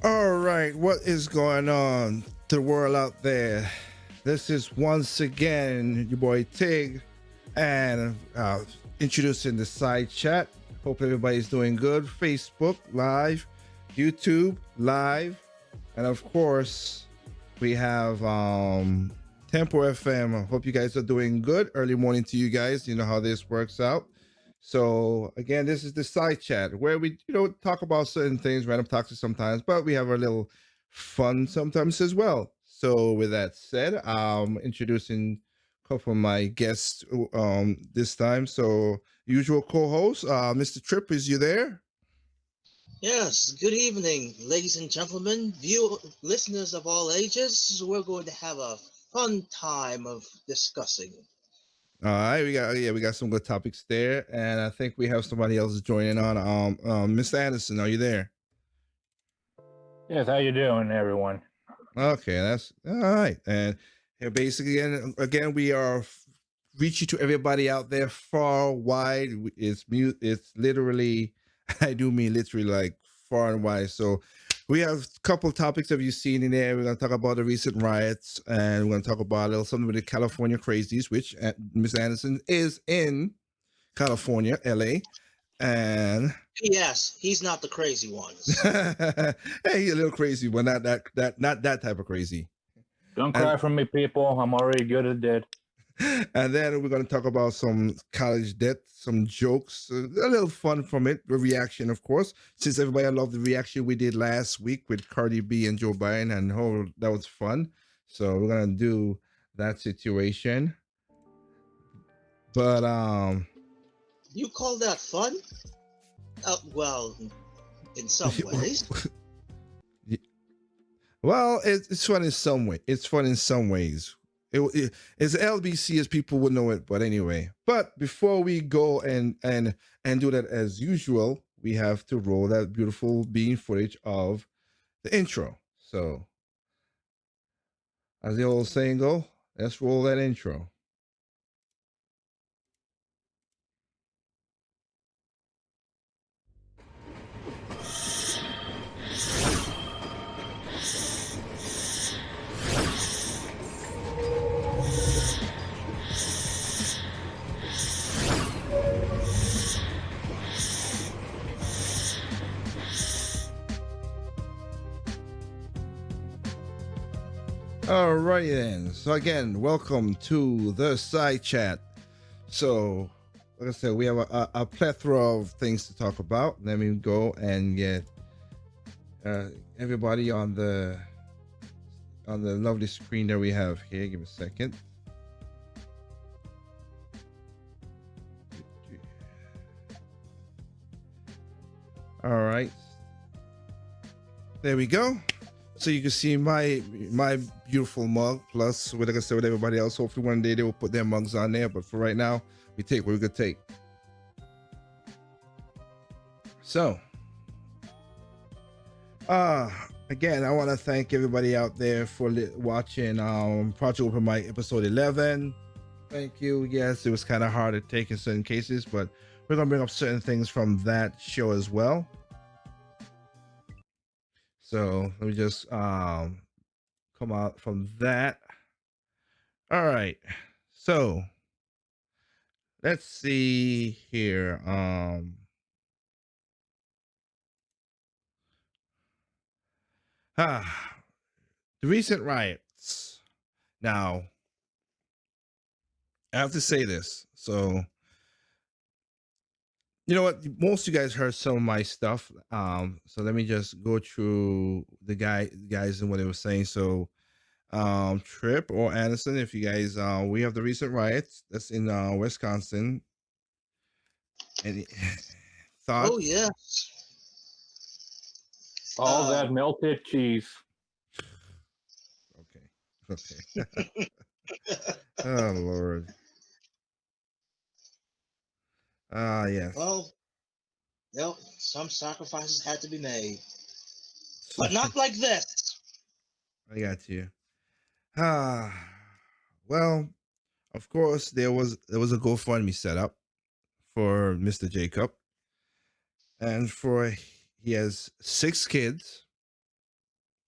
All right, what is going on to the world out there? This is once again your boy Tig, and introducing the side chat. Hope everybody's doing good. Facebook Live, YouTube Live, and of course we have Tempo FM. I hope you guys are doing good. Early morning to you guys. You know how this works out. So again, this is the side chat where we, talk about certain things, random topics sometimes, but we have a little fun sometimes as well. So with that said, introducing a couple of my guests this time. So usual co-host, Mr. Tripp, is you there? Yes, good evening, ladies and gentlemen, listeners of all ages. We're going to have a fun time of discussing. All right, we got some good topics there, and I think we have somebody else joining on. Mr. Anderson, are you there? Yes, how you doing, everyone? Okay, that's all right. And here, basically, again, we are reaching to everybody out there far wide. It's literally, I do mean literally, like far and wide. So we have a couple topics that you've seen in there. We're gonna talk about the recent riots, and we're gonna talk about a little something with the California crazies, which Mr. Anderson is in California, LA, and Yes, he's not the crazy ones. hey, he's a little crazy, but not that type of crazy. Don't And cry for me, people. I'm already good at it. and then we're going to talk about some college debt, some jokes, a little fun from it, the reaction, of course. Since everybody loved the reaction we did last week with Cardi B and Joe Biden, and oh, that was fun. So we're gonna do that situation. But You call that fun? Well, in some ways. well, it's fun in some way. It's fun in some ways. It's LBC as people would know it, but anyway. But before we go and do that as usual, we have to roll that beautiful bean footage of the intro. So, as the old saying go, let's roll that intro. All right then. So again, welcome to the side chat. So, like I said, we have a plethora of things to talk about. Let me go and get uh, everybody on the lovely screen that we have here. Give me a second. All right, there we go. So you can see my beautiful mug. Plus, like I said, with everybody else, hopefully one day they will put their mugs on there. But for right now, we take what we could take. So, again, I want to thank everybody out there for watching Project Open Mic episode 11. Thank you. Yes, it was kind of hard to take in certain cases, but we're gonna bring up certain things from that show as well. So let me just come out from that. All right. So let's see here. The recent riots. Now, I have to say this. So, you know what? Most of you guys heard some of my stuff. So let me just go through the guys and what they were saying. So, Tripp or Anderson, if you guys, we have the recent riots that's in Wisconsin. Any Oh, thoughts? yes. All that melted cheese. Okay. Oh Lord. Ah, yes. Well, some sacrifices had to be made, but not like this. I got you. Ah, well, of course there was a GoFundMe set up for Mr. Jacob, and for he has 6 kids,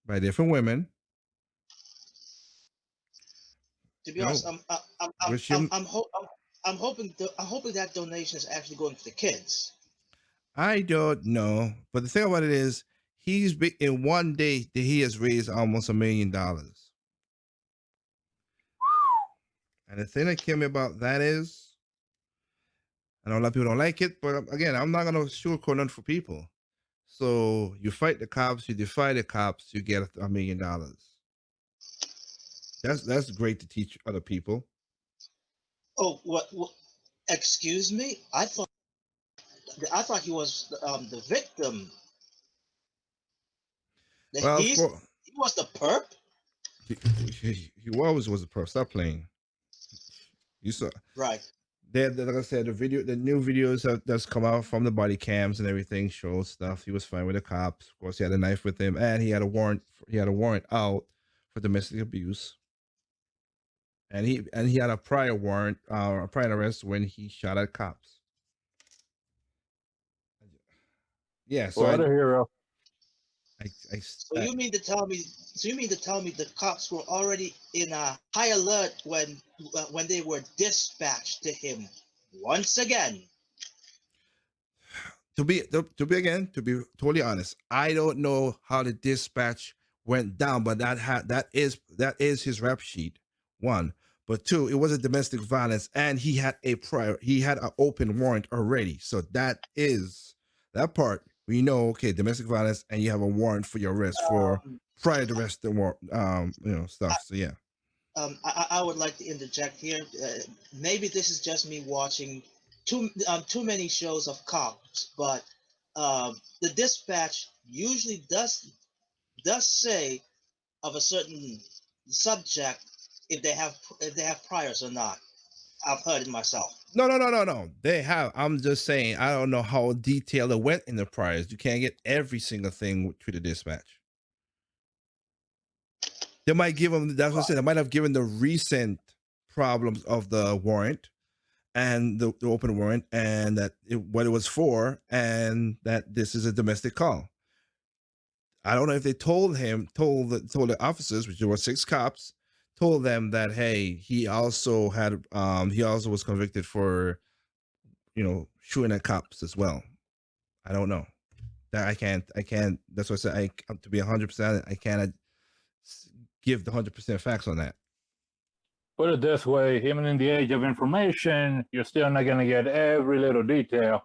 by different women. To be You honest, know, which him, I'm hoping that donation is actually going for the kids. I don't know, but the thing about it is, in one day that he has raised almost $1 million. And the thing that killed me about that is, I know a lot of people don't like it, but again, I'm not gonna sugarcoat nothing for people. So you fight the cops, you defy the cops, you get $1 million. That's great to teach other people. Oh, what? Excuse me? I thought he was the victim. Well, He was the perp. he always was a pro. Stop playing. You saw Right. like I said, the new videos that's come out from the body cams and everything shows stuff. He was fine with the cops. Of course, he had a knife with him, and he had a warrant. He had a warrant out for domestic abuse, and he had a prior warrant, a prior arrest when he shot at cops. Yeah, so What a hero. I, So I you mean to tell me? So you mean to tell me the cops were already in a high alert when they were dispatched to him once again? to be to be totally honest, I don't know how the dispatch went down, but that is his rap sheet. One, but two, it was a domestic violence, and he had an open warrant already. So that part we know. Okay, domestic violence, and you have a warrant for your arrest for Um, prior to arrest the warrant, stuff. So yeah. I would like to interject here. Maybe this is just me watching too many shows of cops, but the dispatch usually does say of a certain subject if they have priors or not. I've heard it myself. No. They have. I'm just saying. I don't know how detailed it went in the priors. You can't get every single thing through the dispatch. They might give them. That's what I said. They might have given the recent problems of the warrant and the open warrant, and what it was for, and that this is a domestic call. I don't know if they told the officers, which there were 6 cops, told them that hey, he also was convicted for shooting at cops as well. I don't know. That I can't. That's what I said. To be 100%, I cannot give the 100% facts on that. Put it this way, even in the age of information, you're still not going to get every little detail.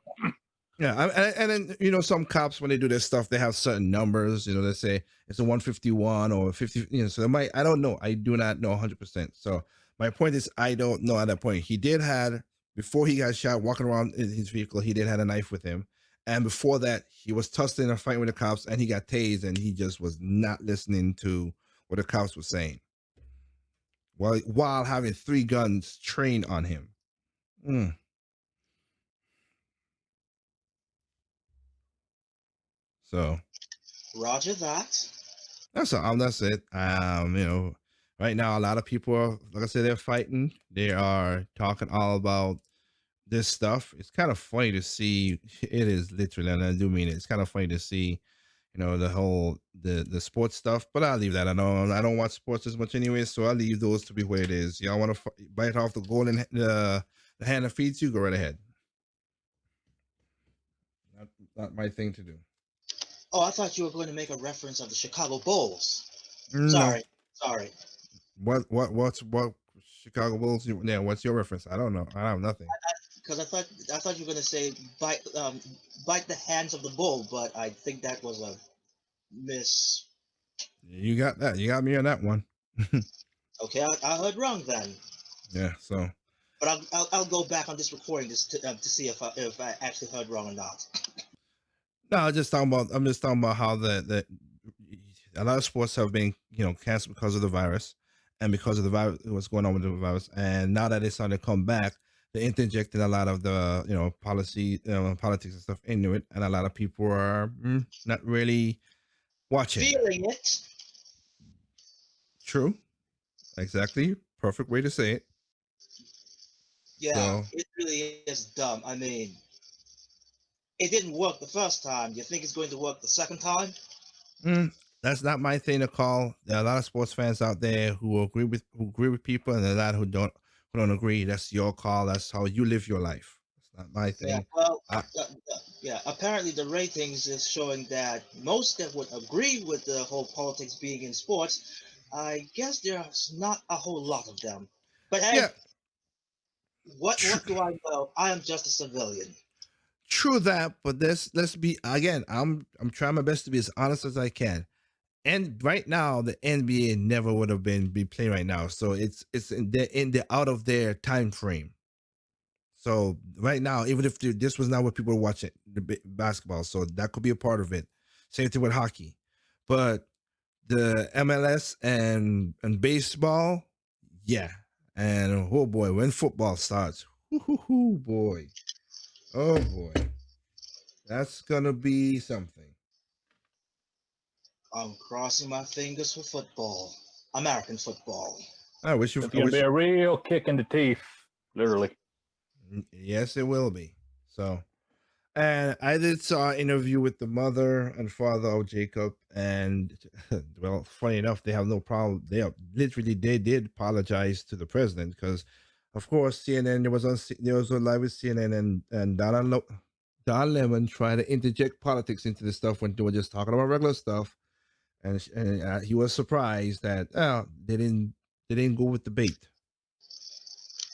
Yeah, and then some cops, when they do this stuff, they have certain numbers. They say it's a 151 or 50. So they might. I don't know. I do not know 100%. So my point is, I don't know at that point. He did had before he got shot, walking around in his vehicle. He did had a knife with him, and before that, he was tussling and fighting with the cops, and he got tased, and he just was not listening to what the cops were saying, while having 3 guns trained on him. So Roger that. that's it. Right now a lot of people are, like I said, they're fighting. They are talking all about this stuff. It's kind of funny to see. It is literally, and I do mean it. It's kind of funny to see, the whole the sports stuff. But I'll leave that. I don't watch sports as much anyway, so I'll leave those to be where it is. Y'all want to bite off the hand that feeds you? Go right ahead. Not my thing to do. Oh, I thought you were going to make a reference of the Chicago Bulls. No. Sorry. What Chicago Bulls? Yeah, what's your reference? I don't know. I have nothing. Because I thought you were going to say bite the hands of the bull, but I think that was a miss. You got that. You got me on that one. Okay, I heard wrong then. Yeah. So. But I'll go back on this recording to see if I actually heard wrong or not. No, I'm just talking about how the a lot of sports have been canceled because of the virus, and because of the virus, what's going on with the virus, and now that it's starting to come back, they interjected a lot of the policy, politics and stuff into it, and a lot of people are not really watching. Feeling it. True. Exactly. Perfect way to say it. Yeah, So, it really is dumb. I mean, it didn't work the first time. You think it's going to work the second time? That's not my thing to call. There are a lot of sports fans out there who agree with people, and a lot who don't agree. That's your call. That's how you live your life. It's not my Yeah, thing. well, I, yeah. Apparently, the ratings is showing that most that would agree with the whole politics being in sports. I guess there's not a whole lot of them. But yeah, hey, what do I know? I am just a civilian. true that. But let's be again. I'm trying my best to be as honest as I can. And right now, the NBA never would have been be playing right now. So it's in the out of their time frame. So right now, even if this was not what people were watching the basketball, so that could be a part of it. Same thing with hockey, but the MLS and baseball, yeah. And oh boy, when football starts, boy, oh boy, that's gonna be something. I'm crossing my fingers for football, American football. I wish you. It's I gonna be wish. a real kick in the teeth, literally. Yes, it will be. So, and I did saw an interview with the mother and father of Jacob, and well, funny enough, they have no problem. They did apologize to the president because, of course, CNN there was on live with CNN and Don Lemon trying to interject politics into the stuff when they were just talking about regular stuff, and he was surprised that they didn't go with the bait.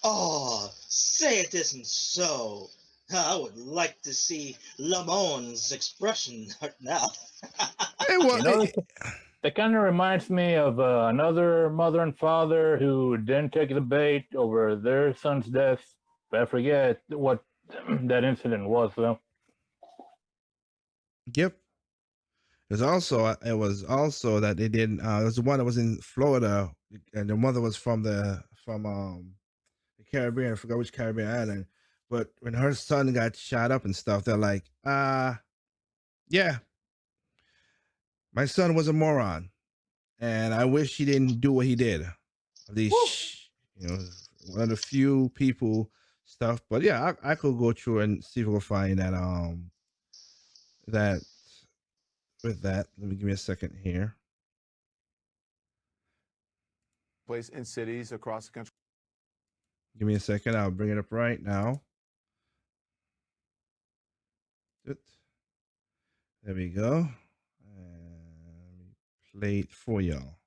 Oh, say it isn't so. I would like to see Lamont's expression right now. Hey, well, You know, that kind of reminds me of another mother and father who didn't take the bait over their son's death. But I forget what that incident was, though. yep. It was also that they didn't. There was one that was in Florida, and the mother was from the Caribbean. I forgot which Caribbean island. But when her son got shot up and stuff, they're like, yeah, my son was a moron, and I wish he didn't do what he did. At least, one of the few people stuff. But yeah, I could go through and see if we can find that with that. Let me give me a second here. Place in cities across the country. Give me a second. I'll bring it up right now. There we go. And play it for y'all.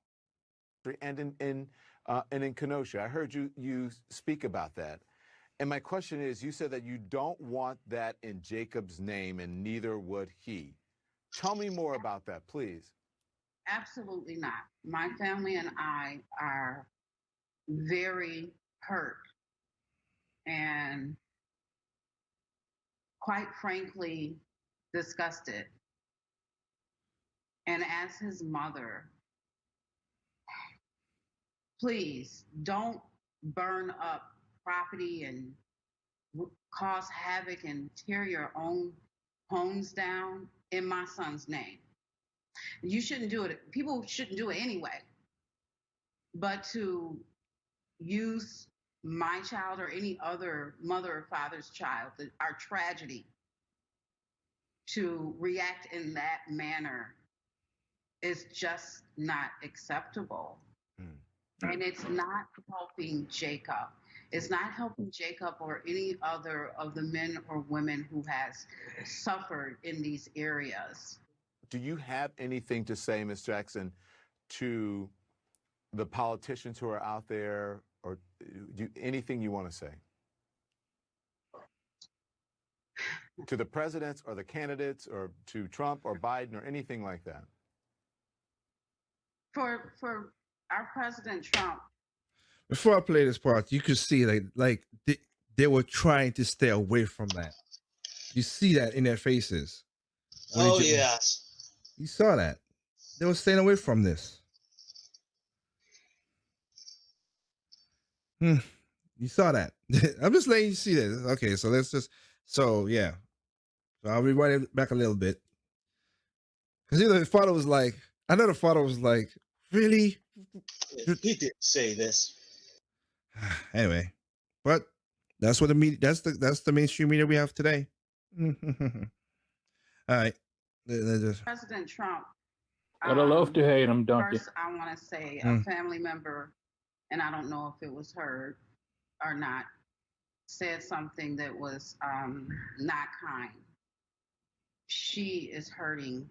And in Kenosha, I heard you speak about that. And my question is, you said that you don't want that in Jacob's name, and neither would he. Tell me more about that, please. Absolutely not. My family and I are very hurt and, quite frankly, disgusted. And as his mother, please don't burn up property and cause havoc and tear your own homes down in my son's name. You shouldn't do it. People shouldn't do it anyway. But to use my child or any other mother or father's child, our tragedy, to react in that manner is just not acceptable. And it's not helping Jacob. It's not helping Jacob or any other of the men or women who has suffered in these areas. Do you have anything to say, Ms. Jackson, to the politicians who are out there, or anything you want to say? To the presidents or the candidates, or to Trump or Biden or anything like that? For our President Trump, Before I play this part, you could see they were trying to stay away from that. You see that in their faces. Oh yes. You saw that. They were staying away from this. You saw that. I'm just letting you see this. Okay, so yeah. So I'll rewind it back a little bit. Because the father was like, I know the father was like, really? He did say this. Anyway, but that's what the media. That's the mainstream media we have today. All right. President Trump Gotta love to hate them, don't you? First, I want to say a Mm. family member, and I don't know if it was heard or not, said something that was not kind. She is hurting,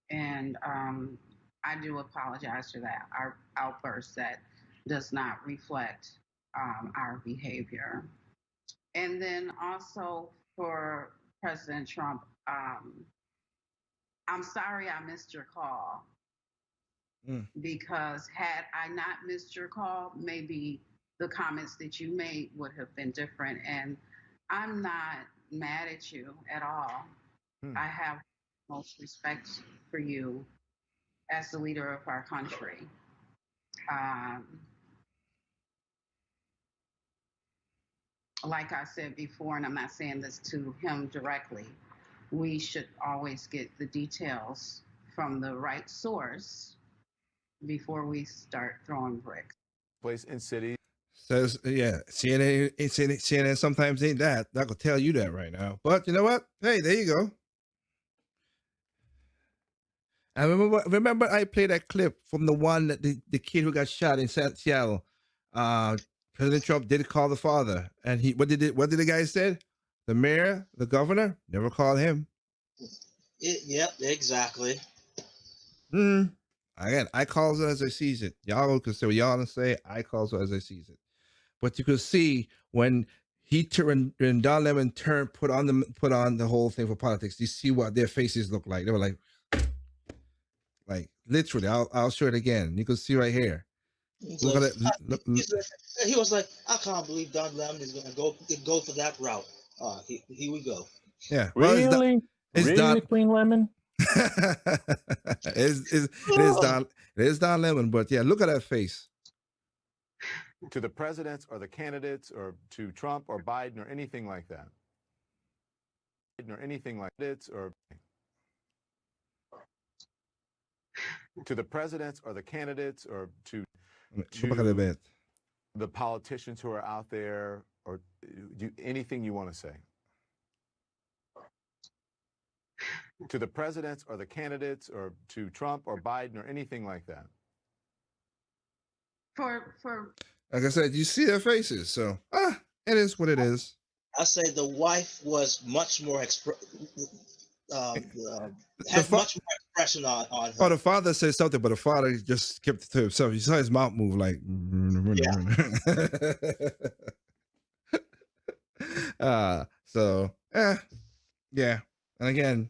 and I do apologize for that. Our outburst that does not reflect our behavior. And then also for President Trump, I'm sorry I missed your call Mm. because had I not missed your call, maybe the comments that you made would have been different. And I'm not mad at you at all. I have most respect for you as the leader of our country. Um, like I said before, and I'm not saying this to him directly, we should always get the details from the right source before we start throwing bricks. Place in cities. Says, yeah, CNN sometimes ain't that. I could tell you that right now. But you know what? Hey, there you go. I remember I played that clip from the one that the kid who got shot in Seattle. President Trump did call the father, and what did the guy said? The mayor, the governor, never called him. Yep, exactly. Again, I calls it as I sees it. Y'all can say what y'all want to say. I calls it as I sees it. But you could see when when Don Lemon put on the whole thing for politics. You see what their faces look like. They were like literally. I'll show it again. You can see right here. Look at it. He was like, I can't believe Don Lemon is going to go for that route. Here we go. Yeah. Really? It's really, Don. Queen Lemon? It is Don Lemon, but yeah, look at that face. To the presidents or the candidates or to Trump or Biden or anything like that. Or anything like it or to the presidents or the candidates or to Go back a bit. the politicians who are out there or anything you want to say. To the presidents or the candidates or to Trump or Biden or anything like that. For Like I said, you see their faces, so it is what it is. I say the wife was much more had much more expression on her. Oh, the father said something, but the father just kept it to himself. You saw his mouth move like. So yeah, and again,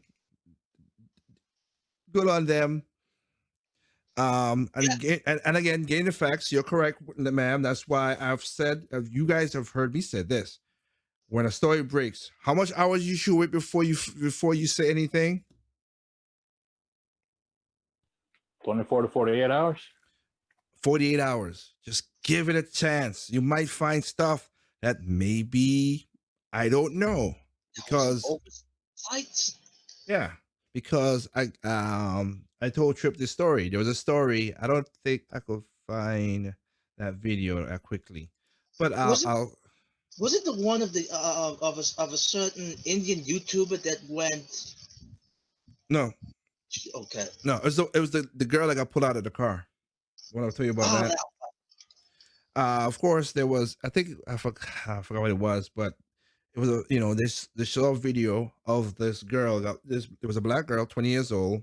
good on them. And again, getting the facts. You're correct, ma'am. That's why I've said. You guys have heard me say this. When a story breaks, how much hours you should wait before you say anything? 24 to 48 hours. 48 hours. Just give it a chance. You might find stuff that maybe I don't know because because I told Trip this story. There was a story. I don't think I could find that video quickly, but was it the one of the of a certain Indian YouTuber that went? No. Okay. No, it was the girl that got pulled out of the car. What I'll tell you about that. Of course, there was. I think I forgot what it was, but it was this short video of this girl. There was a black girl, 20 years old.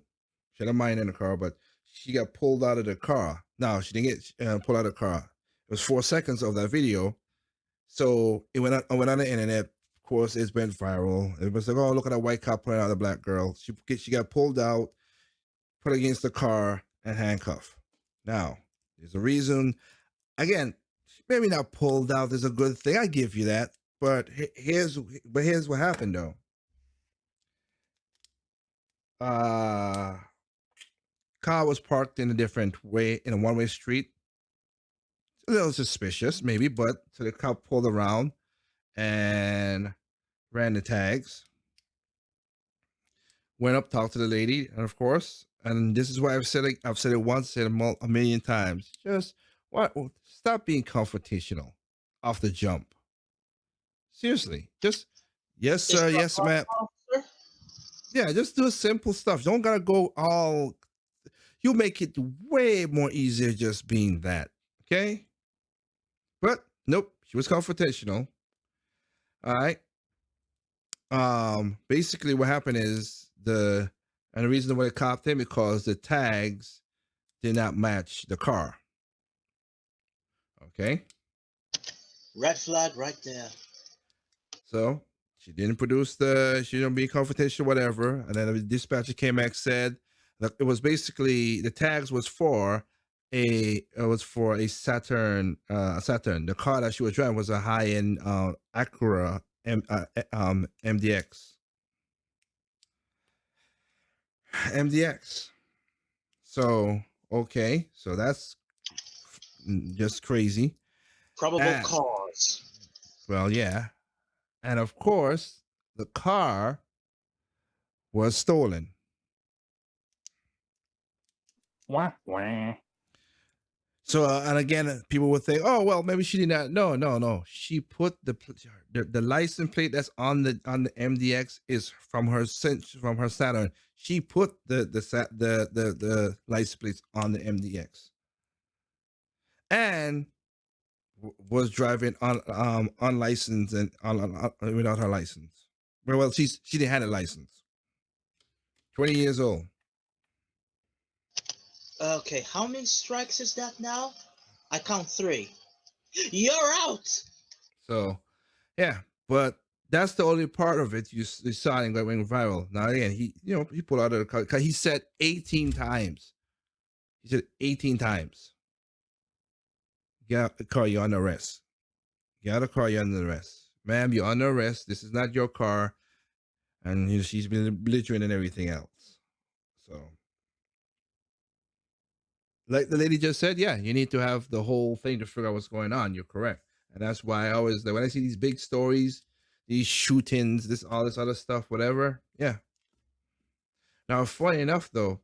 She had a minor in the car, but she got pulled out of the car. No, she didn't get pulled out of the car. It was 4 seconds of that video. So it went on the internet. Of course, it's been viral. It was like, oh, look at that white cop pulling out the black girl. She got pulled out, put against the car, and handcuffed. Now, there's a reason. Again, maybe not pulled out is a good thing. I give you that. But here's what happened though. Car was parked in a one-way street. A little suspicious, maybe, but so the cop pulled around and ran the tags. Went up, talked to the lady, and of course, and this is why I've said it once, said it a million times. Just stop being confrontational off the jump. Seriously, just yes, sir, yes, ma'am. Yeah, just do simple stuff. Don't gotta go all. You make it way more easier just being that. Okay? But nope, she was confrontational. All right. Basically what happened is the reason why they copped him because the tags did not match the car. Okay. Red flag right there. So she didn't she didn't be confrontation, whatever. And then the dispatcher came back, said that it was basically the tags was for a Saturn. The car that she was driving was a high end Acura MDX. MDX. So okay, so that's just crazy. Probable cause. Well, yeah, and of course the car was stolen. Wah, wah. So and again, people would think, "Oh, well, maybe she did not." No, no, no. She put the license plate that's on the MDX is from her Saturn. She put the license plates on the MDX and was driving unlicensed and without her license. Well, she didn't have a license. 20 years old. Okay, how many strikes is that now? I count 3. You're out. So, yeah, but that's the only part of it you saw and going viral. Now again, he pulled out of the car because he said 18 times. He said 18 times. Get out the car, you're under arrest. Get out of the car, you're under arrest. Ma'am, you're under arrest. This is not your car. And she's been belligerent and everything else. So, like the lady just said, yeah, you need to have the whole thing to figure out what's going on. You're correct. And that's why I always, when I see these big stories, these shootings, all this other stuff, whatever. Yeah. Now, funny enough, though,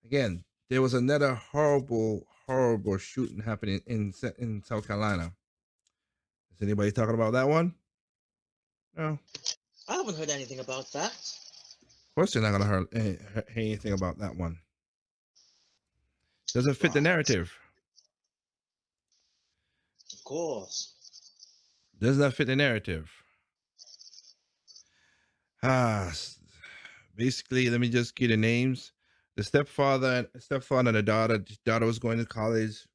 again, there was another horrible, horrible shooting happening in South Carolina. Is anybody talking about that one? No. I haven't heard anything about that. Of course, you're not gonna hear anything about that one. Doesn't fit the Right. narrative. Of course. Does not fit the narrative. Basically, let me just get the names. The stepfather and the daughter. The daughter was going to college.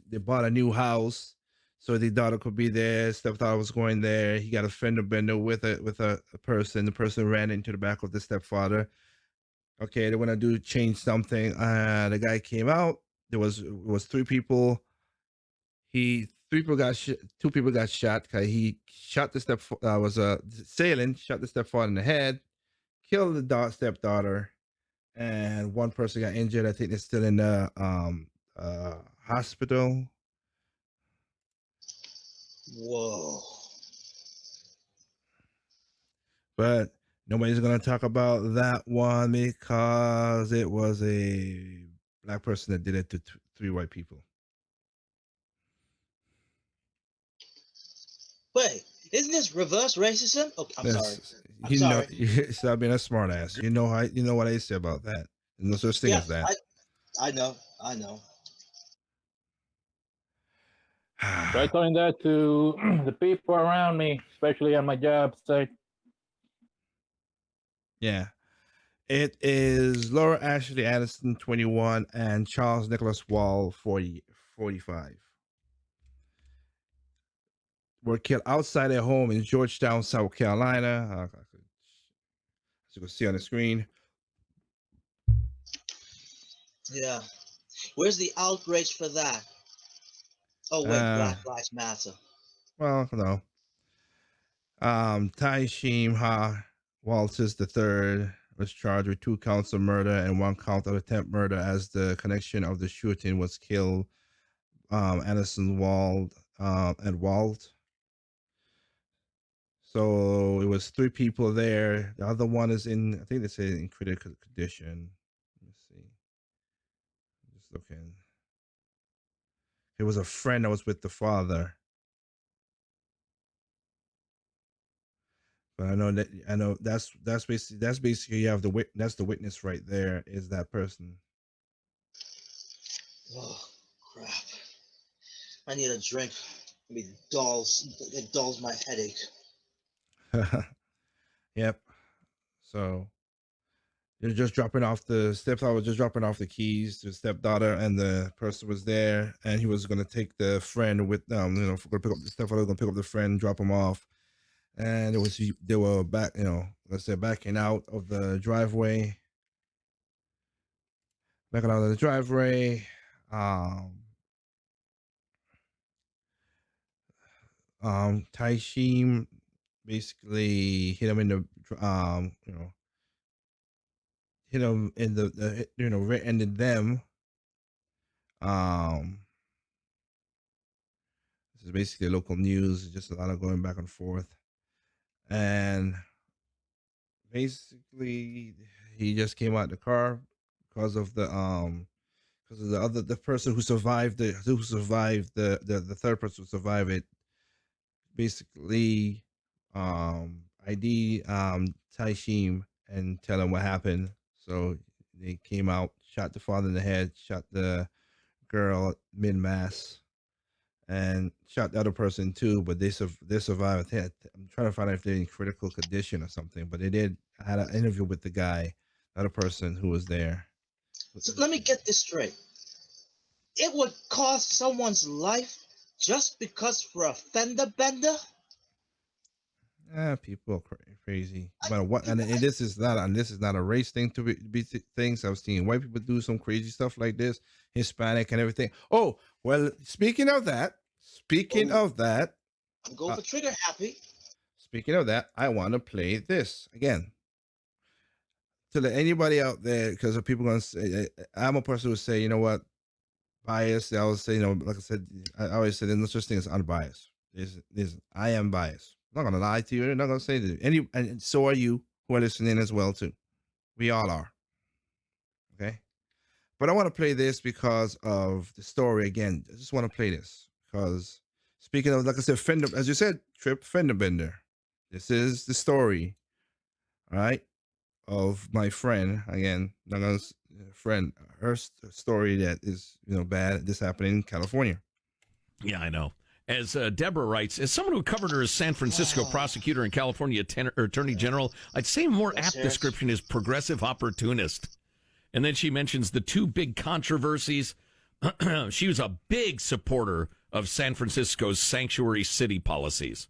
They bought a new house, so the daughter could be there. Stepfather was going there. He got a fender bender with a person. The person ran into the back of the stepfather. Okay, they want to change something. The guy came out. It was 3 people. 3 people got 2 people got shot because he shot the was assailant, shot the stepfather in the head, killed the stepdaughter, and 1 person got injured. I think they're still in the hospital. Whoa. But nobody's gonna talk about that one because it was a black person that did it to 3 white people. Wait, isn't this reverse racism? Okay, I'm sorry. I'm sorry. Stop being a smartass. You know what I say about that. There's no such thing Yeah, as that. I know. I know. Try telling that to the people around me, especially on my job site. Yeah. It is Laura Ashley Addison, 21, and Charles Nicholas Wall, 45. Were killed outside their home in Georgetown, South Carolina. As you can see on the screen. Yeah. Where's the outrage for that? Oh wait, Black Lives Matter. Well, no. Taishim Ha Walters III was charged with 2 counts of murder and 1 count of attempt murder as the connection of the shooting was killed. Anderson Wald and Wald. So it was 3 people there. The other one is I think they say in critical condition. Let me see. Just looking. It was a friend that was with the father. But I know that's basically you have that's the witness right there is that person. Oh crap! I need a drink. It dulls my headache. Yep. So you're just dropping off the stepfather was just dropping off the keys to the stepdaughter, and the person was there, and he was gonna take the friend with gonna pick up the stepfather was gonna pick up the friend, drop him off, and they were back, let's say backing out of the driveway, backing out of the driveway. Um, Taishim basically hit him in the hit him in the rear-ended them. Um, this is basically local news, just a lot of going back and forth, and basically he just came out the car because of the person who survived the third person who survived it basically ID Taishim and tell him what happened. So they came out, shot the father in the head, shot the girl mid mass, and shot the other person too. But they survived. I'm trying to find out if they're in critical condition or something. But they did. I had an interview with the guy, the other person who was there. So let me get this straight. It would cost someone's life just because for a fender bender? People are crazy. No matter what, and this is not a race thing to be things. I've seen white people do some crazy stuff like this, Hispanic and everything. Oh well, speaking of that, I'm going for trigger happy. Speaking of that, I want to play this again to let anybody out there, because people going to say, I'm a person who say, you know what, bias. I always say, like I said, I always say there's no such thing as unbiased. I am biased. I'm not gonna lie to you. I'm not gonna say that. And so are you who are listening as well too. We all are. Okay. But I want to play this because of the story again. I just want to play this because speaking of, like I said, fender, as you said, Trip, fender bender. This is the story, all right, of my friend. Again, not gonna friend. Her story that is bad. This happened in California. Yeah, I know. As Deborah writes, as someone who covered her as San Francisco prosecutor and California attorney general, I'd say a more apt description is progressive opportunist. And then she mentions the two big controversies. She was a big supporter of San Francisco's sanctuary city policies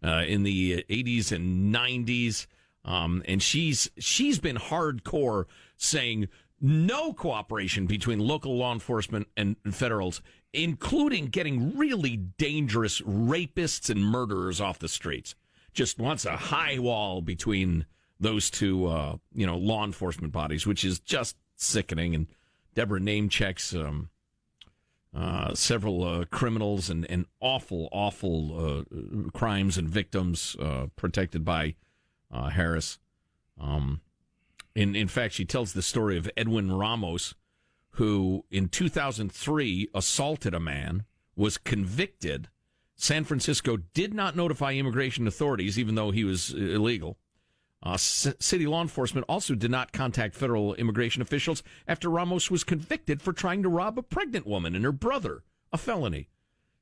in the 80s and 90s. And she's been hardcore saying no cooperation between local law enforcement and federals, including getting really dangerous rapists and murderers off the streets. Just wants a high wall between those two, law enforcement bodies, which is just sickening. And Deborah name checks several criminals and awful crimes and victims protected by Harris. In fact, she tells the story of Edwin Ramos, who in 2003 assaulted a man, was convicted. San Francisco did not notify immigration authorities, even though he was illegal. City law enforcement also did not contact federal immigration officials after Ramos was convicted for trying to rob a pregnant woman and her brother, a felony.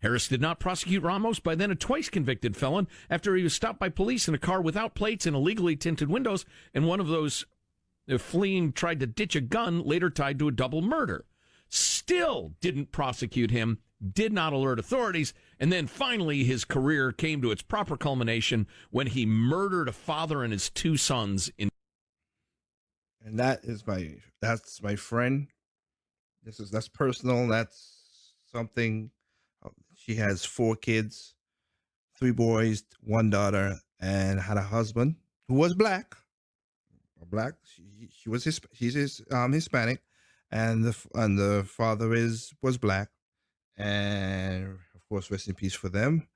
Harris did not prosecute Ramos, by then a twice-convicted felon, after he was stopped by police in a car without plates and illegally tinted windows, and one of those fleeing tried to ditch a gun, later tied to a double murder. Still didn't prosecute him, did not alert authorities, and then finally his career came to its proper culmination when he murdered a father and his two sons. And that's my friend. That's personal. That's something. She has 4 kids, 3 boys, 1 daughter, and had a husband who was black. She's Hispanic, and the father was black, and of course, rest in peace for them.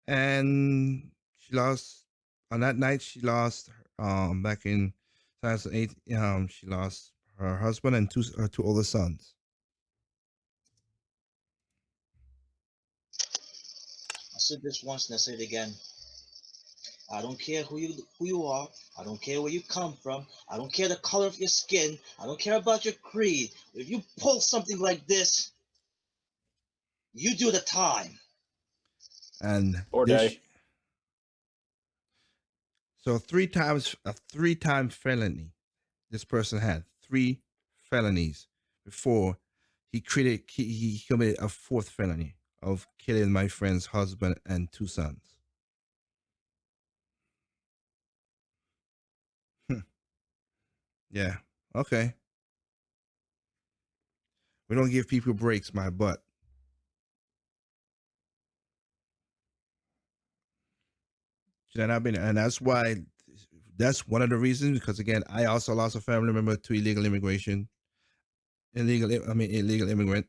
And she lost on that night. She lost back in 2008. She lost her husband and her 2 older sons. I said this once and I say it again. I don't care who you are. I don't care where you come from. I don't care the color of your skin. I don't care about your creed. If you pull something like this, you do the time. And Or this, day. so 3 time felony. This person had 3 felonies before he committed a 4th felony of killing my friend's husband and 2 sons. Yeah. Okay. We don't give people breaks, my butt. And that's why, that's one of the reasons, because again, I also lost a family member to illegal immigration, illegal immigrant,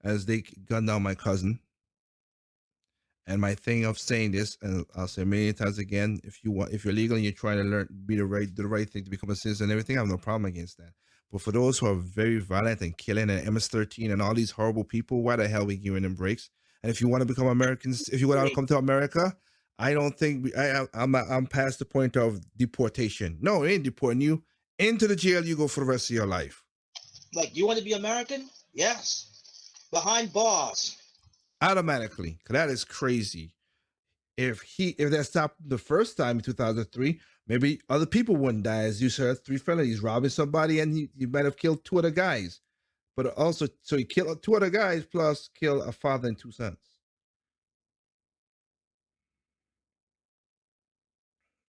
as they gunned down my cousin. And my thing of saying this, and I'll say many times again, if you're legal and you're trying to learn, do the right thing to become a citizen and everything, I have no problem against that. But for those who are very violent and killing and MS-13 and all these horrible people, why the hell are we giving them breaks? And if you want to become Americans, if you want to come to America, I don't think I'm past the point of deportation. No, it ain't deporting you. Into the jail you go for the rest of your life. Like, you want to be American? Yes. Behind bars. Automatically. Cause that is crazy. If that stopped the first time in 2003, maybe other people wouldn't die. As you said, 3 felonies, robbing somebody, and he might have killed 2 other guys. But also, so he killed 2 other guys plus kill a father and 2 sons.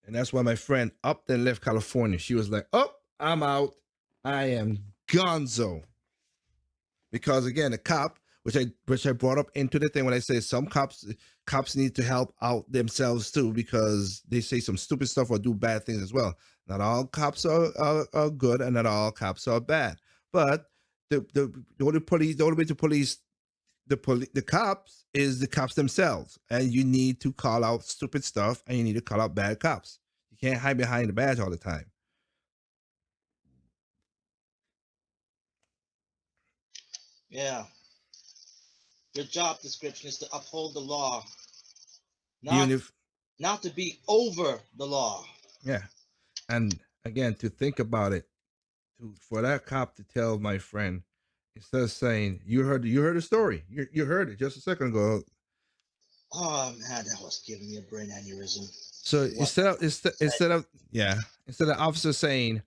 And that's why my friend up and left California. She was like, "Oh, I'm out. I am gonzo." Because again, a cop, which I brought up into the thing when I say some cops need to help out themselves too, because they say some stupid stuff or do bad things as well. Not all cops are good, and not all cops are bad. But the only way to police the cops is the cops themselves, and you need to call out stupid stuff, and you need to call out bad cops. You can't hide behind the badge all the time. Yeah. Your job description is to uphold the law, Even not if, not to be over the law. yeah, and again, to think about it, for that cop to tell my friend, instead of saying, you heard the story, you heard it just a second ago. Oh man, that was giving me a brain aneurysm. So What? instead of officer saying,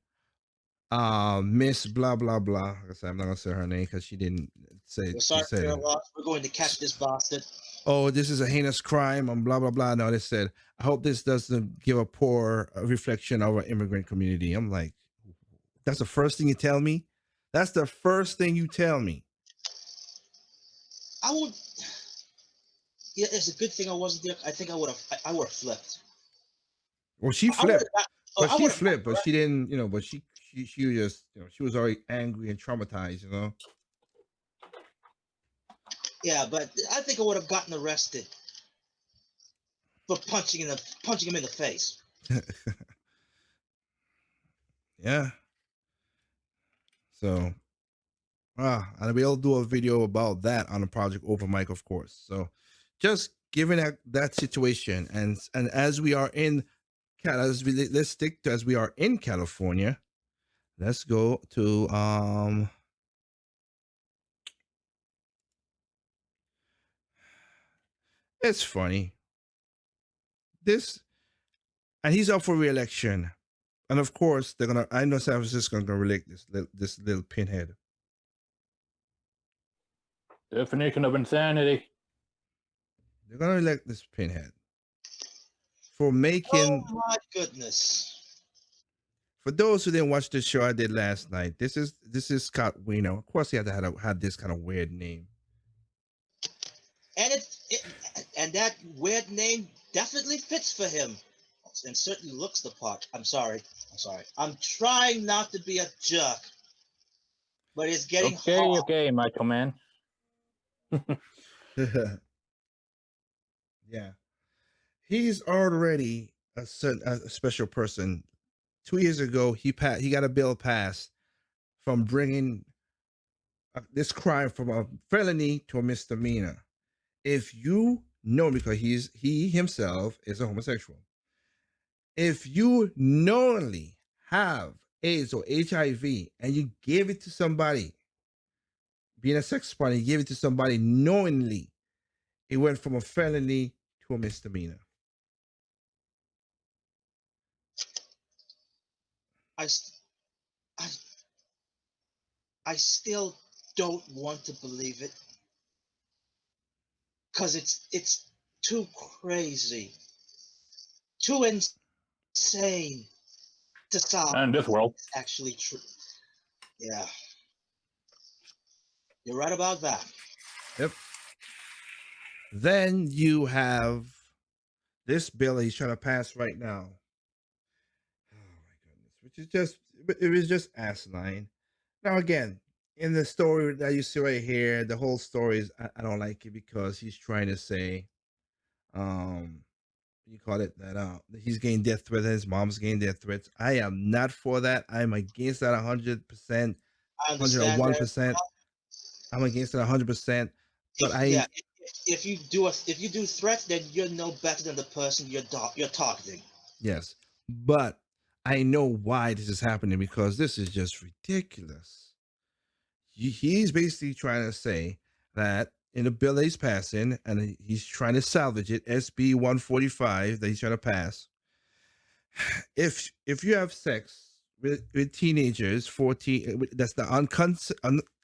Miss blah blah blah, like I said, I'm not gonna say her name because she didn't say, We're she sorry for said your it. loss. We're going to catch this bastard. Oh, this is a heinous crime and blah blah blah. No, they said, I hope this doesn't give a poor reflection of our immigrant community. I'm like, that's the first thing you tell me? That's the first thing you tell me. I would. Yeah, it's a good thing I wasn't there. I think I would have. I would have flipped. Well, she I would flipped, have. but I she would have. flipped, but she didn't, but she was just, she was already angry and traumatized, Yeah, but I think I would have gotten arrested for punching him in the face. Yeah. So, and we'll do a video about that on the Project Open Mic, of course. So, just given that situation, and as we are in, let's stick to as we are in California. Let's go to It's funny. This, and he's up for re-election, and of course they're gonna. I know San Francisco is gonna relate this little pinhead. Definition of insanity. They're gonna elect this pinhead for Oh making. my goodness! For those who didn't watch the show I did last night, this is Scott Wiener. Of course, he had this kind of weird name. And and that weird name definitely fits for him, and certainly looks the part. I'm sorry. I'm trying not to be a jerk, but it's getting hard. Okay, Michael Man. Yeah, he's already a special person. 2 years ago, he got a bill passed from bringing this crime from a felony to a misdemeanor. If you know, because he himself is a homosexual. If you knowingly have AIDS or HIV and you give it to somebody, being a sex partner, he gave it to somebody knowingly, it went from a felony to a misdemeanor. I, s- I, I still don't want to believe it because it's too crazy, too insane to sound And this world. actually true. Yeah, you're right about that. Yep. Then you have this bill he's trying to pass right now. Oh my goodness, which is just it was just asinine. Now again, in the story that you see right here, the whole story is I don't like it because he's trying to say, you call it that he's getting death threats, his mom's getting death threats. I am not for that. I'm against that 100%, I hundred and understand one that. percent. I'm against it 100%. But Yeah, if you do threats, then you're no better than the person you're targeting. yes, but I know why this is happening because this is just ridiculous. He's basically trying to say that in the bill that he's passing, and he's trying to salvage it, SB 145 that he's trying to pass. If you have sex with teenagers, 14, that's the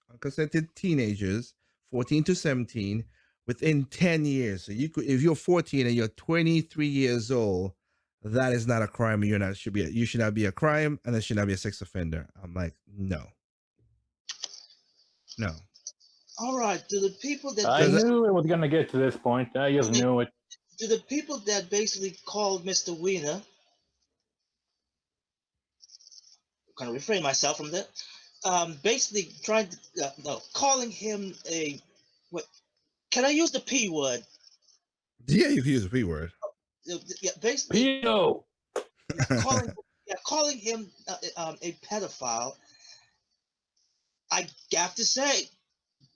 unconsented teenagers, 14 to 17, within 10 years. So you could, if you're 14 and you're 23 years old, that is not a crime. You're not should be. You should not be a crime, and it should not be a sex offender. I'm like, no, no. All right, do the people that I Because knew it was going to get to this point. I just knew it. do the people that basically called Mr. Wiener, I'm gonna refrain myself from that, basically trying to no, calling him a what? Can I use the P word? yeah, you can use the P word. Yeah, basically Pino. calling calling him a pedophile. I have to say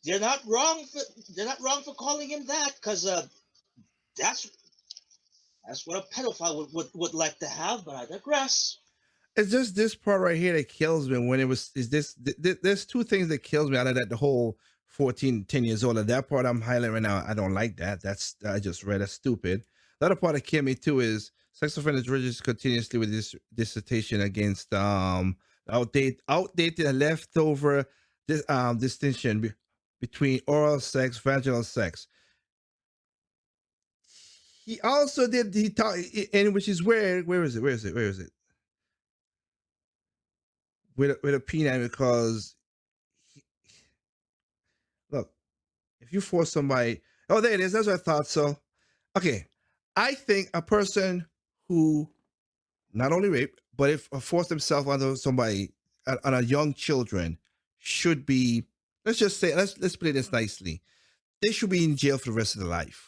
they're not wrong for calling him that because that's that's what a pedophile would like to have. But I digress. It's just this part right here that kills me when it was is this there's two things that kills me out of that the whole 14 10 years old. And that part I'm highlighting right now, I don't like that. That's I just read that's stupid. The other part that killed me too is sex offenders register continuously with this dissertation against outdated and leftover distinction between oral sex, vaginal sex. He also did he taught, and which is where is it with a peanut because he, look, if you force somebody, oh, there it is. That's what I thought. So, okay, I think a person who not only rape, but if force themselves onto somebody on a young children should be, let's just say, let's put it this nicely, they should be in jail for the rest of their life.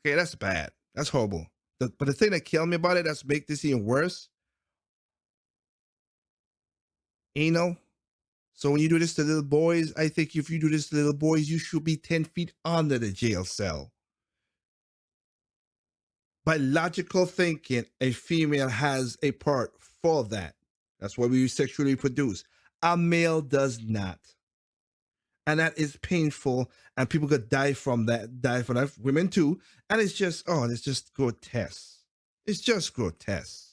Okay, that's bad. That's horrible. But the thing that killed me about it, that's make this even worse, anal. So when you do this to little boys, I think if you do this to little boys, you should be 10 feet under the jail cell. By logical thinking, a female has a part for that. That's why we sexually produce. A male does not. And that is painful, and people could die from that, women too. And it's just, oh, it's just grotesque. It's just grotesque.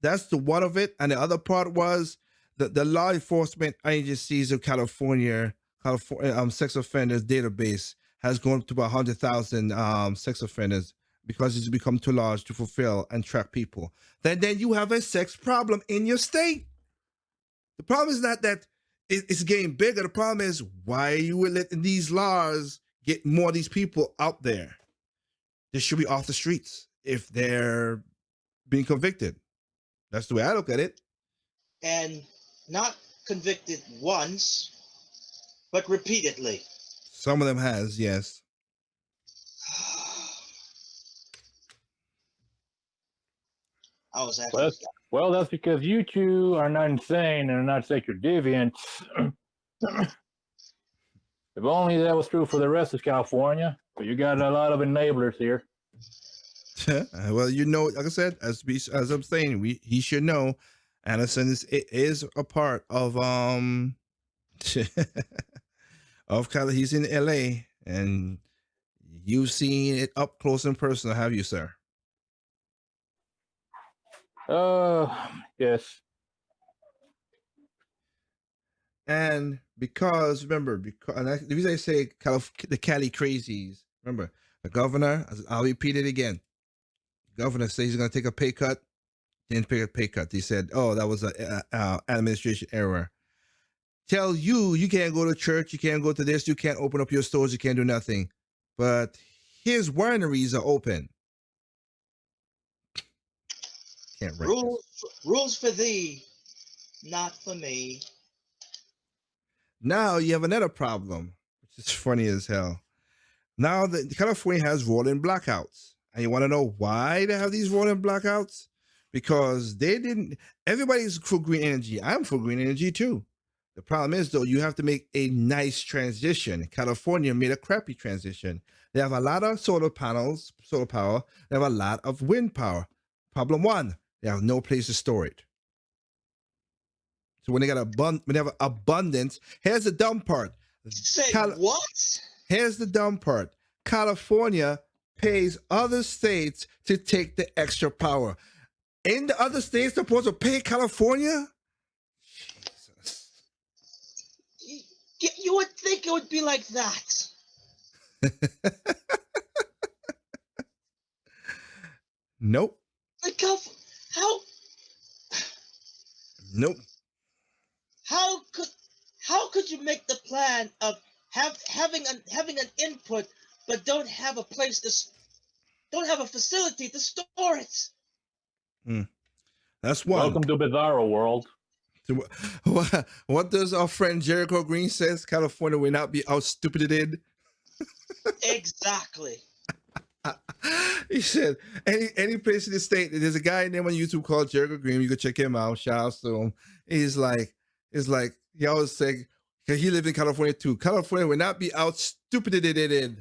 That's the one of it. And the other part was the law enforcement agencies of California sex offenders database has gone up to about 100,000 sex offenders because it's become too large to fulfill and track people. Then you have a sex problem in your state. The problem is not that it's getting bigger. The problem is why you would letting these laws get more of these people out there. They should be off the streets if they're being convicted. That's the way I look at it. And not convicted once, but repeatedly. Some of them has, yes. I was actually. Well, that's because you two are not insane and are not sacred deviants. If only that was true for the rest of California, but you got a lot of enablers here. Well, you know, like I said, as I'm saying, he should know. Anderson is a part of of Cali. He's in LA, and you've seen it up close and personal, have you, sir? Yes. And because remember, the reason I say the Cali crazies, remember the governor. I'll repeat it again. The governor says he's going to take a pay cut. Didn't take a pay cut. He said, "Oh, that was a administration error." Tell you can't go to church, you can't go to this, you can't open up your stores, you can't do nothing. But his wineries are open. Can't write Rules for thee, not for me. Now you have another problem, which is funny as hell. Now that California has rolling blackouts, and you want to know why they have these rolling blackouts? Because they didn't. Everybody's for green energy. I'm for green energy too. The problem is though, you have to make a nice transition. California made a crappy transition. They have a lot of solar panels, solar power. They have a lot of wind power. Problem one, they have no place to store it. So when they got when they have abundance, here's the dumb part. Say what? Here's the dumb part. California pays other states to take the extra power. Ain't the other states supposed to pay California? Jesus. You would think it would be like that. Nope. Like how? Nope. How could you make the plan of having an input but don't have a facility to store it? That's one. Welcome to Bizarro World. What does our friend Jericho Green says? California will not be out stupided. Exactly. He said any place in the state. There's a guy named on YouTube called Jericho Green. You can check him out. Shout out to him. He's like he always say, because he lived in California too. California will not be out stupided. It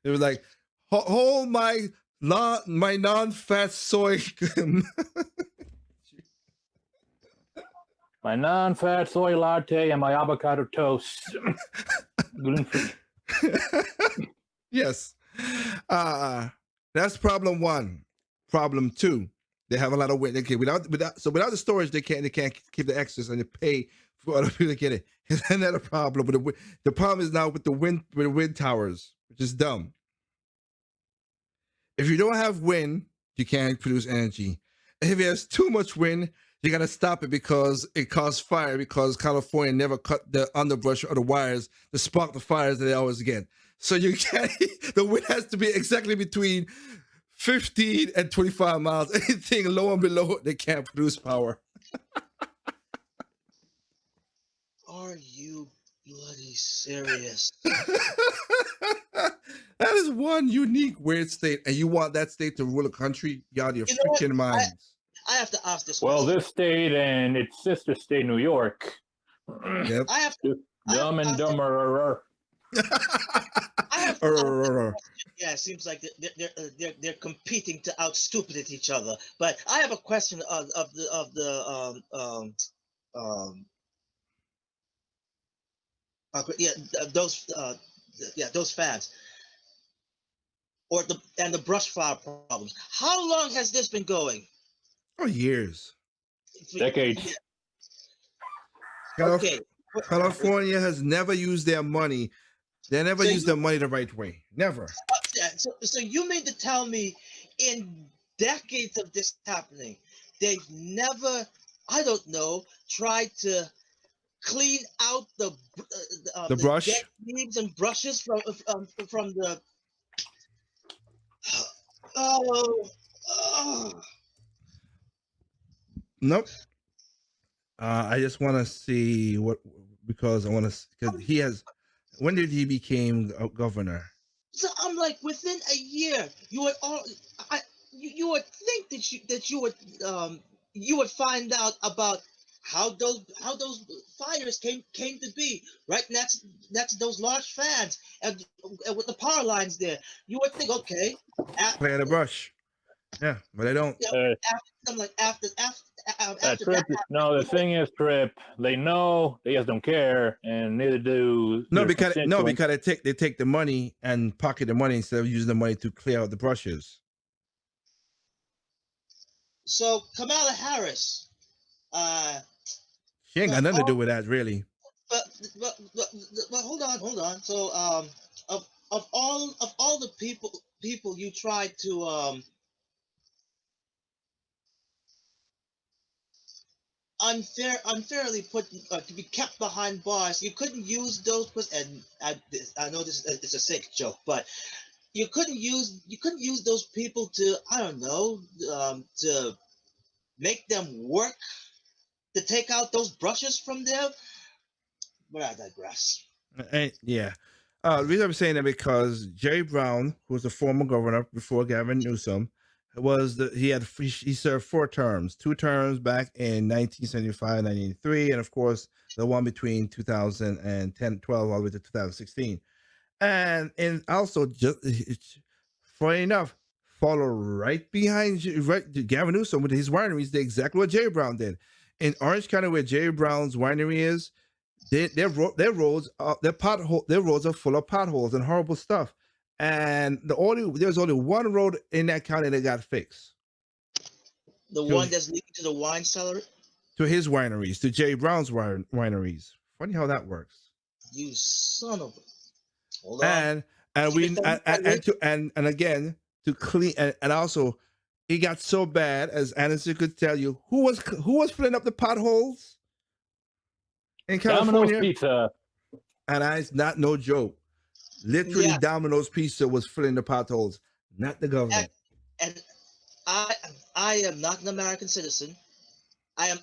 was like, hold my non-fat soy. My non-fat soy latte and my avocado toast. Gluten-free. Yes. That's problem one. Problem two, they have a lot of wind. Okay, without the storage, they can't keep the excess and they pay for other people to get it. It's another problem. But the problem is now with the wind towers, which is dumb. If you don't have wind, you can't produce energy. If there's too much wind, you gotta stop it because it causes fire. Because California never cut the underbrush or the wires to spark the fires that they always get. So you can't. The wind has to be exactly between 15 and 25 miles. Anything low and below, they can't produce power. Are you bloody serious? That is one unique weird state, and you want that state to rule a country? You out of your freaking minds. I have to ask this. Well, question. this state and its sister state, New York. Yep. I have to. Dumb and dumber. Yeah, it seems like they're competing to outstupid each other. But I have a question of those fans or the brush fire problems. How long has this been going? Oh, years. Decades. Okay. California has never used their money. They never used their money the right way. Never. So you mean to tell me in decades of this happening, they've never, I don't know, tried to clean out the brush, dead leaves and brushes from the. Nope. I just want to see because he has. When did he became governor? So I'm like, within a year, you would you would think that you would find out about how those fires came to be. Right, that's those large fans and with the power lines there. You would think, okay, Clear the brush. Yeah, but they don't. Yeah, Uh, after Trip, that, no, the thing is, Trip, they know, they just don't care, and neither do No, their because constituents. they take the money and pocket the money instead of using the money to clear out the brushes. so Kamala Harris, uh, She ain't got but nothing to do all, with that, really. but, but hold on. So of all the people you tried to unfairly put to be kept behind bars, you couldn't use those. And I know this is a sick joke, but you couldn't use those people to, I don't know, to make them work to take out those brushes from there. But I digress. Yeah. The reason I'm saying that because Jerry Brown, who was the former governor before Gavin Newsom, he served 4 terms, 2 terms back in 1975, 1983, and of course the one between 2010, 12, all the way to 2016. And also just funny enough, follow right behind Gavin Newsom with his wineries, did exactly what Jerry Brown did. In Orange County, where Jerry Brown's winery is, their roads their roads are full of potholes and horrible stuff. And there's only one road in that county that got fixed. The To, one that's leading to the wine cellar. to his wineries, to Jerry Brown's wineries. Funny how that works. You son of a. Hold on. And we and again to clean and also it got so bad, as Anderson could tell you, who was filling up the potholes in Domino's California. Pizza. And it's not no joke. Literally, Yeah. Domino's Pizza was filling the potholes, not the government. And I am not an American citizen. I am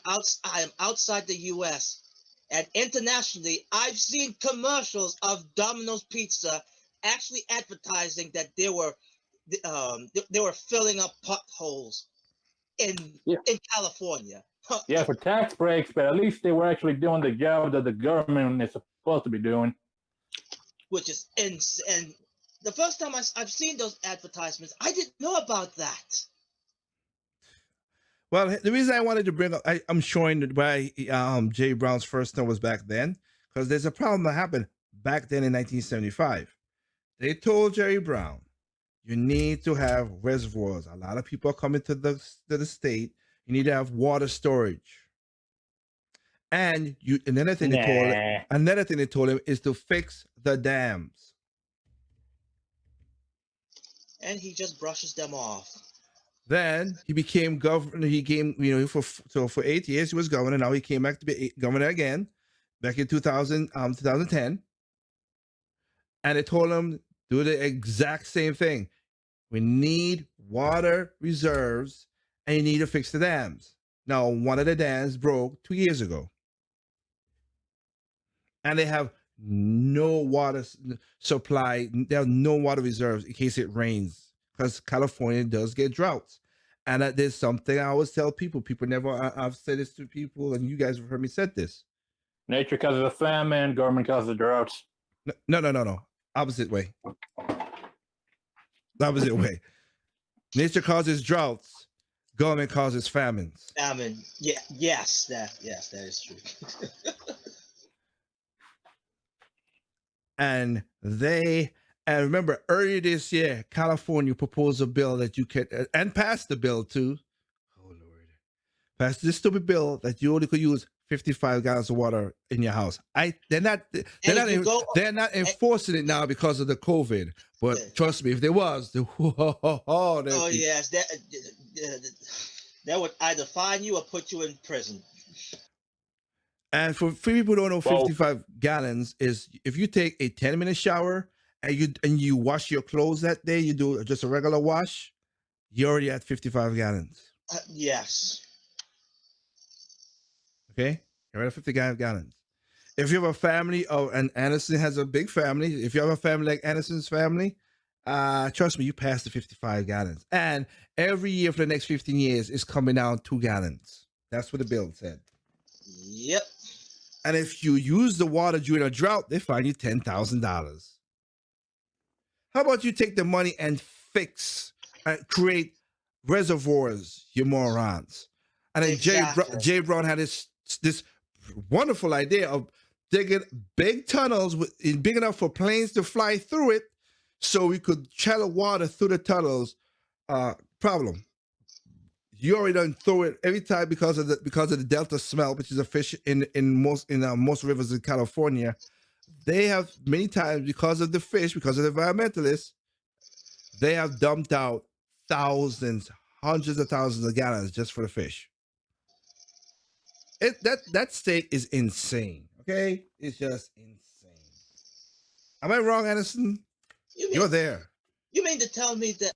outside the U.S. and internationally. I've seen commercials of Domino's Pizza actually advertising that they were filling up potholes in California. Yeah, for tax breaks, but at least they were actually doing the job that the government is supposed to be doing. Which is and the first time I've seen those advertisements, I didn't know about that. Well, the reason I wanted to bring up, I'm showing why Jay Brown's first term was back then, because there's a problem that happened back then in 1975. They told Jerry Brown, you need to have reservoirs. A lot of people are coming to the state. You need to have water storage. And another thing they told him is to fix the dams. And he just brushes them off. Then he became governor. He came, for 8 years he was governor. Now he came back to be governor again, back in 2010. And they told him do the exact same thing. We need water reserves, and you need to fix the dams. Now, one of the dams broke 2 years ago, and they have no water supply. They have no water reserves in case it rains, because California does get droughts. And there's something I always tell people. People never, I've said this to people, and you guys have heard me said this. Nature causes a famine, government causes droughts. No. Opposite way. Opposite way. Nature causes droughts. Government causes famines. Famine. Yeah. Yes. That is true. And remember, earlier this year, California proposed a bill that you could, and passed the bill too. Oh Lord, passed this stupid bill that you only could use 55 gallons of water in your house. They're not enforcing it now because of the COVID. But trust me, if there was, yes, that would either fine you or put you in prison. And for people who don't know, 55 gallons is if you take a 10-minute shower and you wash your clothes that day, you do just a regular wash, you're already at 55 gallons. Yes. Okay? You're at 55 gallons. If you have a family, and Anderson has a big family, if you have a family like Anderson's family, trust me, you pass the 55 gallons. And every year for the next 15 years, it's coming down 2 gallons. That's what the bill said. Yep. And if you use the water during a drought, they fine you $10,000. How about you take the money and create reservoirs, you morons. And then Exactly. Jay Brown had this wonderful idea of digging big tunnels big enough for planes to fly through it, so we could channel water through the tunnels. Problem. You already done throw it every time because of the delta smelt, which is a fish in most rivers in California. They have many times, because of the fish, because of the environmentalists, they have dumped out thousands, hundreds of thousands of gallons just for the fish. That state is insane. Okay, it's just insane. Am I wrong, Anderson? You're there. You mean to tell me that?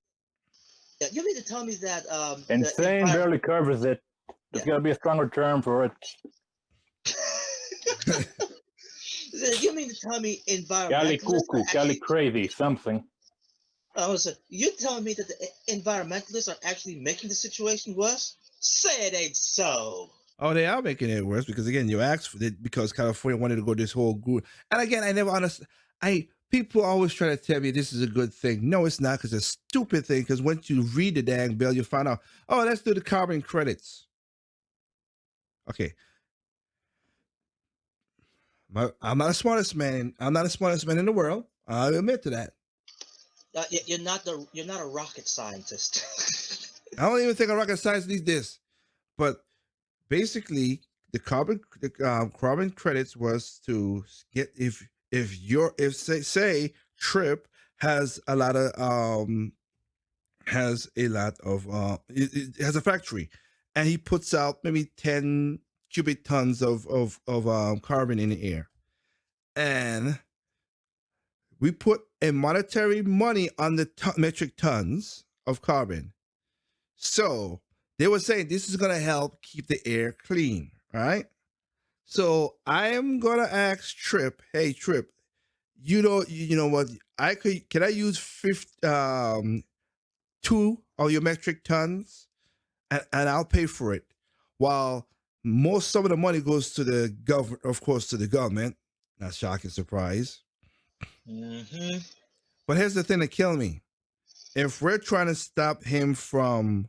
Yeah, you mean to tell me that Insane barely covers it. There's got to be a stronger term for it. You mean to tell me Cali environmentalists? cuckoo, Cali crazy, something. You're telling me that the environmentalists are actually making the situation worse? Say it ain't so. Oh, they are making it worse because, again, you asked for it because California wanted to go this whole group. And again, I never understand. People always try to tell me this is a good thing. No, it's not, because it's a stupid thing. Because once you read the dang bill, you find out, oh, let's do the carbon credits. Okay. I'm not the smartest man. I'm not the smartest man in the world. I'll admit to that. You're not a rocket scientist. I don't even think a rocket science needs this. But basically, the carbon credits was to get if say Trip has a lot of it has a factory, and he puts out maybe 10 cubic tons of carbon in the air, and we put a monetary money on the metric tons of carbon. So they were saying this is going to help keep the air clean, right? So I am going to ask Trip, hey Trip, you know what? Can I use 2 of your metric tons, and I'll pay for it, while some of the money goes to the government, of course, to the government. Not shocking surprise. Mm-hmm. But here's the thing that killed me. If we're trying to stop him from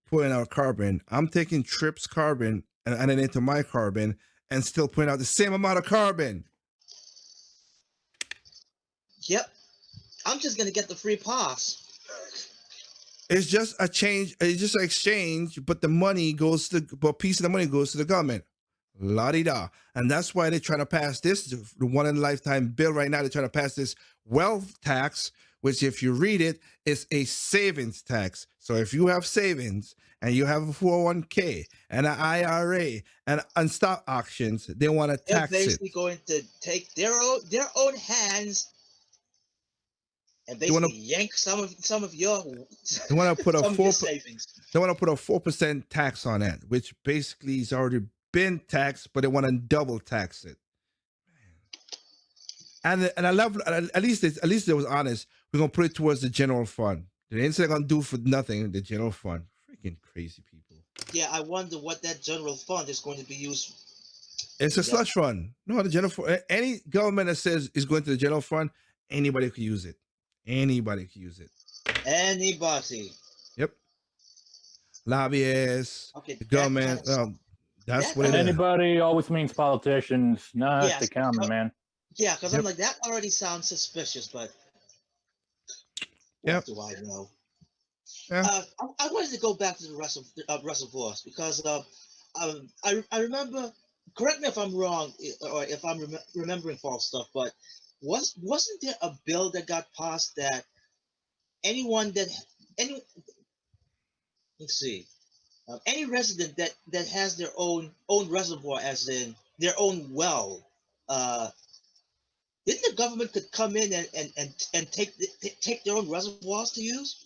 putting out carbon, I'm taking Trip's carbon and adding it into my carbon and still putting out the same amount of carbon. Yep. I'm just gonna get the free pass. It's just a change. It's just an exchange, but a piece of the money goes to the government. La-di-da. And that's why they're trying to pass this, the one-in-a-lifetime bill right now. They're trying to pass this wealth tax, which, if you read it, is a savings tax. So if you have savings and you have a 401k and an IRA and stock auctions, they want to tax it. They're basically going to take their own hands and basically yank some of your. They want to put a 4 savings. They want to put a 4% tax on that, which basically has already been taxed, but they want to double tax it. And I love, at least they was honest. We're gonna put it towards the general fund. They ain't saying they're gonna do for nothing. The general fund, freaking crazy people. Yeah, I wonder what that general fund is going to be used. It's a slush fund. No, the general fund. Any government that says is going to the general fund, anybody could use it. Anybody could use it. Anybody. Yep. Lobbyists. Okay, the government. That's what it is. Anybody always means politicians, not Yes. the common man. Yeah, because I'm like, that already sounds suspicious, but what do I know? Yeah. I wanted to go back to the reservoirs because I remember. Correct me if I'm wrong or if I'm remembering false stuff, but wasn't there a bill that got passed that any resident that has their own reservoir, as in their own well, didn't the government could come in and take their own reservoirs to use?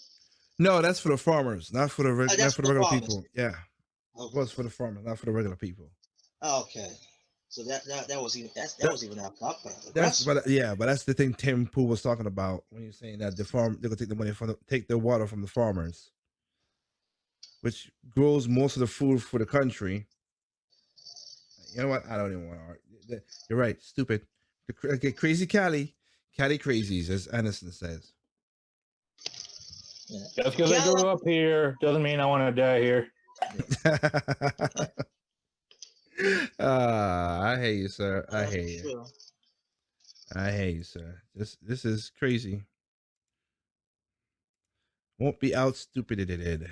No, that's for the farmers, not for the regular farmers. people. Yeah, Okay. it was for the farmers, not for the regular people. Okay, so that was even out up. But that's the thing Tim Pool was talking about when you're saying that they're gonna take the money take the water from the farmers, which grows most of the food for the country. You know what? I don't even want to argue. You're right. Stupid. Crazy Cali crazies, as Anderson says. Yeah. Just because I grew up here doesn't mean I want to die here. I hate you, sir. I That's hate you. true. I hate you, sir. This is crazy. Won't be out stupid it did.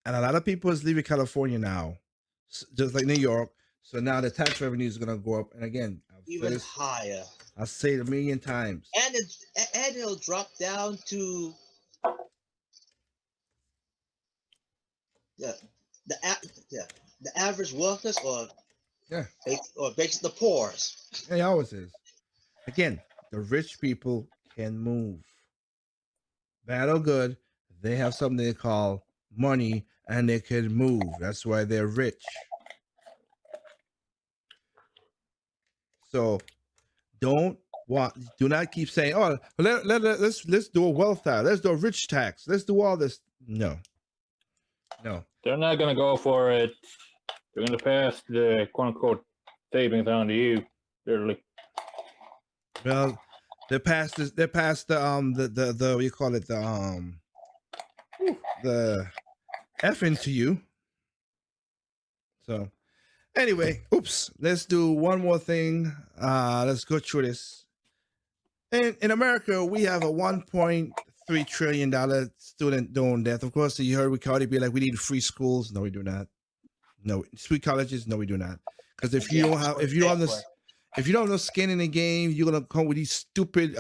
And a lot of people is leaving California now, just like New York. So now the tax revenue is gonna go up. And again, Even higher. I'll say it a million times. And it'll drop down to the the average workers or Yeah, basically the poor's. it always is. Again, the rich people can move. Bad or good, they have something they call money and they can move. That's why they're rich. So do not keep saying, oh, let's do a wealth tax, let's do a rich tax, let's do all this. No. They're not going to go for it. They're going to pass the quote unquote savings on to you, literally. Well, they passed the what do you call it, the effing to you. So anyway, oops, let's do one more thing. Let's go through this. In America, we have a $1.3 trillion student loan debt. Of course, you heard Ricardo be like, we need free schools. No, we do not. No, free colleges. No, we do not. Because if you don't have no skin in the game, you're gonna come with these stupid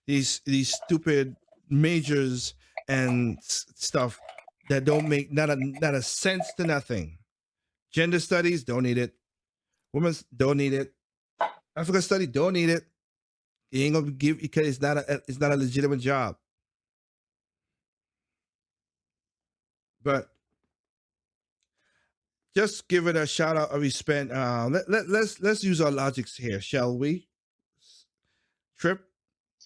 these stupid majors and stuff that don't make not a sense to nothing. Gender studies, don't need it. Women's, don't need it. African study, don't need it. You ain't gonna give, because it's not a legitimate job. But just give it a shout out of respect. Let's use our logics here, shall we? Trip.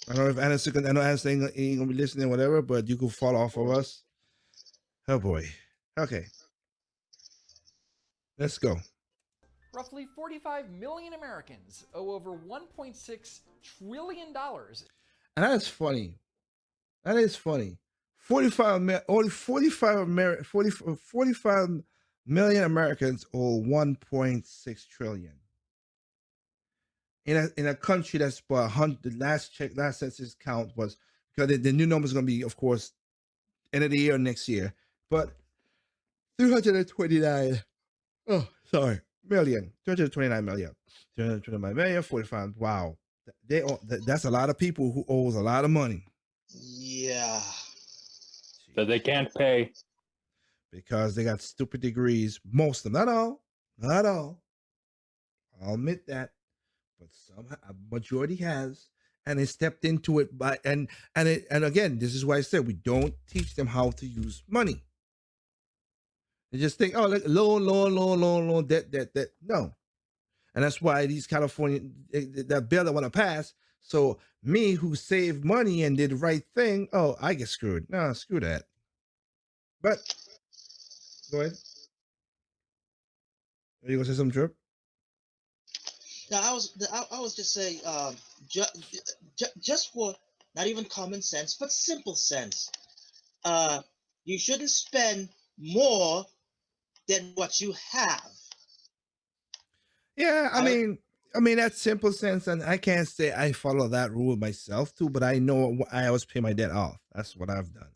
I don't know if Anderson, I know Anderson ain't gonna be listening, whatever, but you could fall off of us. Oh boy. Okay. Let's go. Roughly 45 million Americans owe over $1.6 trillion. And that's funny. That is funny. 45 million Americans owe 1.6 trillion. In a country that's about 100, last census count was, because the new number is going to be, of course, end of the year or next year, but 329 million, 229 million, 229 million, 45. Wow. That's a lot of people who owes a lot of money. Yeah. So they can't pay. Because they got stupid degrees. Most of them, not all. I'll admit that, but a majority has, and they stepped into it and again, this is why I said we don't teach them how to use money. They just think, oh, like loan, debt. No, and that's why these California, that bill I want to pass. So me, who saved money and did the right thing, oh, I get screwed. No, screw that. But go ahead. Are you gonna say something, Trip? No, I was just saying, just for not even common sense, but simple sense. You shouldn't spend more than what you have. Yeah, I mean that's simple sense, and I can't say I follow that rule myself too, but I know I always pay my debt off. That's what I've done.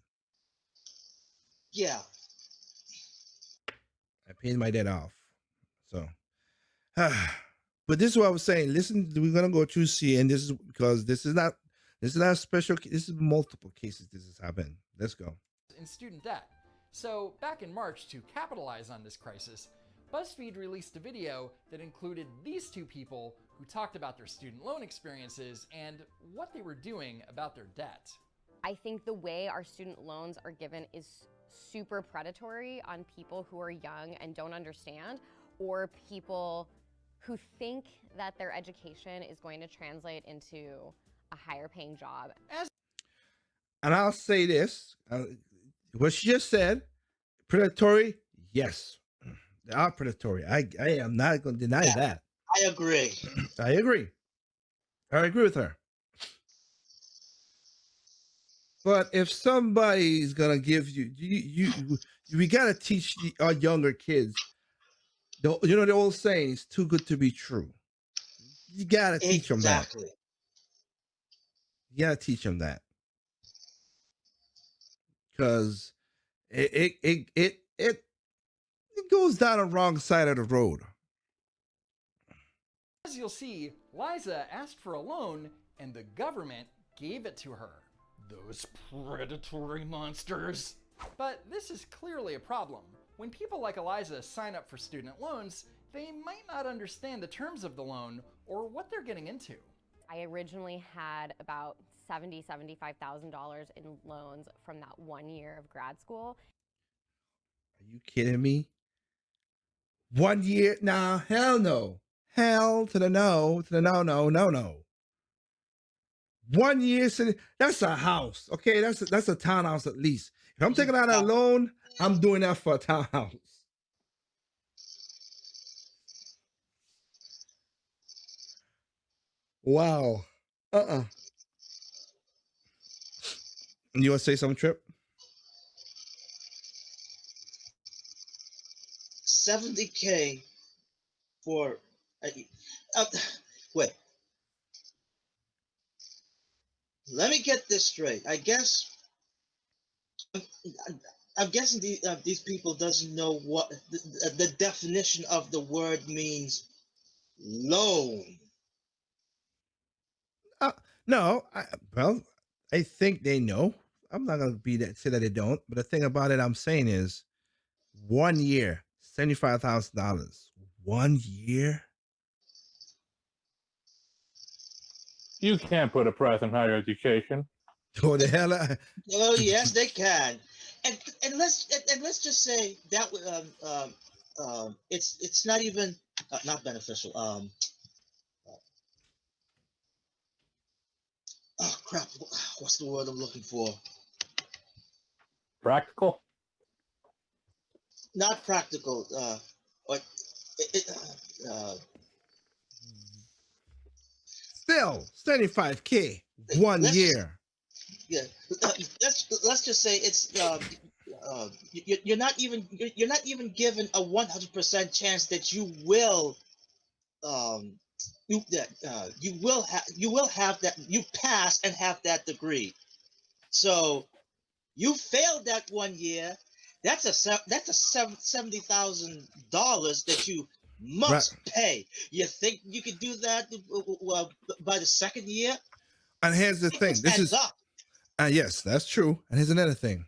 Yeah. I paid my debt off. So, but this is what I was saying. Listen, we're gonna go through C, and this is because this is not a special. This is multiple cases. This has happened. Let's go. In student debt. So back in March, to capitalize on this crisis, BuzzFeed released a video that included these two people who talked about their student loan experiences and what they were doing about their debt. I think the way our student loans are given is super predatory on people who are young and don't understand, or people who think that their education is going to translate into a higher paying job. And I'll say this, what she just said, predatory, yes. They are predatory. I am not going to deny that. I agree. I agree with her. But if somebody's gonna give we gotta teach our younger kids. You know the old saying, "It's too good to be true." You gotta teach them that. Exactly. You gotta teach them that because it goes down the wrong side of the road. As you'll see, Liza asked for a loan and the government gave it to her. Those predatory monsters. But this is clearly a problem. When people like Eliza sign up for student loans, they might not understand the terms of the loan or what they're getting into. I originally had about $75,000 in loans from that 1 year of grad school. Are you kidding me? 1 year? Nah, hell no. Hell to the no, to the no, no, no, no. 1 year, that's a house. Okay, that's a townhouse at least. If I'm taking out a loan, I'm doing that for a townhouse. Wow. You want to say something, Trip? 70K for wait. Let me get this straight. I guess I'm guessing these people doesn't know what the definition of the word means. Loan. No. Well, I think they know. I'm not gonna say that they don't. But the thing about it, I'm saying is, 1 year, $75,000. 1 year. You can't put a price on higher education. Oh the hell! Oh yes, they can. And let's just say that it's not even not beneficial. Oh crap! What's the word I'm looking for? Practical? Not practical. Or Still, 75K 1 year. Yeah, let's just say it's you're not even given a 100% chance that you will you will have that, you pass and have that degree. So you failed that 1 year. That's $70,000 that you must pay. You think you could do that by the second year? And here's the thing. This is up. Yes, that's true. And here's another thing.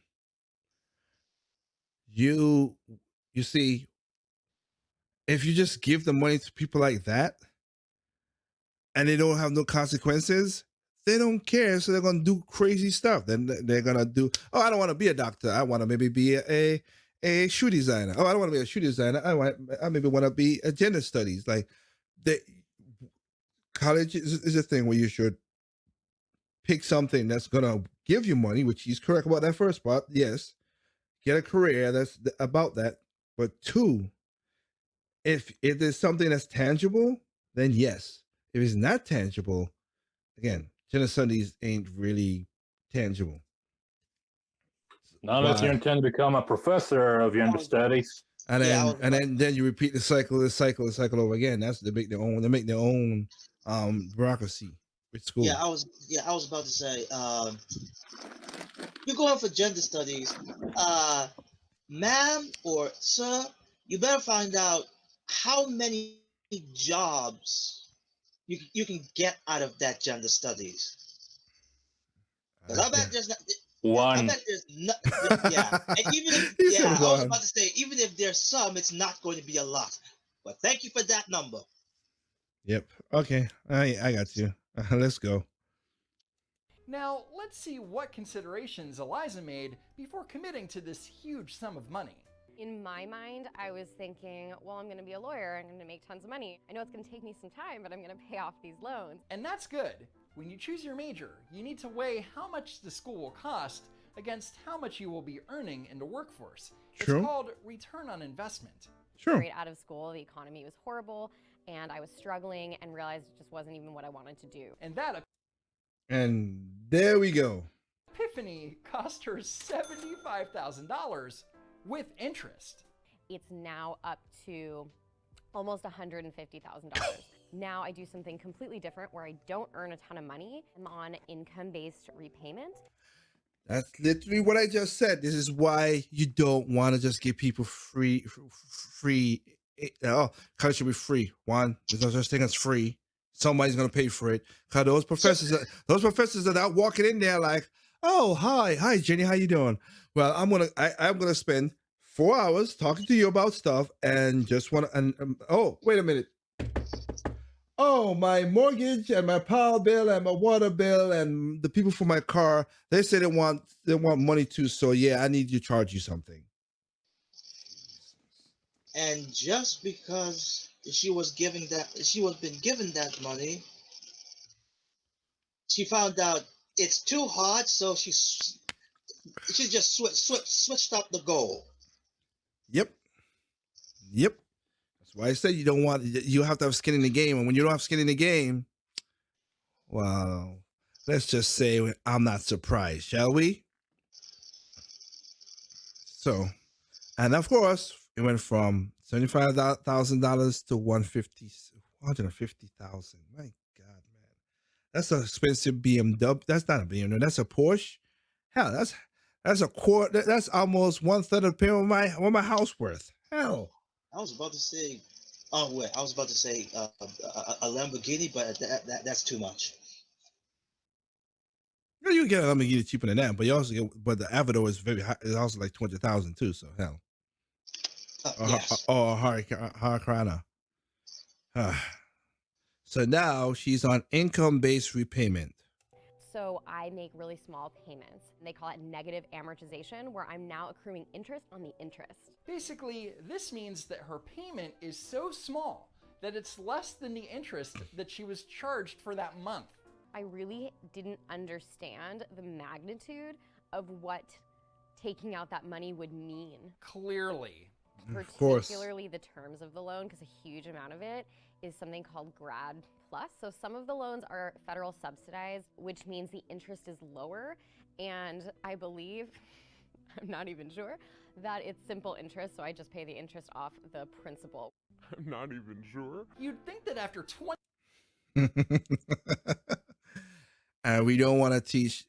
You see, if you just give the money to people like that and they don't have no consequences, they don't care. So they're gonna do crazy stuff. Then they're gonna do, oh, I don't want to be a doctor. I want to maybe be a shoe designer. Oh, I don't want to be a shoe designer. I maybe want to be a gender studies. Like college is a thing where you should pick something that's gonna give you money, which he's correct about that first part. Yes, get a career that's about that. But two, if there's something that's tangible, then yes. If it's not tangible, again, gender studies ain't really tangible. Not unless you intend to become a professor of gender studies. And then you repeat the cycle over again. That's they make their own bureaucracy with school. Yeah, I was about to say, you're going for gender studies, ma'am or sir, you better find out how many jobs you can get out of that gender studies. I bet there's not one. I bet there's not, yeah. And even if I was about to say, even if there's some, it's not going to be a lot. But thank you for that number. Yep. Okay. I got you. Let's go. Now, let's see what considerations Eliza made before committing to this huge sum of money. In my mind, I was thinking, well, I'm going to be a lawyer. I'm going to make tons of money. I know it's going to take me some time, but I'm going to pay off these loans. And that's good. When you choose your major, you need to weigh how much the school will cost against how much you will be earning in the workforce. True. It's called return on investment. Sure. Right out of school, the economy was horrible, and I was struggling and realized it just wasn't even what I wanted to do. And that And there we go. epiphany cost her $75,000 with interest. It's now up to almost $150,000. Now I do something completely different where I don't earn a ton of money. I'm on income-based repayment. That's literally what I just said. This is why you don't want to just give people free. Oh, college should be free. One, there's no such thing as free. Somebody's gonna pay for it. Cause those professors are not walking in there like, oh, hi, Jenny, how you doing? Well, I'm gonna spend 4 hours talking to you about stuff and just want to. Oh, wait a minute. Oh, my mortgage and my power bill and my water bill and the people for my car, they say they want money too. So yeah, I need to charge you something. And just because she was been given that money, she found out it's too hard, so she just switched up the goal. Yep. That's why I said you have to have skin in the game, and when you don't have skin in the game, well, let's just say I'm not surprised, shall we? So, and of course, it went from $75,000 to $150,000. My God, man, that's an expensive BMW. That's not a BMW. That's a Porsche. Hell, that's a quarter. That's almost 1/3 of the payment of my house worth. Hell, I was about to say, a Lamborghini, but that's too much. you get a Lamborghini cheaper than that, but you also get, but the Aventador is very high. It's also like 200,000 too. So hell. Yes. Or Hurricane. So now she's on income-based repayment. So I make really small payments. They call it negative amortization, where I'm now accruing interest on the interest. Basically, this means that her payment is so small that it's less than the interest that she was charged for that month. I really didn't understand the magnitude of what taking out that money would mean. Clearly. Particularly the terms of the loan, because a huge amount of it is something called Grad Plus. So some of the loans are federal subsidized, which means the interest is lower. And I believe, I'm not even sure, that it's simple interest, so I just pay the interest off the principal. I'm not even sure. You'd think that after 20 And we don't want to teach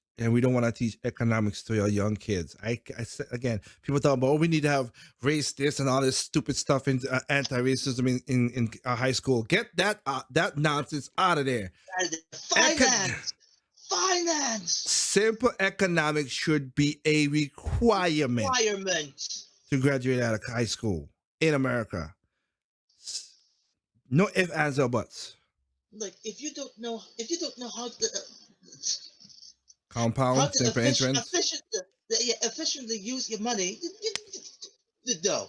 economics to our young kids. I said again, people talk about, oh, we need to have race this and all this stupid stuff in anti-racism in high school. Get that nonsense out of there. Finance. Simple economics should be a requirement to graduate out of high school in America. No ifs, ands, or buts. Like if you don't know how to compound, simple interest, efficiently use your money, no.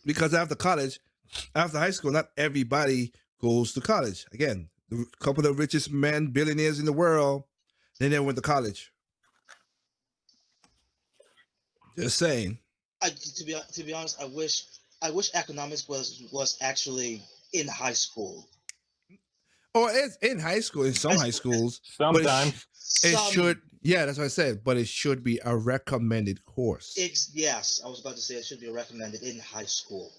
Because after high school, not everybody goes to college. Again, a couple of the richest men, billionaires in the world, they never went to college. Just saying. To be honest, I wish economics was actually in high school. Or it's in high school, in some high schools. Sometimes. It should, yeah, that's what I said, but it should be a recommended course. Yes, I was about to say it should be recommended in high school.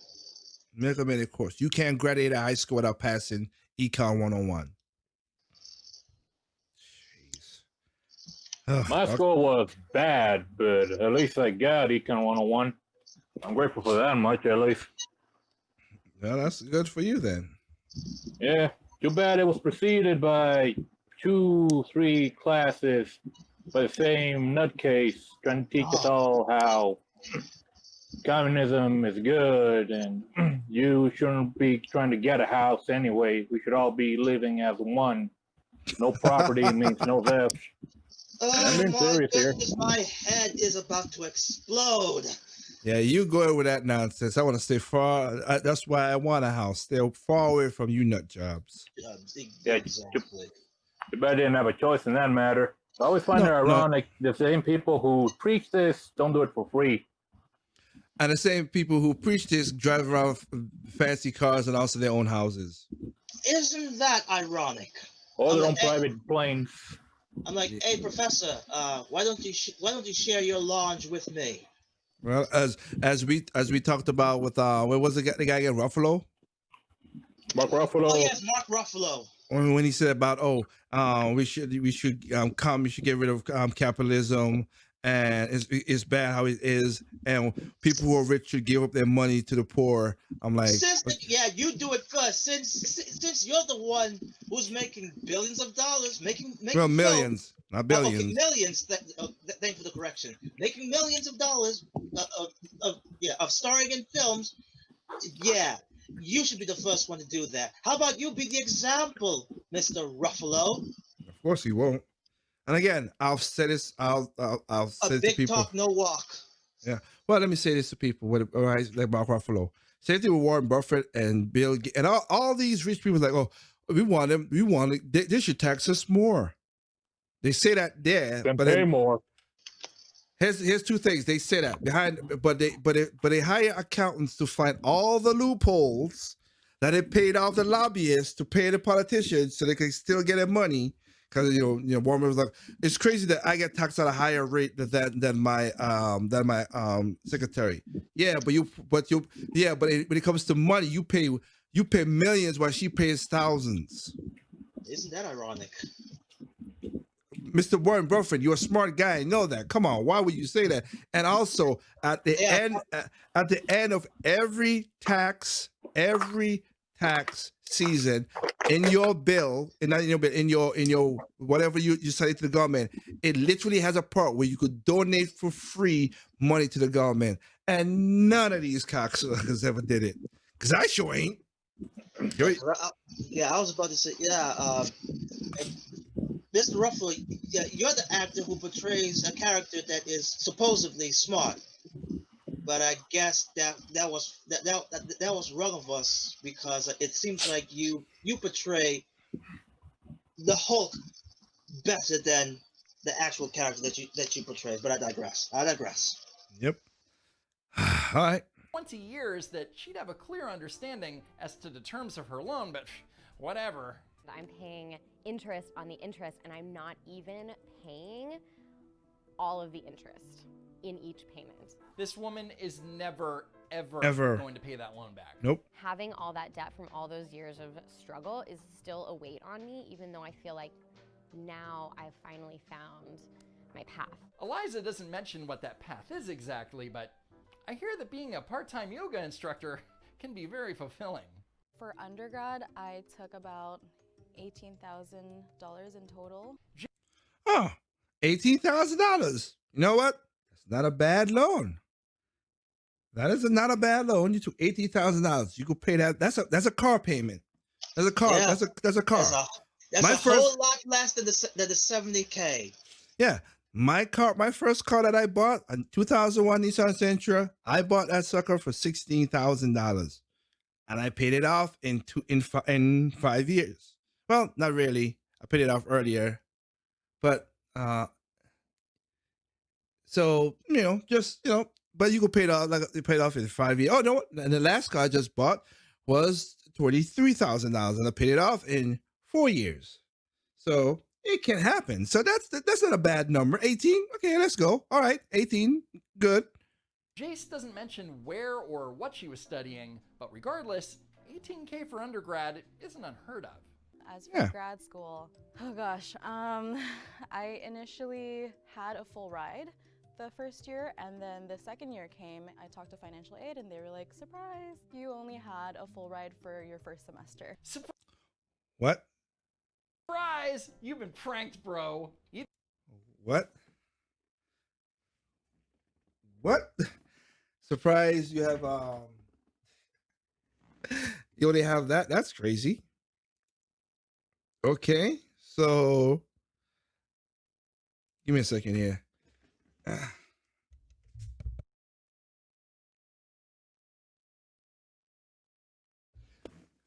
Recommended course. You can't graduate at high school without passing Econ 101. Jeez. My school was bad, but at least I got Econ 101. I'm grateful for that much, at least. Well, that's good for you then. Yeah. Too bad it was preceded by 2-3 classes by the same nutcase trying to teach us all how communism is good and you shouldn't be trying to get a house anyway. We should all be living as one. No property means no theft. Oh my goodness, my head is about to explode. Yeah, you go with that nonsense. I want to stay far. That's why I want a house. Stay far away from you nut jobs. Yeah, too bad I didn't have a choice in that matter. I always find it ironic. The same people who preach this don't do it for free. And the same people who preach this drive around fancy cars and also their own houses. Isn't that ironic? Or their own private planes. I'm like, hey, professor, why don't you share your lounge with me? Well, as we talked about with what was the guy again, Ruffalo? Mark Oh Ruffalo. yes, Mark Ruffalo. When he said about we should get rid of capitalism, and it's bad how it is, and people who are rich should give up their money to the poor. I'm like, Yeah, you do it first. Since you're the one who's making billions of dollars, making well, films. millions, not billions. Okay, millions. Thank you for the correction. Making millions of dollars of starring in films. Yeah, you should be the first one to do that. How about you be the example, Mr. Ruffalo? Of course, he won't. And again, I'll say this. I'll say A it to big people. talk, no walk. Yeah. Well, let me say this to people. All right, like Mark Ruffalo. Same thing with Warren Buffett and Bill Gates and all these rich people. Like, oh, we want them. They should tax us more. They say that there, Then but pay more. Here's two things. They say that but they hire accountants to find all the loopholes that they paid off the lobbyists to pay the politicians so they can still get their money. Because Warren was like, it's crazy that I get taxed at a higher rate than my secretary. Yeah, but when it comes to money, you pay millions while she pays thousands. Isn't that ironic? Mr. Warren Buffett, you're a smart guy. I know that. Come on, why would you say that? And also, at the end of every tax season, in your bill, in your whatever you send to the government, it literally has a part where you could donate for free money to the government, and none of these cocksuckers ever did it. Because I sure ain't. Yeah, I was about to say, Mr. Ruffalo, you're the actor who portrays a character that is supposedly smart, but I guess that was wrong of us because it seems like you portray the Hulk better than the actual character that you portray. But I digress. Yep. All right. 20 years that she'd have a clear understanding as to the terms of her loan, but whatever. I'm paying interest on the interest, and I'm not even paying all of the interest in each payment. This woman is never, ever going to pay that loan back. Nope. Having all that debt from all those years of struggle is still a weight on me, even though I feel like now I've finally found my path. Eliza doesn't mention what that path is exactly, but I hear that being a part-time yoga instructor can be very fulfilling. For undergrad, I took about $18,000 in total. Oh, $18,000. You know what? That's not a bad loan. That is not a bad loan. You took $18,000. You could pay that. That's a car payment. That's a car. Yeah. That's a car. That's whole lot less than the $70K. Yeah. My first car that I bought, a 2001 Nissan Sentra, I bought that sucker for $16,000, and I paid it off in 5 years. Well, not really. I paid it off earlier, but so but you could pay it off you paid off in 5 years. Oh no! And the last car I just bought was $23,000, and I paid it off in 4 years. So it can happen. So that's not a bad number. 18. Okay, let's go. All right, 18. Good. Jace doesn't mention where or what she was studying, but regardless, $18K for undergrad isn't unheard of. As for grad school, oh gosh, I initially had a full ride the first year, and then the second year came, I talked to financial aid, and they were like, surprise, you only had a full ride for your first semester. What? Surprise! You've been pranked, bro. What? Surprise, you have you only have that? That's crazy. Okay, so give me a second here.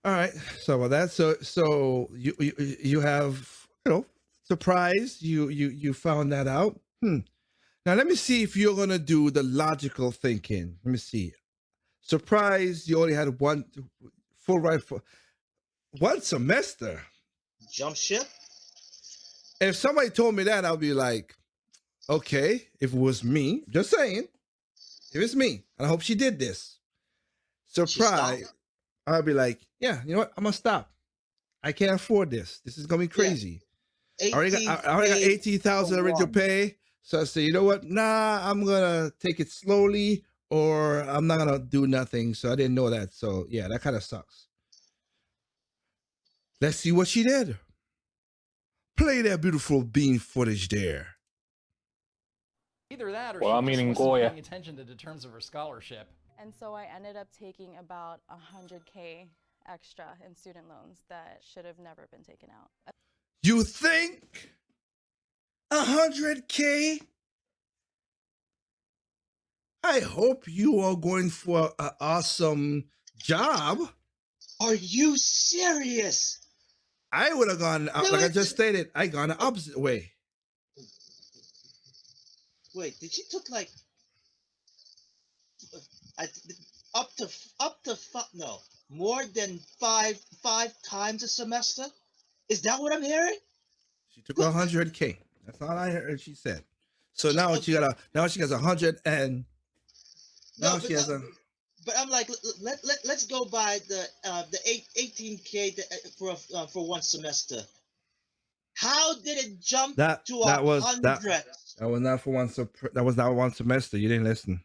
All right, so about that, so you have surprise. You found that out. Now let me see if you're gonna do the logical thinking. Let me see. Surprise, you only had one full ride for one semester. Jump ship? If somebody told me that, I'll be like, okay, if it was me, just saying, if it's me, and I hope she did this. Surprise. I'll be like, yeah, you know what? I'm gonna stop. I can't afford this. This is gonna be crazy. I already got 18,000 already to pay. So I say, you know what? Nah, I'm gonna take it slowly, or I'm not gonna do nothing. So I didn't know that. So yeah, that kind of sucks. Let's see what she did. Play that beautiful bean footage there. Either that or Well, she I mean, just wasn't Goya. paying attention to the terms of her scholarship. And so I ended up taking about 100K extra in student loans that should have never been taken out. You think 100K? I hope you are going for an awesome job. Are you serious? I would have gone, like I just stated, I gone the opposite way. Wait, did she took like up to no, more than five times a semester? Is that what I'm hearing? She took 100K. That's all I heard she said. So now she got now she has 100 and now No, she has a. But I'm like, let's go by the 18K for one semester. How did it jump That to that was 100? that was not for one that was not one semester. You didn't listen.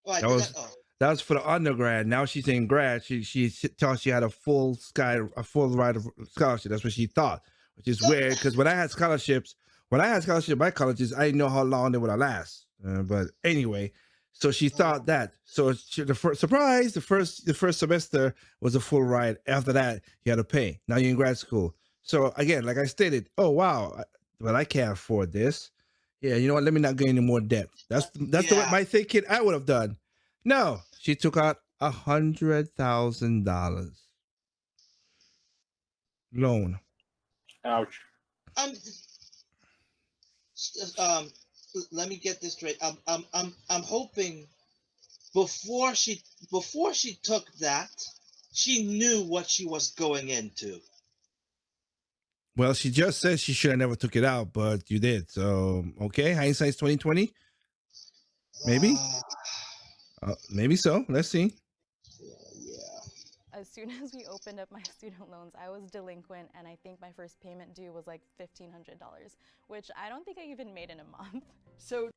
Right, That was that was for the undergrad. Now she's in grad. She thought she had a full ride of scholarship. That's what she thought, which is weird because when I had scholarships at my colleges, I didn't know how long they would last. But anyway, so she thought that. So the first surprise, the first semester was a full ride. After that, you had to pay. Now you're in grad school. So again, like I stated, oh wow, well I can't afford this. Yeah, you know what? Let me not get any more debt. That's the way my thinking I would have done. No, she took out $100,000 loan. Ouch. Let me get this straight. I'm hoping before she took that, she knew what she was going into. Well, she just said she should have never took it out, but you did. So okay, hindsight's 2020. Maybe. Maybe so. Let's see. As soon as we opened up my student loans, I was delinquent, and I think my first payment due was like $1,500, which I don't think I even made in a month. So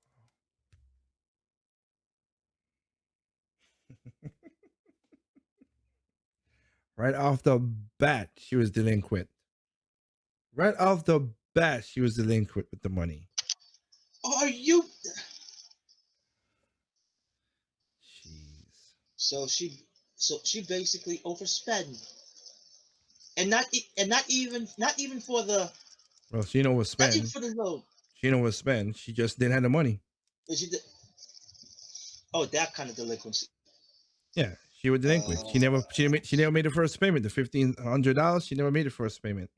right off the bat, she was delinquent. Right off the bat, she was delinquent with the money. Are you? Jeez. So she basically overspent, and not even for the. Well, she know what spend. Not even for the loan. She know what spend. She just didn't have the money. That kind of delinquency. Yeah, she was delinquent. She never made the first payment. The $1,500. She never made the first payment.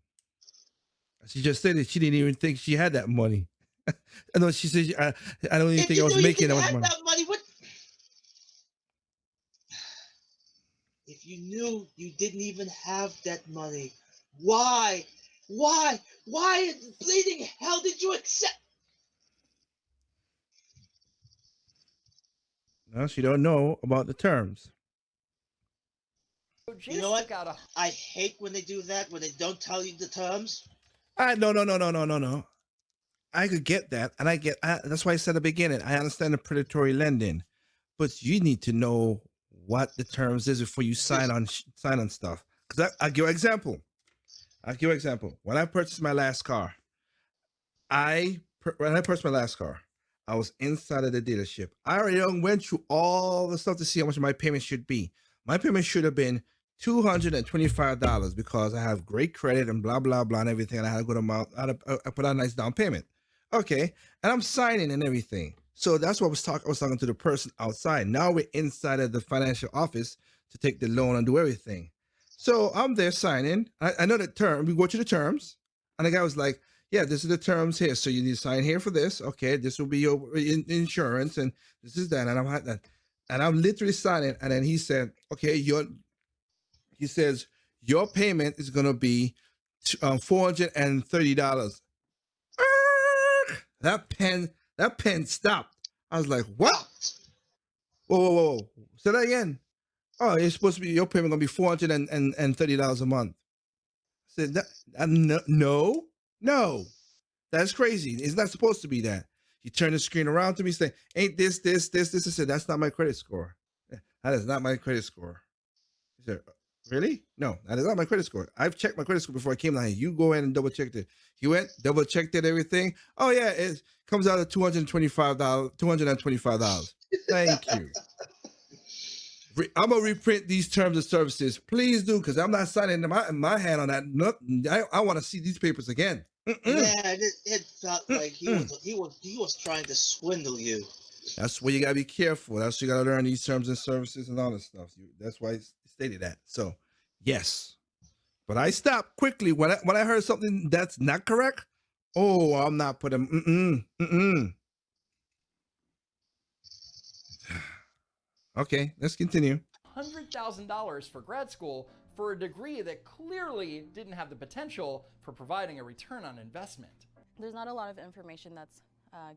She just said it. She didn't even think she had that money. I know she said, I don't even think I was making that much money. That money, what? If you knew you didn't even have that money, why bleeding hell did you accept? No, she don't know about the terms. You know what? I hate when they do that, when they don't tell you the terms. No. I could get that, and that's why I said at the beginning. I understand the predatory lending, but you need to know what the terms is before you sign on stuff. Because I'll give you an example. When I purchased my last car, I was inside of the dealership. I already went through all the stuff to see how much my payment should be. My payment should have been $225 because I have great credit and blah blah blah and everything, and I had a good amount. I put out a nice down payment. Okay, and I'm signing and everything. So that's what I was talking to the person outside. Now we're inside of the financial office to take the loan and do everything. So I'm there signing. I know the term. We go to the terms, and the guy was like, "Yeah, this is the terms here. So you need to sign here for this. Okay, this will be your insurance, and this is that." And I'm like that, and I'm literally signing. And then he said, "Okay, he says your payment is gonna be $430." That pen stopped. I was like, what? Stopped. Whoa. Say that again. Oh, it's supposed to be your payment gonna be $430 a month. I said that no. That's crazy. It's not supposed to be that. He turned the screen around to me saying, ain't this. I said, that's not my credit score. That is not my credit score. He said, really? No, that is not my credit score. I've checked my credit score before I came down here. You go in and double checked it. He went, double checked it, everything. Oh yeah, it comes out at $225. Thank you. I'm gonna reprint these terms of services. Please do, because I'm not signing my hand on that. No, I want to see these papers again. Yeah, it felt like he was trying to swindle you. That's where you gotta be careful. That's where you gotta learn these terms and services and all this stuff. That's why I stated that. So, yes, but I stopped quickly when I heard something that's not correct. Oh, I'm not putting. Okay, let's continue. $100,000 for grad school for a degree that clearly didn't have the potential for providing a return on investment. There's not a lot of information that's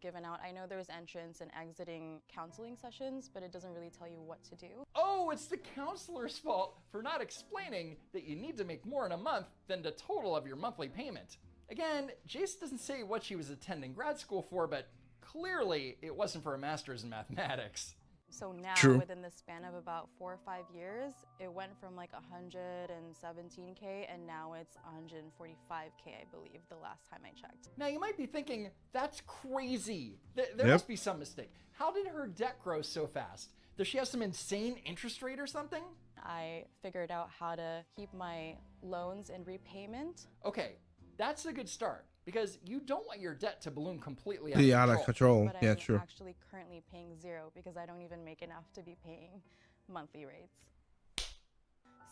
given out. I know there's entrance and exiting counseling sessions, but it doesn't really tell you what to do. Oh, it's the counselor's fault for not explaining that you need to make more in a month than the total of your monthly payment. Again, Jace doesn't say what she was attending grad school for, but clearly it wasn't for a master's in mathematics. So now, within the span of about 4 or 5 years, it went from like 117K and now it's 145K, I believe, the last time I checked. Now you might be thinking, that's crazy. There must be some mistake. How did her debt grow so fast? Does she have some insane interest rate or something? I figured out how to keep my loans in repayment. Okay, that's a good start, because you don't want your debt to balloon completely out of control. But yeah, I'm true. actually currently paying zero because I don't even make enough to be paying monthly rates.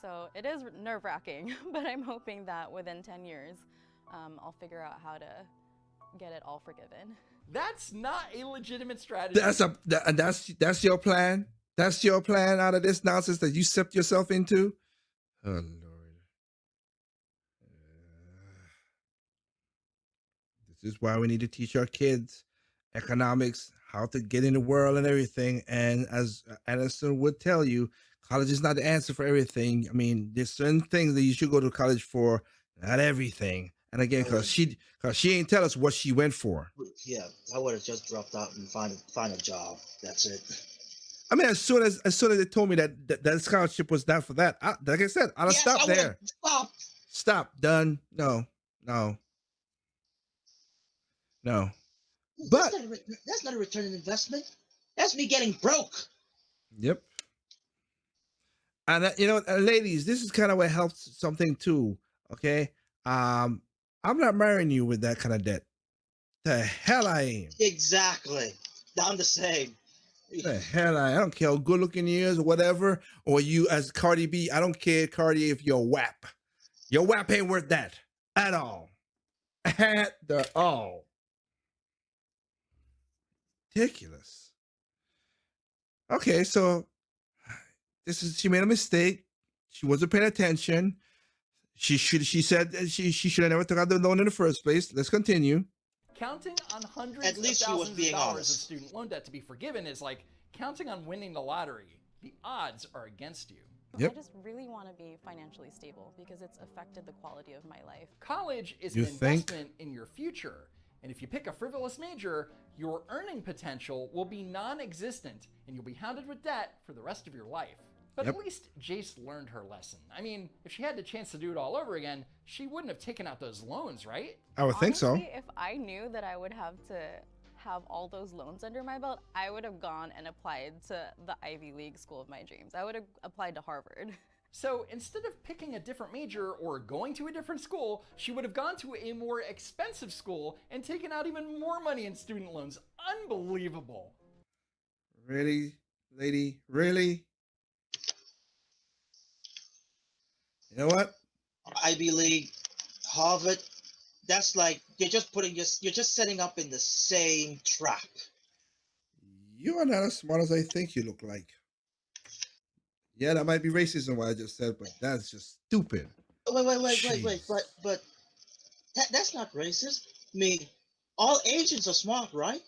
So it is nerve-wracking, but I'm hoping that within 10 years, I'll figure out how to get it all forgiven. That's not a legitimate strategy. That's your plan. That's your plan out of this nonsense that you stepped yourself into. Oh Lord. This is why we need to teach our kids economics, how to get in the world and everything. And as Addison would tell you, college is not the answer for everything. I mean, there's certain things that you should go to college for, not everything. And again, because she ain't tell us what she went for. Yeah, I would have just dropped out and find a job. That's it. I mean, as soon as they told me that scholarship was not for that, like I said, I'd have stopped there. Stop. Done. No. But that's not a return on investment. That's me getting broke. Yep. And ladies, this is kind of what helps something too. Okay. I'm not marrying you with that kind of debt. The hell I ain't. Exactly. I'm the same. The hell I don't care how good looking you is or whatever. Or you as Cardi B, I don't care, Cardi, if you're WAP. Your WAP ain't worth that at all. At the all. Ridiculous. Okay, so she made a mistake. She wasn't paying attention. She said she should have never took out the loan in the first place. Let's continue. Counting on hundreds of thousands of dollars of student loan debt to be forgiven is like counting on winning the lottery. The odds are against you. Yep. I just really want to be financially stable because it's affected the quality of my life. College is an investment in your future. And if you pick a frivolous major, your earning potential will be non-existent and you'll be hounded with debt for the rest of your life. But at least Jace learned her lesson. I mean, if she had the chance to do it all over again, she wouldn't have taken out those loans, right? I would think so. If I knew that I would have to have all those loans under my belt, I would have gone and applied to the Ivy League school of my dreams. I would have applied to Harvard. So instead of picking a different major or going to a different school, she would have gone to a more expensive school and taken out even more money in student loans. Unbelievable. Really, lady? Really? You know what? Ivy League, Harvard, that's like you're just setting up in the same trap. You are not as smart as I think you look like. Yeah, that might be racism what I just said, but that's just stupid. Wait, but that's not racist. I mean, all Asians are smart, right?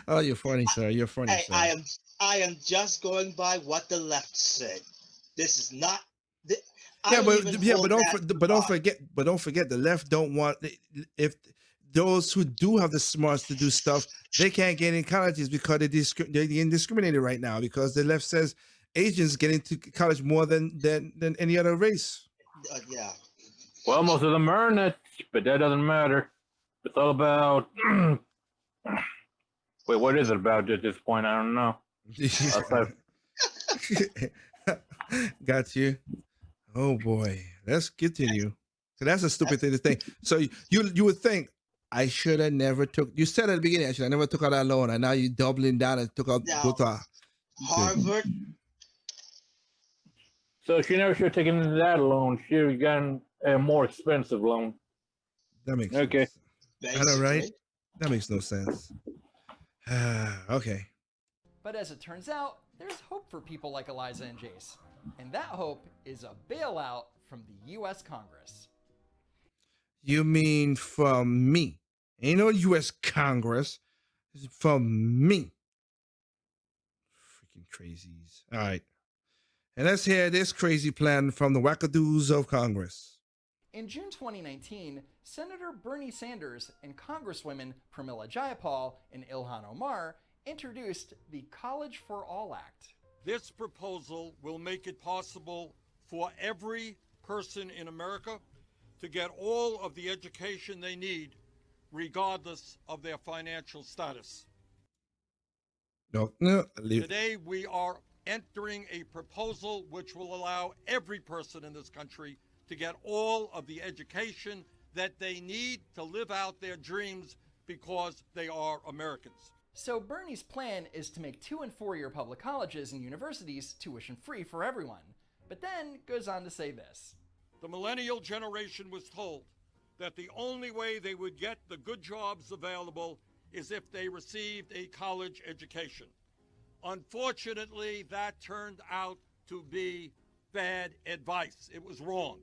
Oh, you're funny, sir. You're funny, Hey, sir. I am just going by what the left said. This is not. I Yeah, don't even hold that to God. don't forget, the left don't want, if those who do have the smarts to do stuff, they can't get in colleges because they're getting discriminated right now because the left says Asians get into college more than any other race. Yeah. Well, most of them earn it, but that doesn't matter. It's all about. Wait, what is it about at this point? I don't know. Got you. Oh boy, let's continue. So that's a stupid thing to think. So you would think I should have never took. You said at the beginning I never took out that loan, and now you doubling down and took out Now, both. Harvard. So she never should have taken that loan. She should have gotten a more expensive loan. That makes okay. Sense. I know, right? That makes no sense. Okay. But as it turns out, there's hope for people like Eliza and Jace. And that hope is a bailout from the U.S. Congress. You mean from me? Ain't no U.S. Congress. It's from me. Freaking crazies. All right. And let's hear this crazy plan from the wackadoos of Congress. In June 2019, Senator Bernie Sanders and Congresswomen Pramila Jayapal and Ilhan Omar introduced the College for All Act. This proposal will make it possible for every person in America to get all of the education they need, regardless of their financial status. No, Today, we are entering a proposal which will allow every person in this country to get all of the education that they need to live out their dreams because they are Americans. So Bernie's plan is to make 2- and 4-year public colleges and universities tuition-free for everyone, but then goes on to say this. The millennial generation was told that the only way they would get the good jobs available is if they received a college education. Unfortunately, that turned out to be bad advice. It was wrong.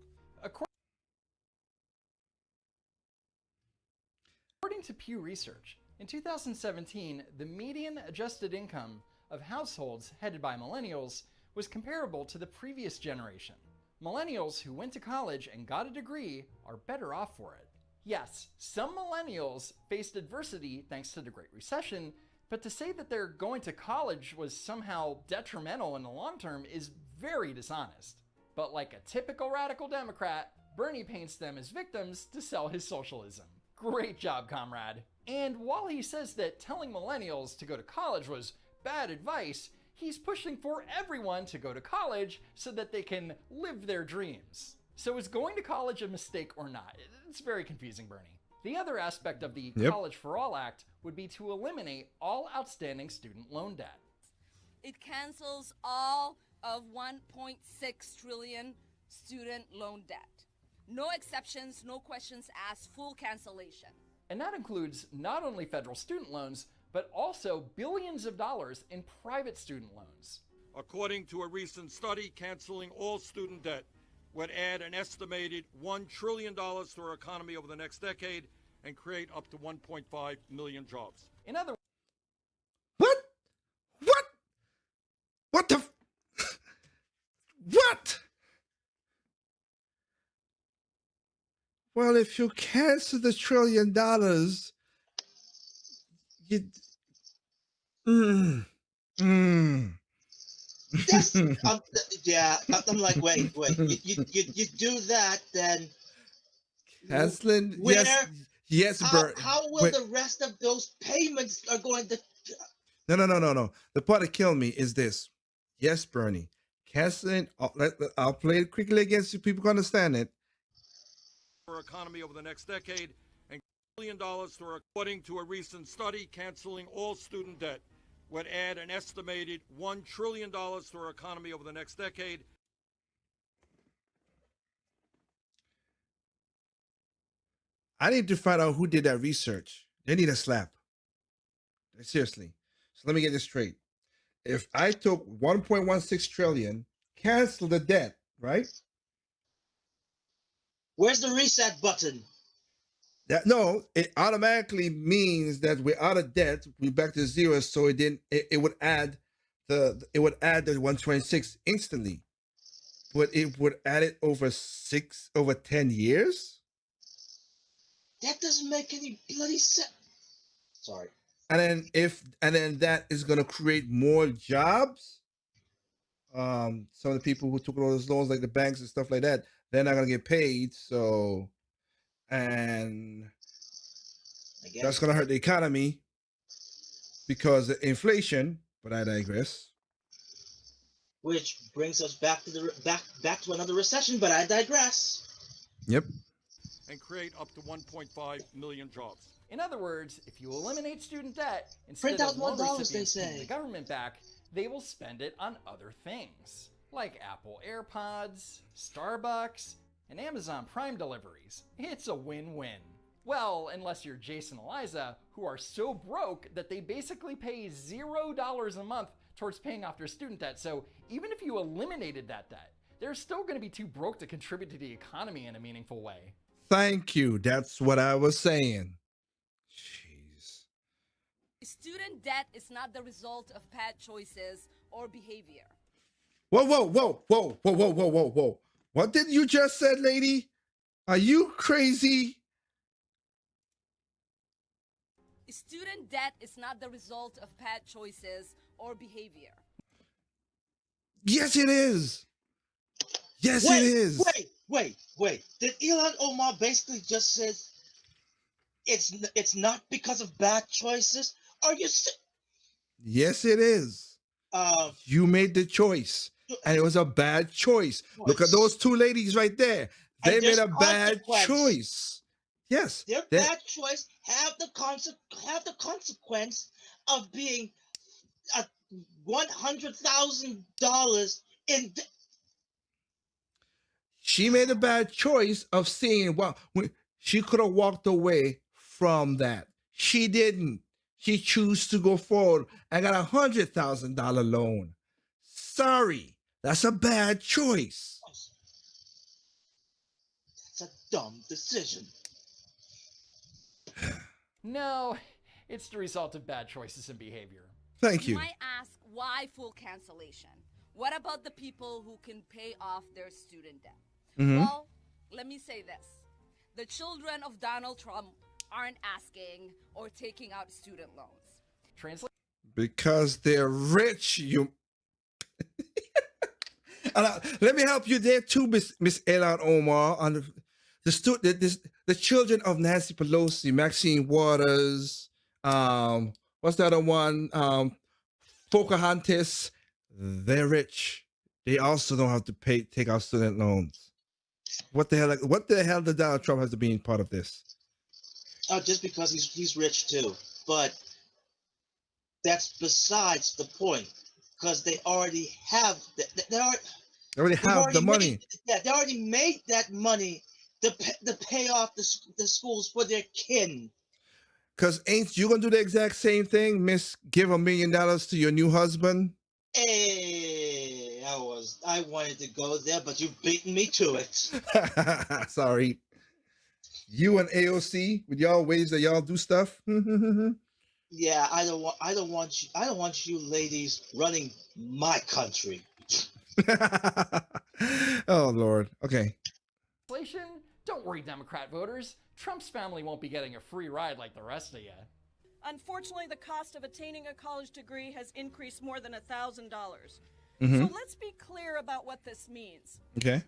According to Pew Research, in 2017, the median adjusted income of households headed by millennials was comparable to the previous generation. Millennials who went to college and got a degree are better off for it. Yes, some millennials faced adversity thanks to the Great Recession, but to say that their going to college was somehow detrimental in the long term is very dishonest. But like a typical radical Democrat, Bernie paints them as victims to sell his socialism. Great job, comrade. And while he says that telling millennials to go to college was bad advice, he's pushing for everyone to go to college so that they can live their dreams. So is going to college a mistake or not? It's very confusing, Bernie. The other aspect of the College for All Act would be to eliminate all outstanding student loan debt. It cancels all of 1.6 trillion student loan debt. No exceptions, no questions asked, full cancellation. And that includes not only federal student loans, but also billions of dollars in private student loans. According to a recent study, canceling all student debt would add an estimated $1 trillion to our economy over the next decade and create up to 1.5 million jobs. In other words, what the what? Well, if you cancel the $1 trillion, you Yes, yeah. I'm like, wait. You do that, then canceling? Where, yes, Bert. How will the rest of those payments are going to? No. The part that killed me is this. Yes, Bernie. Canceling. I'll play it quickly again so people can understand it. Our economy over the next decade and $1 billion to our, according to a recent study, canceling all student debt would add an estimated $1 trillion to our economy over the next decade. I need to find out who did that research. They need a slap. Seriously. So let me get this straight. If I took 1.16 trillion, cancel the debt, right? Where's the reset button? No, it automatically means that we're out of debt. We're back to zero. So it didn't. It would add the 126 instantly, but it would add it over 10 years. That doesn't make any bloody sense. Sorry. And then that is going to create more jobs. Some of the people who took all those loans, like the banks and stuff like that, they're not going to get paid. So, and that's going to hurt the economy because of inflation. But I digress. Which brings us back to back to another recession. But I digress. Yep. And create up to 1.5 million jobs. In other words, if you eliminate student debt, instead Print out of more loan dollars, recipients they paying say. the government back, they will spend it on other things, like Apple AirPods, Starbucks, and Amazon Prime deliveries. It's a win-win. Well, unless you're Jason and Eliza, who are so broke that they basically pay $0 a month towards paying off their student debt. So even if you eliminated that debt, they're still going to be too broke to contribute to the economy in a meaningful way. Thank you. That's what I was saying. Jeez. Student debt is not the result of bad choices or behavior. Whoa, whoa, whoa, whoa, whoa, whoa, whoa, whoa, whoa. What did you just said, lady? Are you crazy? Student debt is not the result of bad choices or behavior. Yes, it is. Yes, it is. Wait. Did Elon Omar basically just say it's not because of bad choices? Are you? Yes, it is. You made the choice, and it was a bad choice. Look at those two ladies right there. They made a bad choice. Yes, their bad choice have the consequence of being $100,000 in. She made a bad choice of seeing she could have walked away from that. She didn't. She chose to go forward and got $100,000 loan. Sorry, that's a bad choice. That's a dumb decision. No, it's the result of bad choices and behavior. Thank you. You might ask, why full cancellation? What about the people who can pay off their student debt? Mm-hmm. Well, let me say this. The children of Donald Trump aren't asking or taking out student loans. Translate? Because they're rich, you. Let me help you there too, Miss Elon Omar. On the children of Nancy Pelosi, Maxine Waters, what's the other one? Pocahontas. They're rich. They also don't have to take out student loans. What the hell does Donald Trump have to be in part of this? Just because he's rich too, but that's besides the point. Because they already have the money. They already made that money to pay off the schools for their kin. Because ain't you gonna do the exact same thing, Miss? Give $1 million to your new husband? Hey, I wanted to go there, but you beaten me to it. Sorry. You and AOC with y'all ways that y'all do stuff. Yeah, I don't want you ladies running my country. Oh Lord. Okay. Inflation? Don't worry, Democrat voters. Trump's family won't be getting a free ride like the rest of you. Unfortunately, the cost of attaining a college degree has increased more than $1,000. Mm-hmm. So let's be clear about what this means. Okay.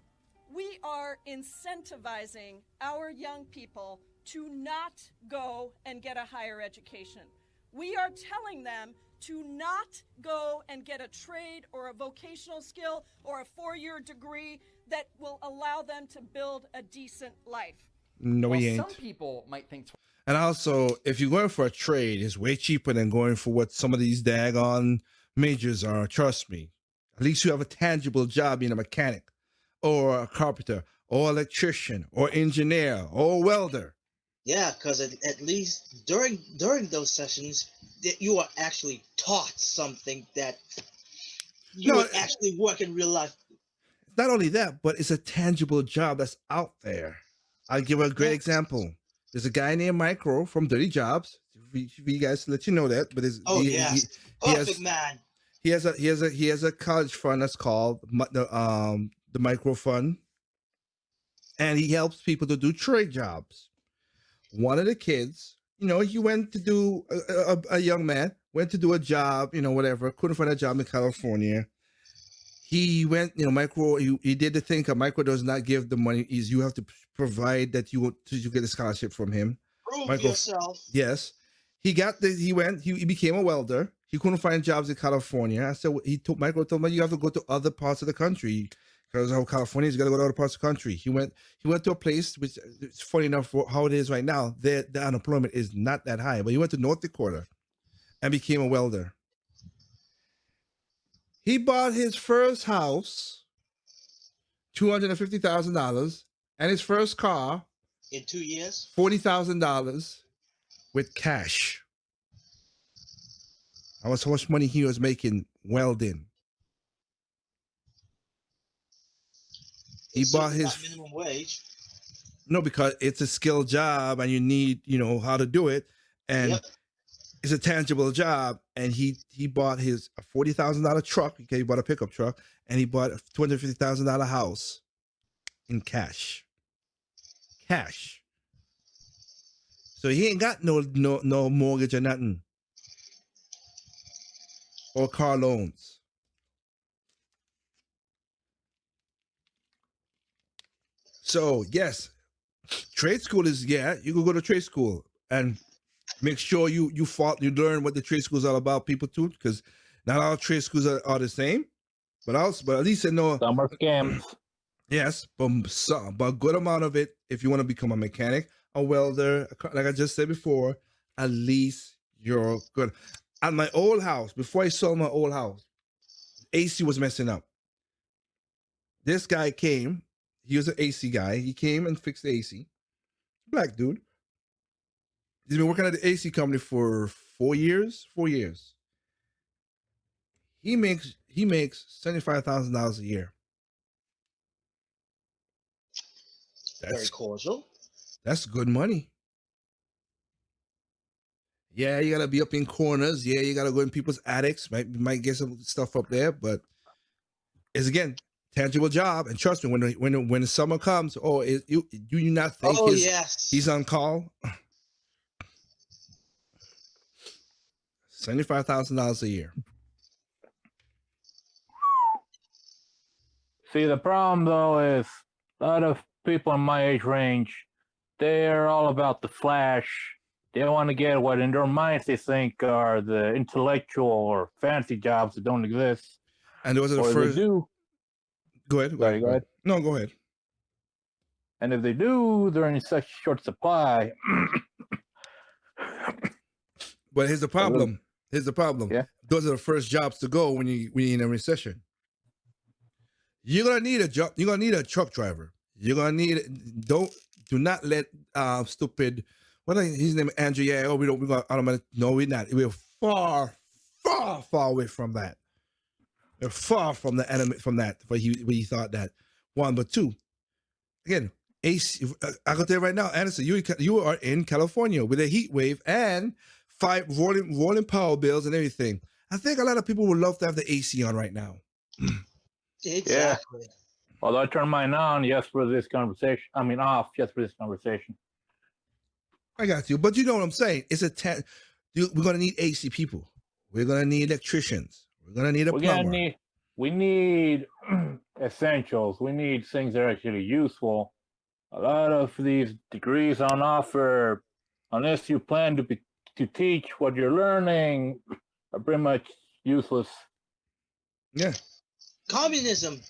We are incentivizing our young people to not go and get a higher education. We are telling them to not go and get a trade or a vocational skill or a 4-year degree that will allow them to build a decent life. No, he ain't. Some people might think. And also, if you're going for a trade, it's way cheaper than going for what some of these daggone majors are. Trust me. At least you have a tangible job being a mechanic or a carpenter or electrician or engineer or welder. Yeah, because at least during those sessions, you are actually taught something that you would actually work in real life. Not only that, but it's a tangible job that's out there. I'll give a great example. There's a guy named Micro from Dirty Jobs. For you guys to let you know that, but Oh yes, he perfect has man. he has a college fund that's called the Micro Fund, and he helps people to do trade jobs. One of the kids, he went to do a young man went to do a job, whatever, couldn't find a job in California. He went, Micro. He did the thing. Cause Micro does not give the money. You have to provide that you get a scholarship from him. Prove Micro, yourself. yes, he became a welder. He couldn't find jobs in California. I said Micro told me you have to go to other parts of the country because of California. You got to go to other parts of the country. He went to a place which it's funny enough for how it is right now. The unemployment is not that high, but he went to North Dakota and became a welder. He bought his first house, $250,000, and his first car in 2 years, $40,000 with cash. How much money he was making welding. He bought his minimum wage. No, because it's a skilled job and you need, how to do it. And it's a tangible job. And he bought his $40,000 truck. Okay, he bought a pickup truck, and he bought a $250,000 house in cash. Cash. So he ain't got no mortgage or nothing. Or car loans. So yes, trade school is you can go to trade school and make sure you learn what the trade school is all about, people too, because not all trade schools are the same. But at least some are scams. Yes, but a good amount of it, if you want to become a mechanic, a welder, like I just said before, at least you're good. At my old house, before I sold my old house, AC was messing up. This guy came. He was an AC guy. He came and fixed the AC. Black dude. He's been working at the AC company for 4 years. 4 years. He makes $75,000 a year. That's very cordial. That's good money. Yeah, you gotta be up in corners. Yeah, you gotta go in people's attics. Might get some stuff up there, but it's again tangible job. And trust me, when the summer comes, do you not think he's on call? $75,000 a year. See, the problem though is a lot of people in my age range, they're all about the flash. They want to get what in their minds they think are the intellectual or fancy jobs that don't exist. And those are the first. Do. Go ahead. Go ahead. No, go ahead. And if they do, they're in such short supply. But here's the problem. Yeah. Those are the first jobs to go when you're in a recession. You're gonna need a job. You're gonna need a truck driver. You're gonna need. Do not let stupid. What is his name? Andrew. Yeah. Oh, we got automatic. No, we're not. We're far away from that. We're far from the enemy from that. But he thought that one, but two. Again, AC. I can tell you right now, Anderson. You are in California with a heat wave and 5 rolling power bills and everything. I think a lot of people would love to have the AC on right now. Exactly. Yeah. Well, I turned mine on just for this conversation. I mean, off just for this conversation. I got you, but you know what I'm saying? It's we're gonna need AC people. We're gonna need electricians. We're gonna need a plumber. We need essentials. We need things that are actually useful. A lot of these degrees on offer, unless you plan to teach what you're learning, are pretty much useless. Yeah. Communism.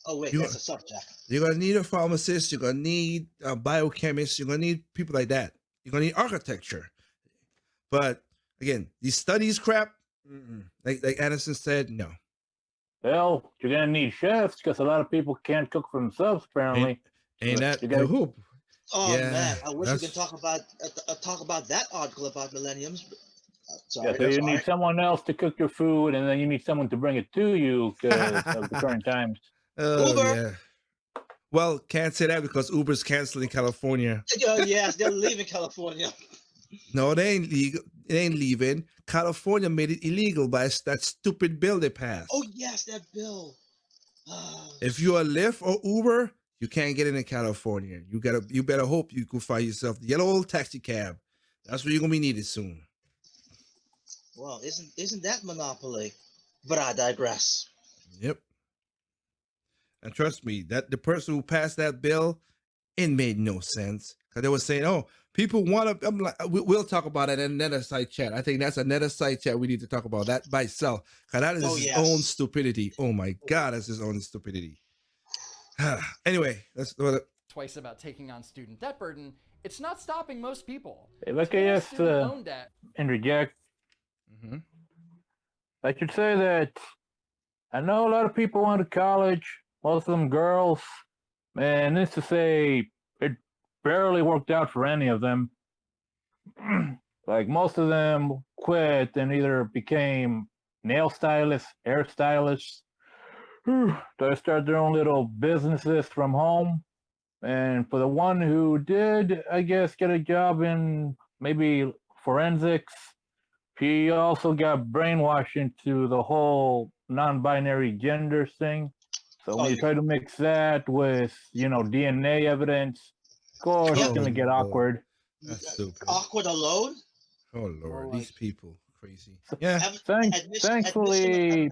Oh wait, that's a subject. You're gonna need a pharmacist. You're gonna need a biochemist. You're gonna need people like that. You're gonna need architecture. But again, these studies crap. Like Anderson said, no. Well, you're gonna need chefs because a lot of people can't cook for themselves. Apparently, ain't that the hoop? Oh yeah, man, I wish we could talk about that article about millenniums. Sorry, yeah, so you need someone else to cook your food, and then you need someone to bring it to you because of the current times. Oh, Uber. Yeah. Well, can't say that because Uber's canceling California. Yes, they're leaving California. No, they ain't legal. They ain't leaving. California made it illegal by that stupid bill they passed. Oh yes, that bill. If you're a Lyft or Uber, you can't get in California. You better hope you can find yourself the yellow old taxi cab. That's where you're gonna be needed soon. Well, isn't that monopoly? But I digress. Yep. And trust me, that the person who passed that bill, it made no sense because they were saying, "Oh, people want to." I'm like, we'll talk about it in another side chat. I think that's another side chat we need to talk about that by itself because that is his own stupidity. Oh my God, that's his own stupidity. Anyway, let's do it. Twice about taking on student debt burden, it's not stopping most people. If I could just interject, I should say that I know a lot of people went to college, most of them girls, and this to say it barely worked out for any of them. Like most of them quit and either became nail stylists, hairstylists, they start their own little businesses from home. And for the one who did, I guess, get a job in maybe forensics, he also got brainwashed into the whole non-binary gender thing. So when you try to mix that with, DNA evidence, of course it's gonna get awkward. That's stupid. Awkward alone? Oh Lord, these people crazy. Yeah. Thankfully,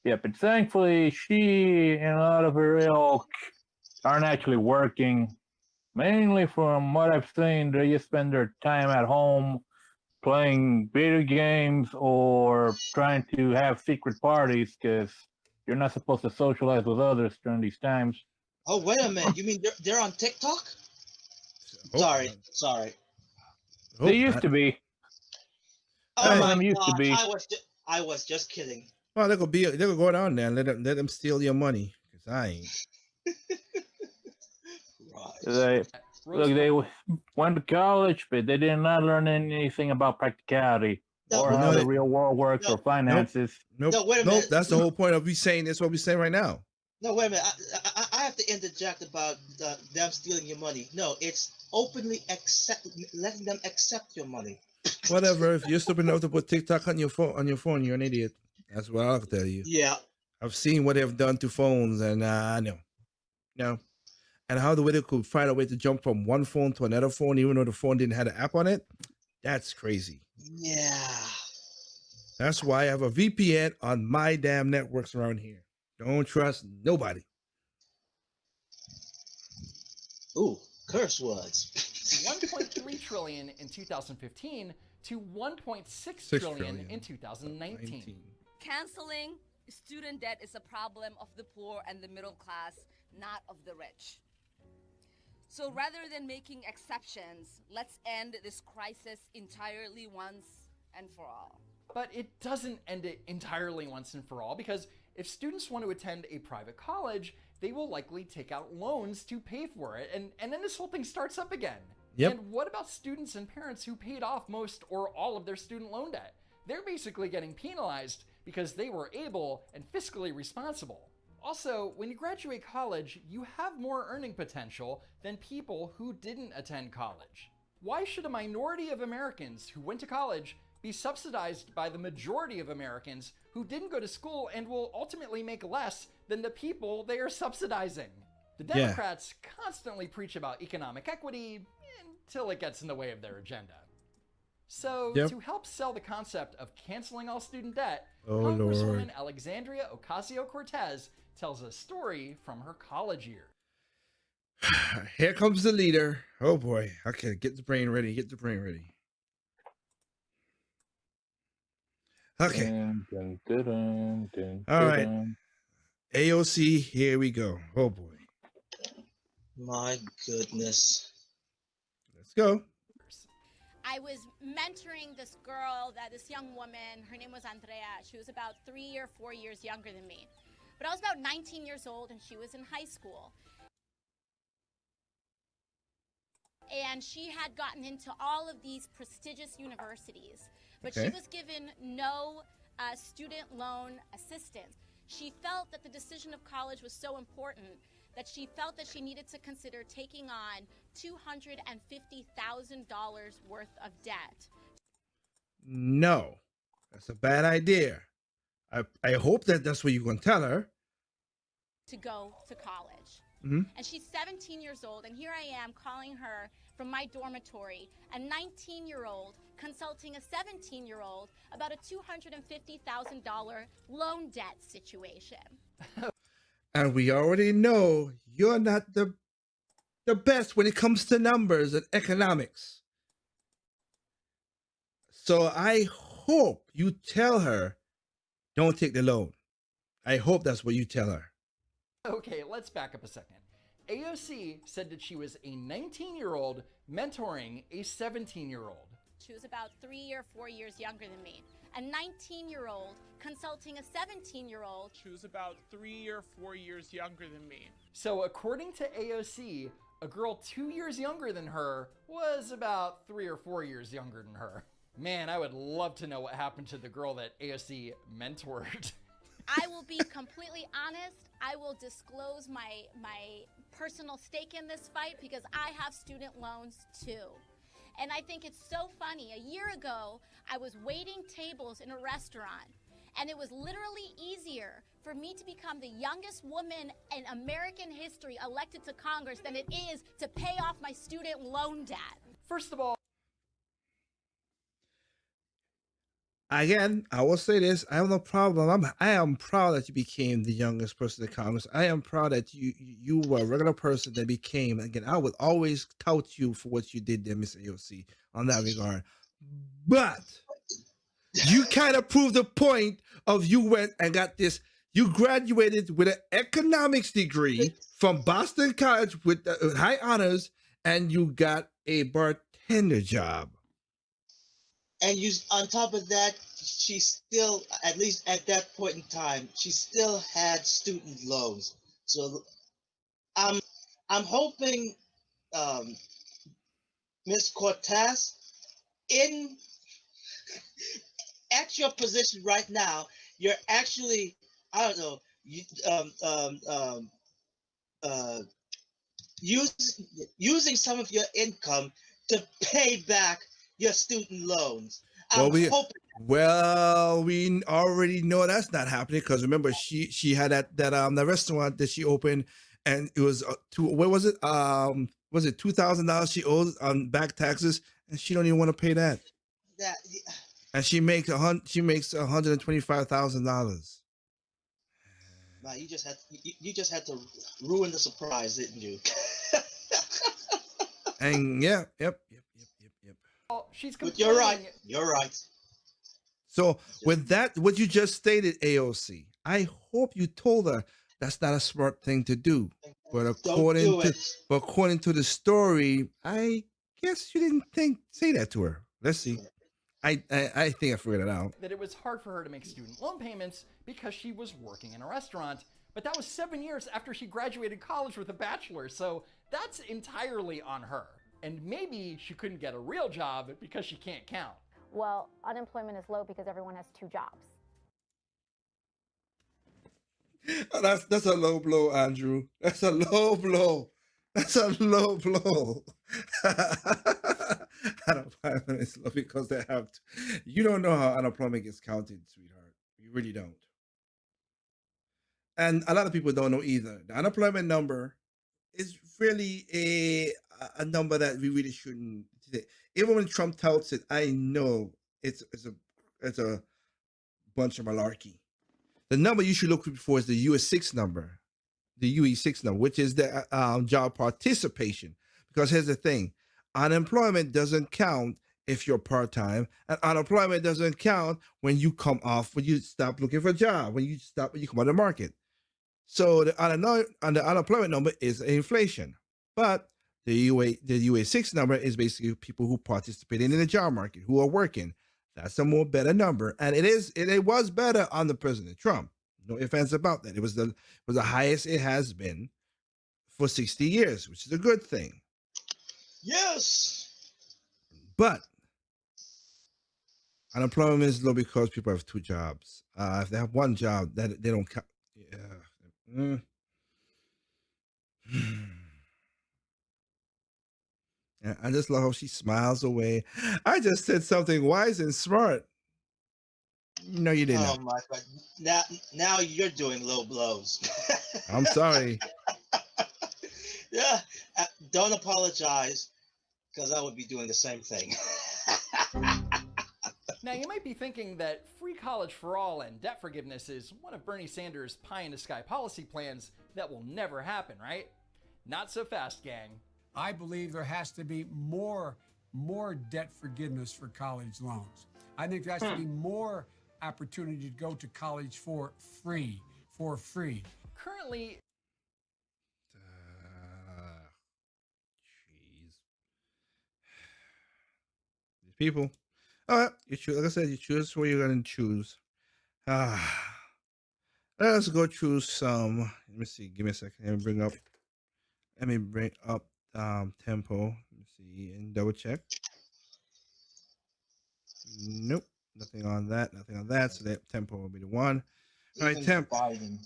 but thankfully she and a lot of her ilk aren't actually working. Mainly from what I've seen, they just spend their time at home playing video games or trying to have secret parties because you're not supposed to socialize with others during these times. Oh, wait a minute. You mean they're on TikTok? Sorry. They used to be. Oh my used to God, be. I was just kidding. Well, they're gonna go down there and let them steal your money. Cause I ain't. They went to college, but they did not learn anything about practicality or how the real world works or finances. Nope. No, wait a minute. That's the whole point of me saying this. What we're saying right now. No, wait a minute. I have to interject about them stealing your money. No, it's openly letting them accept your money. Whatever. If you're stupid enough to put TikTok on your phone, you're an idiot. That's what I'll tell you. Yeah. I've seen what they've done to phones, and no. And how the way they could find a way to jump from one phone to another phone, even though the phone didn't have an app on it, that's crazy. Yeah. That's why I have a VPN on my damn networks around here. Don't trust nobody. Ooh, curse words. 1.3 trillion in 2015 to 1.6 trillion in 2019. Canceling student debt is a problem of the poor and the middle class, not of the rich. So rather than making exceptions, let's end this crisis entirely once and for all. But it doesn't end it entirely once and for all, because if students want to attend a private college, they will likely take out loans to pay for it, and then this whole thing starts up again. Yep. And what about students and parents who paid off most or all of their student loan debt? They're basically getting penalized because they were able and fiscally responsible. Also, when you graduate college, you have more earning potential than people who didn't attend college. Why should a minority of Americans who went to college be subsidized by the majority of Americans who didn't go to school and will ultimately make less than the people they are subsidizing? The Democrats constantly preach about economic equity until it gets in the way of their agenda. So to help sell the concept of canceling all student debt, Congresswoman Alexandria Ocasio-Cortez tells a story from her college year. Here comes the leader. Oh boy. Okay, get the brain ready. Okay. All right. AOC, here we go. Oh boy. My goodness. Let's go. I was mentoring this young woman. Her name was Andrea. She was about 3 or 4 years younger than me. But I was about 19 years old and she was in high school. And she had gotten into all of these prestigious universities, but she was given no student loan assistance. She felt that the decision of college was so important that she felt that she needed to consider taking on $250,000 worth of debt. No, that's a bad idea. I hope that that's what you're going to tell her. To go to college. Mm-hmm. And she's 17 years old, and here I am calling her from my dormitory, a 19-year-old consulting a 17-year-old about a $250,000 loan debt situation. And we already know you're not the best when it comes to numbers and economics. So I hope you tell her, don't take the loan. I hope that's what you tell her. Okay, let's back up a second. AOC said that she was a 19-year-old mentoring a 17-year-old. She was about 3 or 4 years younger than me. A 19-year-old consulting a 17-year-old. She was about 3 or 4 years younger than me. So according to AOC, a girl 2 years younger than her was about 3 or 4 years younger than her. Man, I would love to know what happened to the girl that AOC mentored. I will be completely honest. I will disclose my personal stake in this fight because I have student loans too. And I think it's so funny. A year ago, I was waiting tables in a restaurant, and it was literally easier for me to become the youngest woman in American history elected to Congress than it is to pay off my student loan debt. First of all, again, I will say this: I have no problem. I am proud that you became the youngest person in Congress. I am proud that you were a regular person that became. Again, I would always tout you for what you did there, Miss AOC, on that regard. But you kind of proved the point of you went and got this. You graduated with an economics degree from Boston College with high honors, and you got a bartender job. And you, on top of that, she still, at least at that point in time, she still had student loans. So I'm hoping, Miss Cortez, at your position right now, you're actually, I don't know, using some of your income to pay back your student loans. We already know that's not happening because remember she had that restaurant that she opened, and it was what was it? Was it $2,000 she owes on back taxes, and she don't even want to pay that. And she makes $125,000. Wow, you just had to ruin the surprise, didn't you? And yep. well, she's But you're right. You're right. So with that, what you just stated, AOC, I hope you told her that's not a smart thing to do. But according to the story, I guess you didn't say that to her. Let's see. I think I figured it out. That it was hard for her to make student loan payments because she was working in a restaurant. But that was 7 years after she graduated college with a bachelor's. So that's entirely on her. And maybe she couldn't get a real job because she can't count. Well, unemployment is low because everyone has 2 jobs. Oh, that's a low blow, Andrew. That's a low blow. That's a low blow. Unemployment is low because they have to. You don't know how unemployment gets counted, sweetheart. You really don't. And a lot of people don't know either. The unemployment number is really a number that we really shouldn't. Even when Trump touts it, I know it's a bunch of malarkey. The number you should look for is the US6 number, the UE6 number, which is the job participation. Because here's the thing, unemployment doesn't count if you're part-time, and unemployment doesn't count when you come off, when you stop looking for a job, when you come on the market. So the unemployment number is inflation, but the UA6 number is basically people who participated in the job market, who are working. That's a more better number, and it was better under President Trump. No ifs, ands about that. It was the highest it has been for 60 years, which is a good thing. Yes, but unemployment is low because people have 2 jobs. If they have 1 job, that they don't count. Yeah. Yeah, I just love how she smiles away. I just said something wise and smart. No, you didn't. Oh my God! Now you're doing low blows. I'm sorry. Yeah, don't apologize because I would be doing the same thing. Now, you might be thinking that free college for all and debt forgiveness is one of Bernie Sanders' pie in the sky policy plans that will never happen, right? Not so fast, gang. I believe there has to be more debt forgiveness for college loans. I think there has to be more opportunity to go to college for free. Currently, Jeez. These people. All right, you choose. Like I said, you choose what you're gonna choose. Let's go choose some. Let me see. Give me a second. Let me bring up tempo. Let me see and double check. Nope. Nothing on that. Nothing on that. So that tempo will be the one. All right, temp. Biden.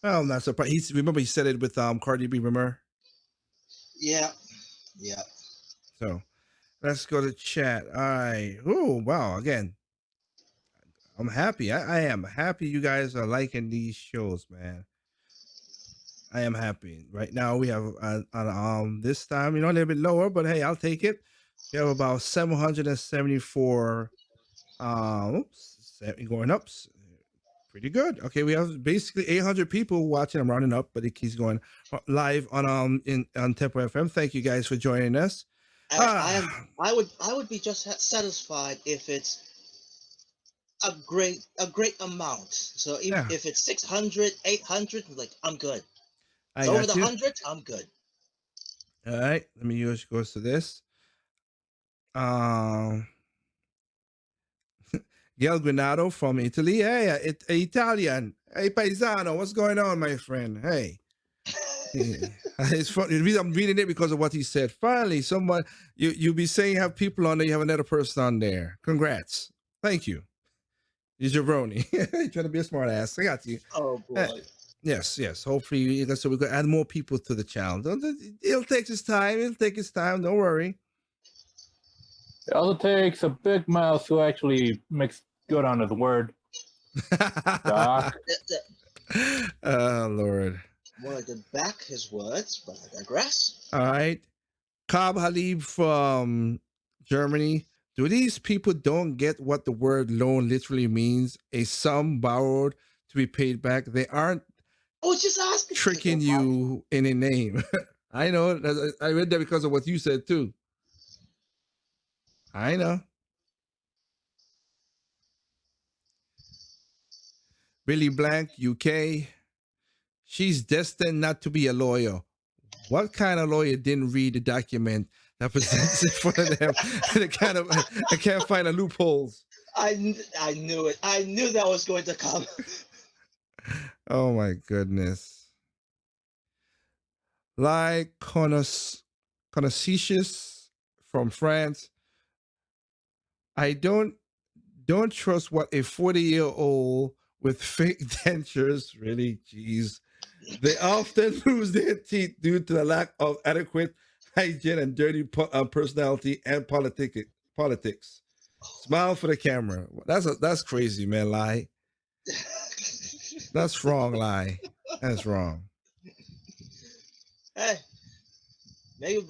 Well, I'm not surprised. Remember he said it with Cardi B. Remember? Yeah. So let's go to chat. All right. Oh wow. Again, I'm happy. I am happy you guys are liking these shows, man. I am happy. Right now we have this time, a little bit lower, but hey, I'll take it. We have about 774 going up. Pretty good. Okay, we have basically 800 people watching. I'm rounding up, it keeps going live on on Tempo FM. Thank you guys for joining us. I would be just satisfied if it's a great amount. So if it's 600, 800, like I'm good. Over the 100, I'm good. All right, let me go to this. Gail Granado from Italy. Hey, Italian. Hey, paisano, what's going on, my friend? Hey. It's funny. I'm reading it because of what he said. Finally, someone you be saying you have people on there, you have another person on there. Congrats. Thank you. You're jabroni. You're trying to be a smart ass. I got you. Oh boy. Yes. Hopefully, so we can add more people to the channel. It'll take its time. Don't worry. It also takes a big mouth who actually makes good on his word. Doc. Oh, Lord. Wanted to back his words, but I digress. All right. Cobb Halib from Germany. Do these people don't get what the word loan literally means? A sum borrowed to be paid back. They aren't just asking, tricking you in a name. I know. I read that because of what you said too. I know. Billy Blank, UK. She's destined not to be a lawyer. What kind of lawyer didn't read the document that presents in front of them? I can't find the loopholes. I knew it. I knew that was going to come. Oh my goodness. Like Conocious from France. I don't trust what a 40-year-old with fake dentures, really, geez. They often lose their teeth due to the lack of adequate hygiene and dirty personality and politics. Smile for the camera. That's crazy, man. Lie. That's wrong. Lie. That's wrong. Hey, maybe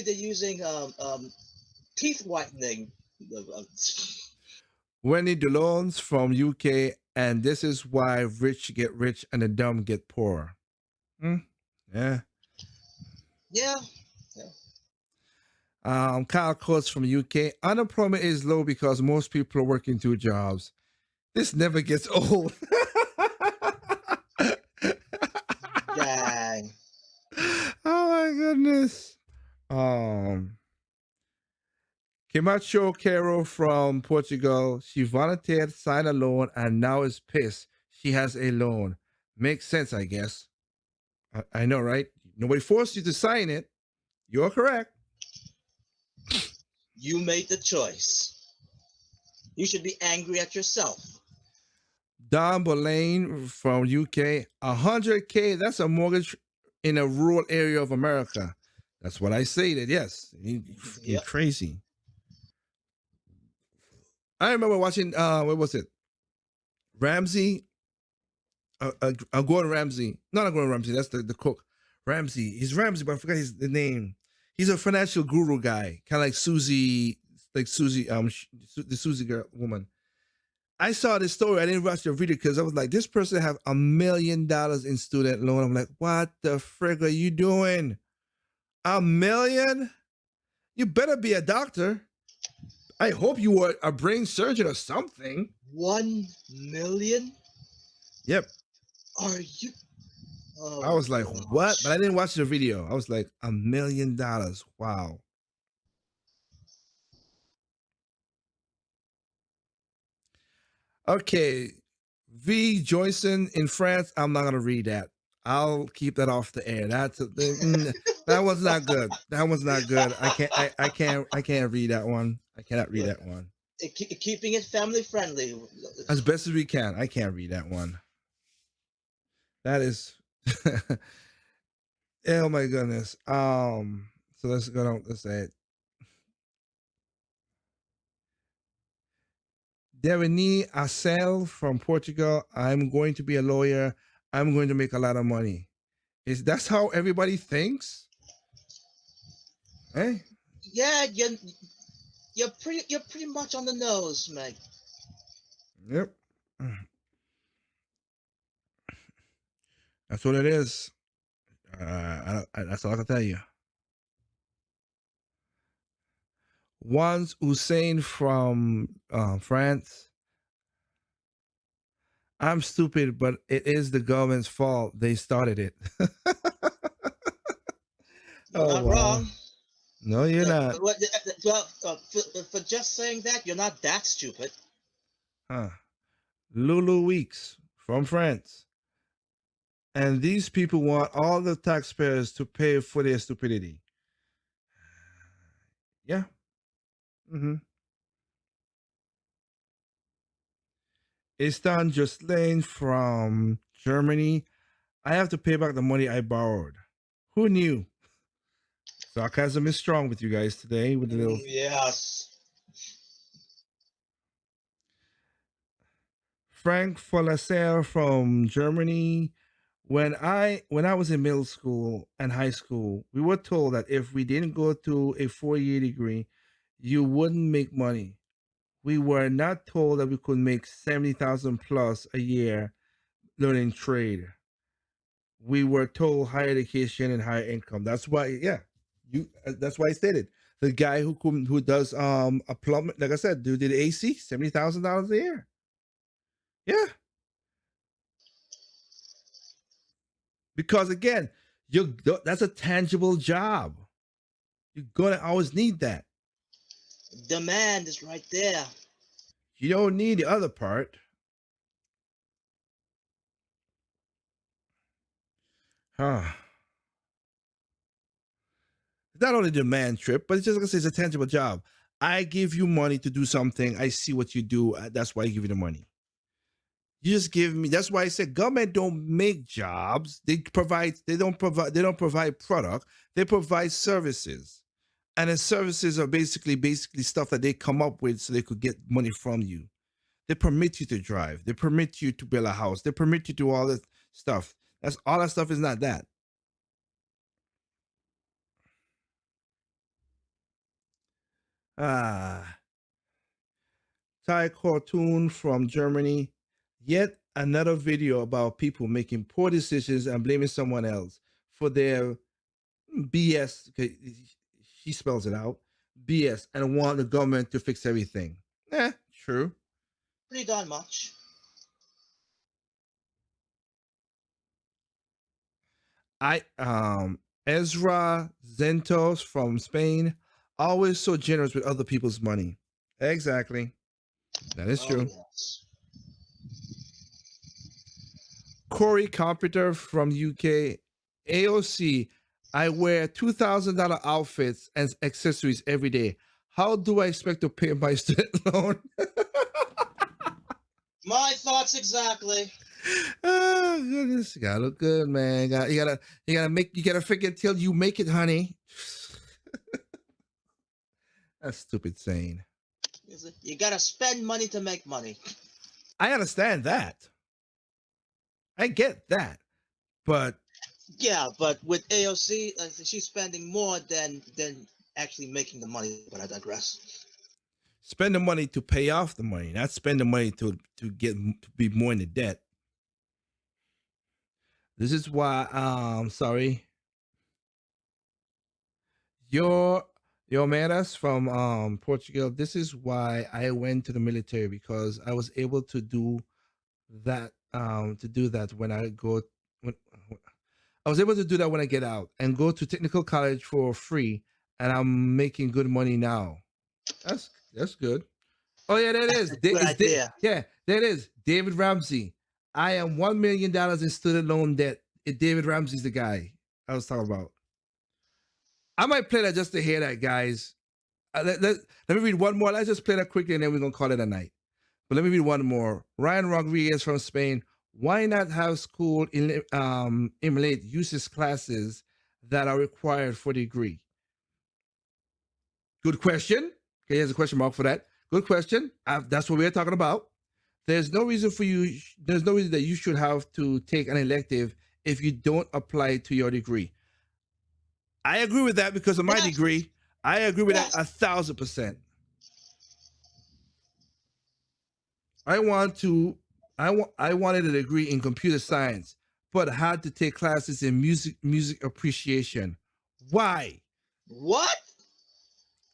they're using teeth whitening. Wendy DeLones from UK, and this is why rich get rich and the dumb get poor. Yeah. Kyle Coates from UK. Unemployment is low because most people are working 2 jobs. This never gets old. Dang. Oh my goodness. Camacho Caro from Portugal. She volunteered, signed a loan, and now is pissed. She has a loan. Makes sense, I guess. I know, right? Nobody forced you to sign it. You're correct. You made the choice. You should be angry at yourself. Don Boulain from UK. $100K, that's a mortgage in a rural area of America. That's what I stated. Yes, you're Yep. crazy. I remember watching. What was it? Ramsey. Gordon Ramsay. Not a Gordon Ramsay. That's the cook. Ramsey. He's Ramsey, but I forgot the name. He's a financial guru guy, kind of like Susie, the Susie girl woman. I saw this story. I didn't watch the video because I was like, this person have $1 million in student loan. I'm like, what the frig are you doing? $1 million? You better be a doctor. I hope you were a brain surgeon or something. 1 million? Yep. Are you? Oh, I was like, what? But I didn't watch the video. I was like, $1 million. Wow. Okay. V. Joyson in France. I'm not gonna read that. I'll keep that off the air. That was not good. That was not good. I can't read that one. I cannot read that one. Keeping it family friendly. As best as we can. I can't read that one. That is oh my goodness. So let's go down. Let's say it. Devini Acel from Portugal. I'm going to be a lawyer. I'm going to make a lot of money. Is that's how everybody thinks? Eh? Yeah, you're pretty much on the nose, Meg. Yep. That's what it is. That's all I can tell you. Once Hussein from France. I'm stupid, but it is the government's fault. They started it. You're not wrong. No, you're not. Well, for just saying that, you're not that stupid. Huh. Lulu Weeks from France. And these people want all the taxpayers to pay for their stupidity. Yeah. Mm-hmm. Istan Jocelyn from Germany. I have to pay back the money I borrowed. Who knew? Sarcasm is strong with you guys today. With a little. Yes. Frank Folasser from Germany. When I was in middle school and high school, we were told that if we didn't go to a 4-year degree, you wouldn't make money. We were not told that we could make 70,000 plus a year learning trade. We were told higher education and higher income. That's why, yeah, that's why I stated the guy who does a plumber, like I said, did AC, $70,000 a year. Yeah. Because again, that's a tangible job. You're gonna always need that. Demand is right there. You don't need the other part. Huh. It's not only demand trip, but it's just like I say, it's a tangible job. I give you money to do something. I see what you do. That's why I give you the money. You just give me. That's why I said government don't make jobs. They don't provide product. They provide services, and the services are basically stuff that they come up with so they could get money from you. They permit you to drive. They permit you to build a house. They permit you to do all this stuff. That's all that stuff is not that. Thai cartoon from Germany. Yet another video about people making poor decisions and blaming someone else for their BS. Okay, she spells it out. BS and want the government to fix everything. True. Pretty darn much. Ezra Zentos from Spain, always so generous with other people's money. Exactly. That is true. Yes. Corey Carpenter from UK. AOC, I wear $2,000 outfits and accessories every day. How do I expect to pay my student loan? My thoughts exactly. Oh goodness, you gotta look good, man. You gotta fake it till you make it, honey. That's stupid saying. You gotta spend money to make money. I understand that. I get that. But yeah, but with AOC, she's spending more than actually making the money. But I digress. Spend the money to pay off the money, not spend the money to be more in the debt. This is why sorry. Your Meras from Portugal. This is why I went to the military, because I was able to do that when I go when I was able to do that when I get out and go to technical college for free, and I'm making good money now. That's good. Oh yeah, that is. Good idea. Yeah, that is David Ramsey. I am $1 million in student loan debt. David Ramsey's the guy I was talking about. I might play that just to hear that, guys. Let me read one more. Let's just play that quickly, and then we're gonna call it a night. But let me read one more. Ryan Rodriguez from Spain. Why not have school emulate uses classes that are required for the degree? Good question. Okay, here's a question mark for that. Good question. That's what we're talking about. There's no reason that you should have to take an elective if you don't apply to your degree. I agree with that because of my degree. I agree with that 1,000%. I wanted a degree in computer science, but had to take classes in music appreciation. Why? What?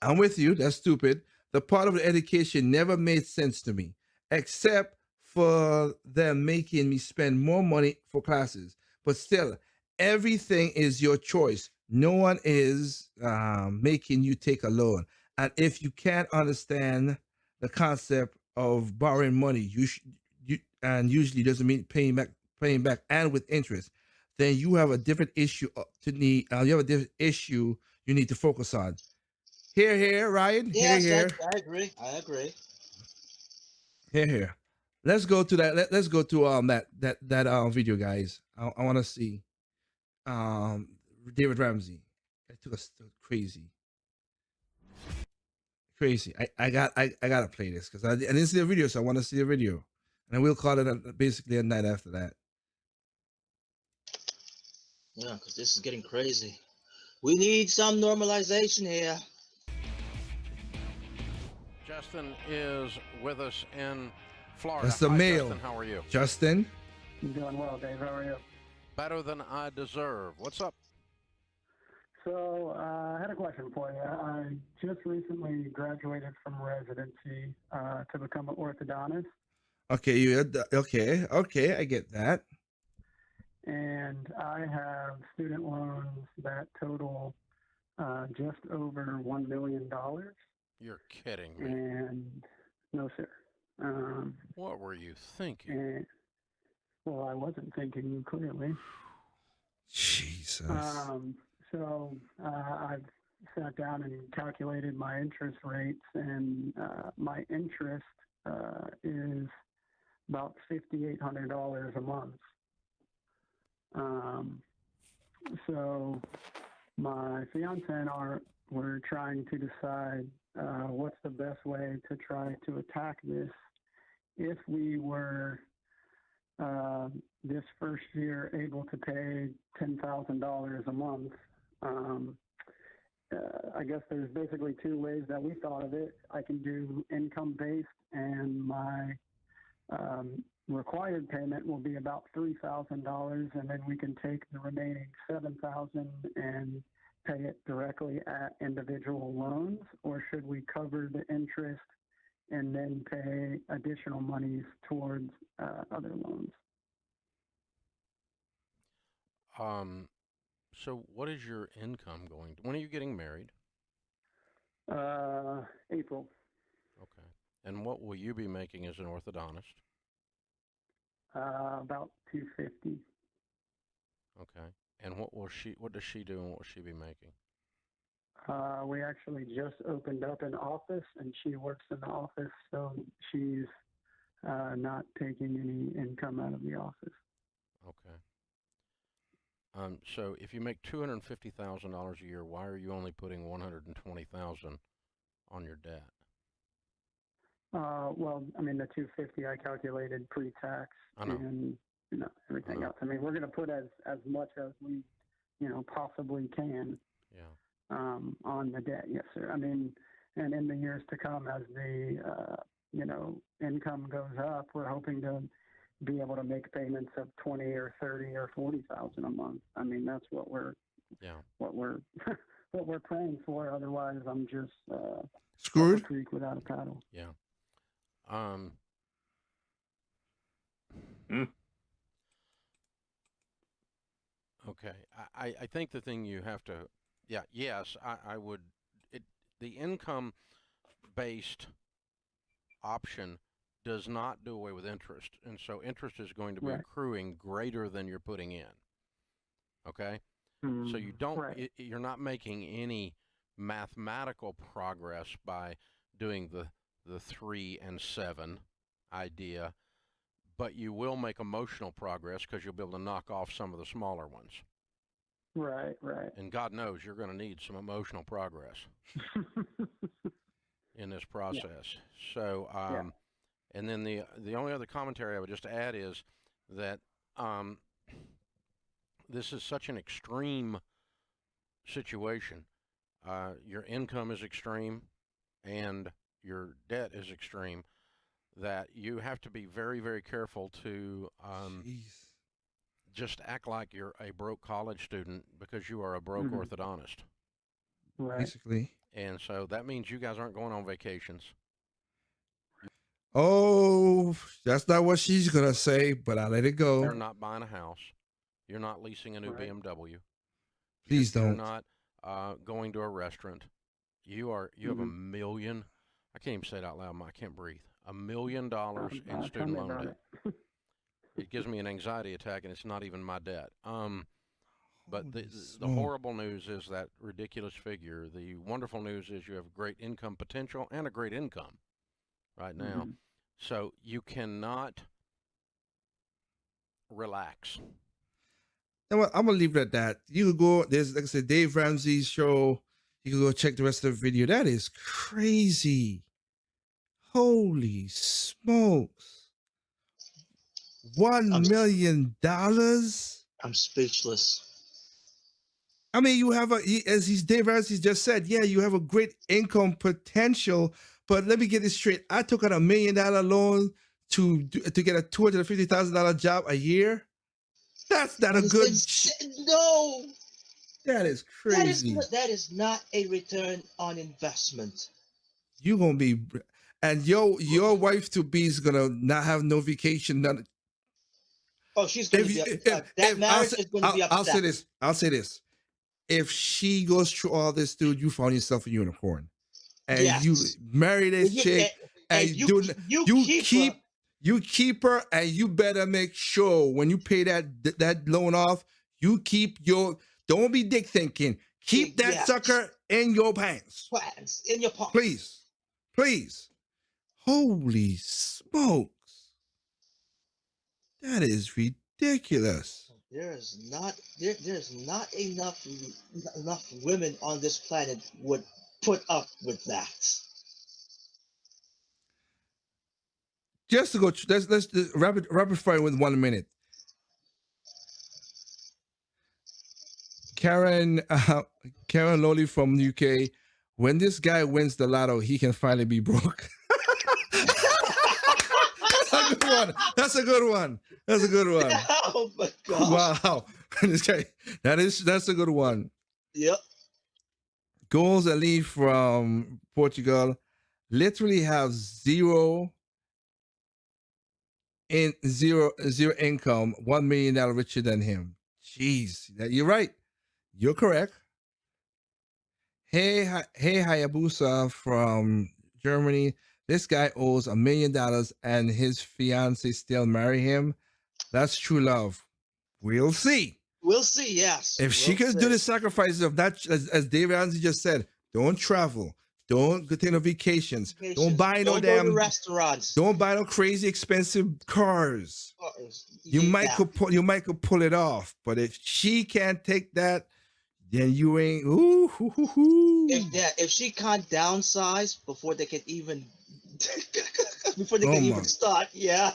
I'm with you. That's stupid. The part of the education never made sense to me, except for them making me spend more money for classes. But still, everything is your choice. No one is making you take a loan. And if you can't understand the concept of borrowing money, and usually doesn't mean paying back and with interest, then you have a different issue you have a different issue you need to focus on. Here, Ryan. Yes, Here. I agree. I agree. Here. Let's go to that. Let's go to that video, guys. I want to see David Ramsey. It took us crazy. I gotta play this because I didn't see the video, so I want to see the video, and then we'll call it basically a night after that. Yeah, because this is getting crazy. We need some normalization here. Justin is with us in Florida. That's the Hi, mail. Justin, how are you? Justin? I'm doing well, Dave. How are you? Better than I deserve. What's up? So I had a question for you. I just recently graduated from residency to become an orthodontist. Okay, okay, I get that. And I have student loans that total just over $1 million. You're kidding me. And no, sir. What were you thinking? And, well, I wasn't thinking clearly. Jesus. So I've sat down and calculated my interest rates, and my interest is about $5,800 a month. So my fiance and we're trying to decide what's the best way to try to attack this. If we were this first year able to pay $10,000 a month, I guess there's basically two ways that we thought of it. I can do income-based, and my required payment will be about $3,000, and then we can take the remaining $7,000 and pay it directly at individual loans, or should we cover the interest and then pay additional monies towards other loans? So what is your income going to? When are you getting married? April. Okay. And what will you be making as an orthodontist? About $250. Okay. And what does she do, and what will she be making? We actually just opened up an office, and she works in the office, so she's not taking any income out of the office. Okay. So if you make $250,000 a year, why are you only putting $120,000 on your debt? Well, I mean, the 250 I calculated pre-tax I know. and everything else. I mean, we're going to put as much as we possibly can. Yeah. On the debt, yes, sir. I mean, and in the years to come, as the income goes up, we're hoping to be able to make payments of 20 or 30 or 40,000 a month. I mean, that's what we're what we're what we're praying for. Otherwise, I'm just screwed. up a creek without a paddle. Yeah. Okay. I think the thing you have to, yes, I would, the income-based option does not do away with interest. And so interest is going to be accruing greater than you're putting in. Okay? So you don't, you're not making any mathematical progress by doing the 3 and 7 idea, but you will make emotional progress because you'll be able to knock off some of the smaller ones. Right. And God knows you're going to need some emotional progress in this process. So, and then the only other commentary I would just add is that this is such an extreme situation. Your income is extreme and your debt is extreme, that you have to be very, very careful to just act like you're a broke college student because you are a broke orthodontist. Right. Basically. And so that means you guys aren't going on vacations. Oh, that's not what she's going to say, but I let it go. You're not buying a house. You're not leasing a new BMW. Please You're don't. not going to a restaurant. You have $1 million. I can't even say it out loud. I can't breathe. $1 million in student loan debt. It gives me an anxiety attack, and it's not even my debt. But the horrible news is that ridiculous figure. The wonderful news is you have great income potential and a great income right now. So you cannot relax. I'm going to leave it at that. You could go, there's, like I said, Dave Ramsey's show. You can go check the rest of the video. That is crazy. Holy smokes. $1 million? I'm speechless. I mean, you have as Dave Ramsey just said, you have a great income potential, but let me get this straight. I took out $1 million loan to get a $250,000 job a year. That's not a good. No. That is crazy. That is not a return on investment. You're gonna be, and your wife to be is gonna not have no vacation. None. Oh, she's gonna be. That marriage is gonna be upset. I'll say this. If she goes through all this, dude, you found yourself a unicorn, and you marry this chick, and you keep her, and you better make sure when you pay that loan off, you keep don't be dick thinking. Keep that sucker in your pants. In your pocket. Please. Holy smokes. That is ridiculous. There's not enough women on this planet would put up with that. Just to go, let's rapid fire with 1 minute. Karen Lowley from the UK. When this guy wins the lotto, he can finally be broke. That's a good one. Oh my God! Wow, this guy. That's a good one. Yep. Goals Ali from Portugal literally have zero income, $1 million richer than him. Jeez, you're right. You're correct. Hey Hayabusa from Germany. This guy owes $1 million and his fiance still marry him. That's true love. We'll see. We'll see, yes. If she can do the sacrifices of that, as Dave Ramsey just said, don't travel. Don't go take no vacations. Don't buy no damn go to restaurants. Don't buy no crazy expensive cars. You might could pull it off, but if she can't take that, then you ain't. Ooh, hoo, hoo, hoo. If she can't downsize before they can even before they Oh can my. even start, yeah.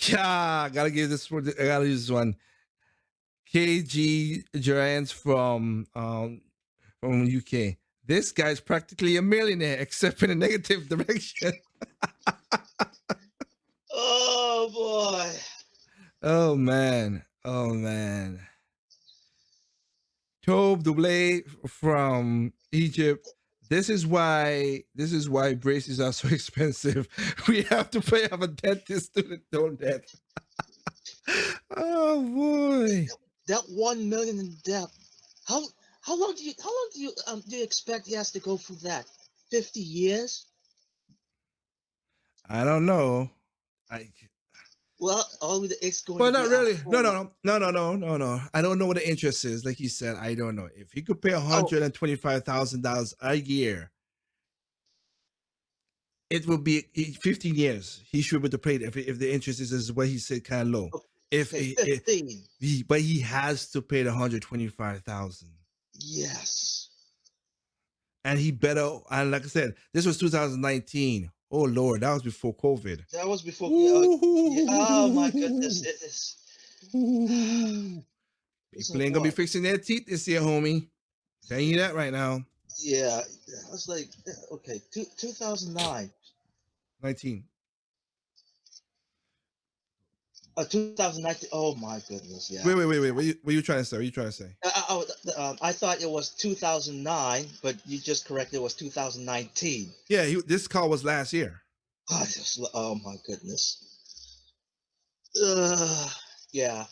Yeah, I gotta give this one. I gotta use this one. KG Giants from UK. This guy's practically a millionaire, except in a negative direction. Oh boy. Oh man. Oh man. Tobe Double from Egypt. This is why braces are so expensive. We have to pay off a dentist student loan debt. Oh boy. That 1 million in debt. How long do you expect he has to go through that? 50 years? I don't know. Well, it's going Well, to be not a really. whole- No. I don't know what the interest is. Like you said, I don't know. If he could pay $125,000 a year, it will be 15 years. He should be able to pay it if the interest is what he said, kind of low. If, Okay, if 15. but he has to pay the 125,000. Yes. And he better. And like I said, this was 2019. Oh Lord, that was before COVID. That was before. Oh my goodness! People ain't gonna be fixing their teeth this year, homie. Telling you that right now. Yeah, I was like, okay, 2009. 19. 2019. Oh my goodness! Yeah. Wait. What you trying to say? What you trying to say? I thought it was 2009, but you just corrected it was 2019. Yeah, this call was last year. Oh my goodness. Yeah.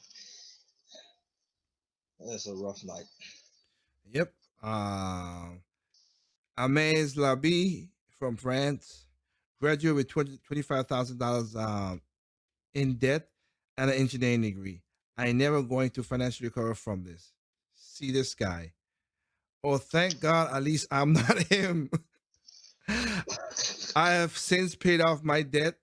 That's a rough night. Yep. Amaze Labi from France, graduate with $25,000 in debt and an engineering degree. I never going to financially recover from this. See this guy. Oh, thank God, at least I'm not him. I have since paid off my debt.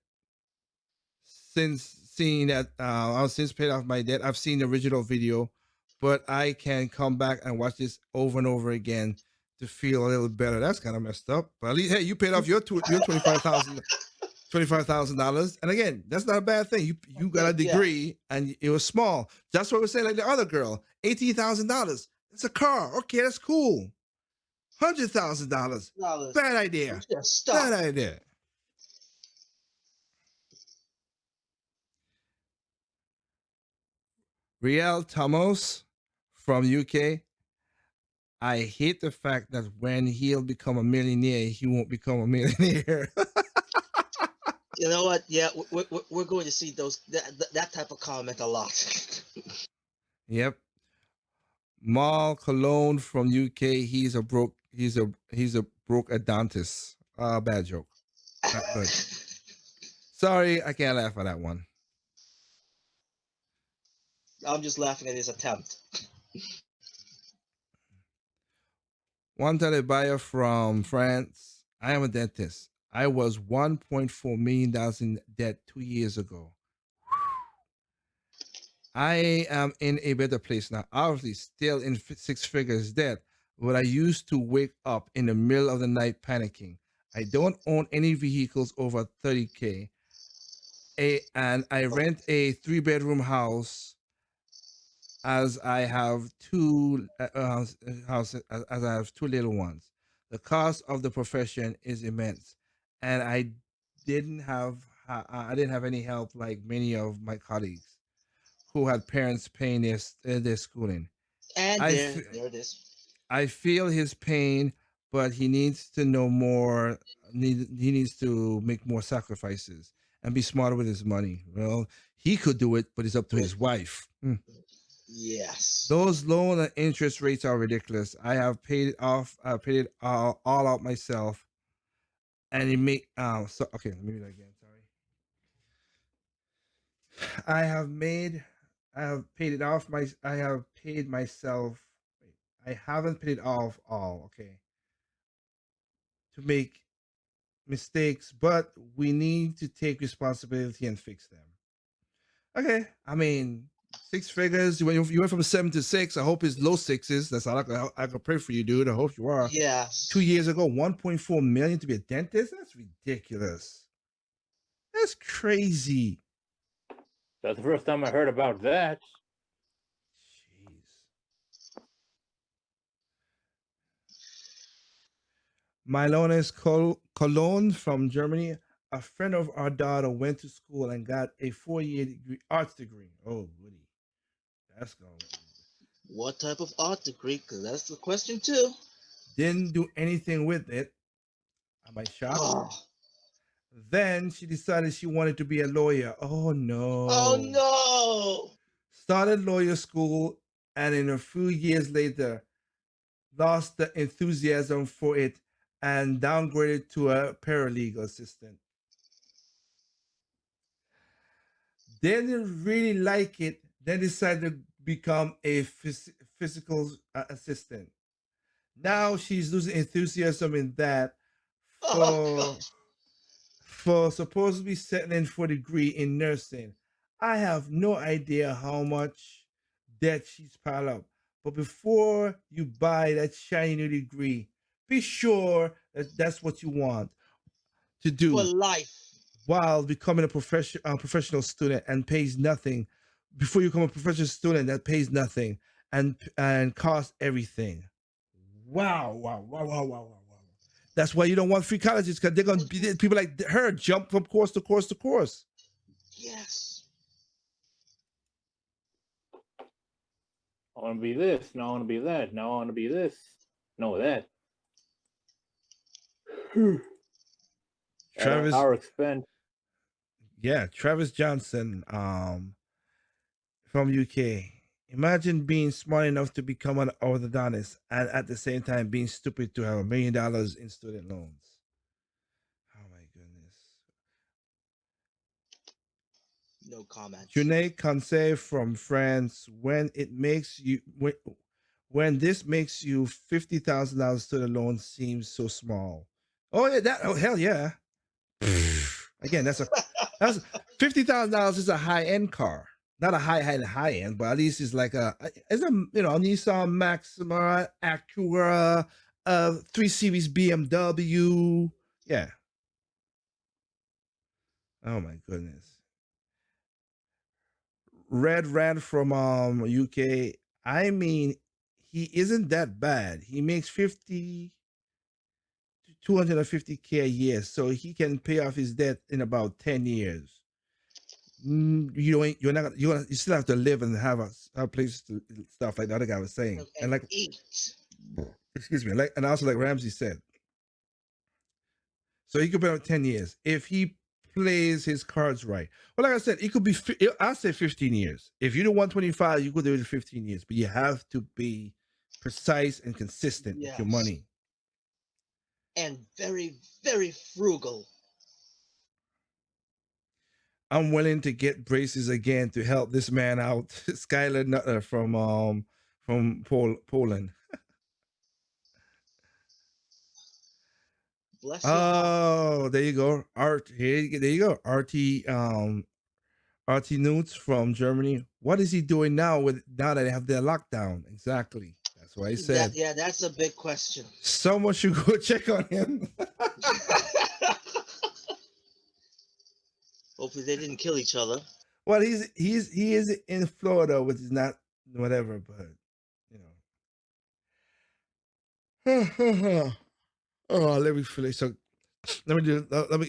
Since seeing that, I've since paid off my debt. I've seen the original video, but I can come back and watch this over and over again to feel a little better. That's kind of messed up. But at least, hey, you paid off your $25,000, and again, that's not a bad thing. You got a degree, and it was small. That's what we're saying. Like the other girl, $18,000. It's a car. Okay, that's cool. $100,000. Bad idea. Bad idea. Riel Thomas from UK. I hate the fact that when he'll become a millionaire, he won't become a millionaire. You know what? Yeah, we're going to see that type of comment a lot. Yep. Mal Cologne from UK. He's a broke odontist. Bad joke. Not good. Sorry, I can't laugh at that one. I'm just laughing at his attempt. One buyer from France. I am a dentist. I was $1.4 million in debt 2 years ago. I am in a better place now. Obviously, still in six figures debt, but I used to wake up in the middle of the night panicking. I don't own any vehicles over 30K. And I rent a 3-bedroom house as I have two houses, as I have two little ones. The cost of the profession is immense, and I didn't have any help like many of my colleagues who had parents paying their schooling. And there it is. I feel his pain, but he needs to know more. He needs to make more sacrifices and be smarter with his money. Well, he could do it, but it's up to his wife. Yes. Those loan and interest rates are ridiculous. I have paid it off. I paid it all out myself, and it make so okay. Let me read that again. Sorry. I have paid it off. I have paid myself. I haven't paid it off all. Okay. To make mistakes, but we need to take responsibility and fix them. Okay. I mean, 6 figures. You went from 7 to 6. I hope it's low sixes. That's all I can pray for you, dude. I hope you are. Yes. 2 years ago, 1.4 million to be a dentist. That's ridiculous. That's crazy. That's the first time I heard about that. Milones Cologne from Germany. A friend of our daughter went to school and got a 4-year arts degree. Oh, goody. That's going. What type of art degree? Because that's the question too. Didn't do anything with it. Am I shocked? Oh. Then she decided she wanted to be a lawyer. Oh no. Oh no. Started lawyer school and in a few years later lost the enthusiasm for it and downgraded to a paralegal assistant. Didn't really like it, then decided to become a physical assistant. Now she's losing enthusiasm in that for supposedly settling for a degree in nursing. I have no idea how much debt she's piled up. But before you buy that shiny new degree, be sure that that's what you want to do for life while becoming a professional student and pays nothing. Before you become a professional student that pays nothing and costs everything. Wow. That's why you don't want free colleges, because they're going to be people like her jump from course to course to course. Yes. I want to be this. No, I want to be that. No, I want to be this. No, that. Travis. Our expense. Yeah, Travis Johnson, from UK. Imagine being smart enough to become an orthodontist and at the same time being stupid to have $1 million in student loans. Oh my goodness. No comments. Junaid Conseil from France. When this makes you $50,000 student loan seems so small. Oh yeah, hell yeah. Again, that's $50,000 is a high end car. Not a high end, but at least it's like a Nissan Maxima, Acura, 3 Series BMW. Yeah. Oh my goodness. Red Rand from UK. I mean, he isn't that bad. He makes 250K a year, so he can pay off his debt in about 10 years. You still have to live and have places to stuff like the other guy was saying, and like eat. Excuse me, and also like Ramsey said. So he could pay up 10 years if he plays his cards right. Well, like I said, it could be. I'll say 15 years. If you do 125, you could do it in 15 years, but you have to be precise and consistent with your money. And very, very frugal. I'm willing to get braces again to help this man out. Skylar Nutter from Poland. Bless oh, there you go. There you go. RT Newts from Germany. What is he doing now now that they have their lockdown? Exactly. That's what I said. That's a big question. Someone should go check on him. Hopefully they didn't kill each other. Well, he is in Florida, which is not whatever, but oh, let me finish. So let me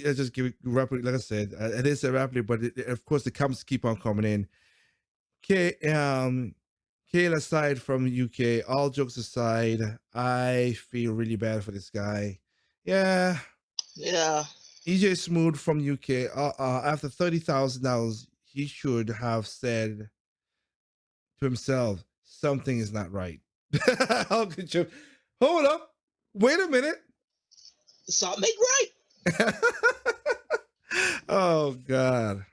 just give it rapidly. Like I said, it is a rapidly, but of course the comments keep on coming in. Kayla aside from UK, all jokes aside, I feel really bad for this guy. Yeah. EJ Smooth from UK. After $30,000, he should have said to himself, something is not right. How could you? Hold up. Wait a minute. Something ain't right. Oh, God.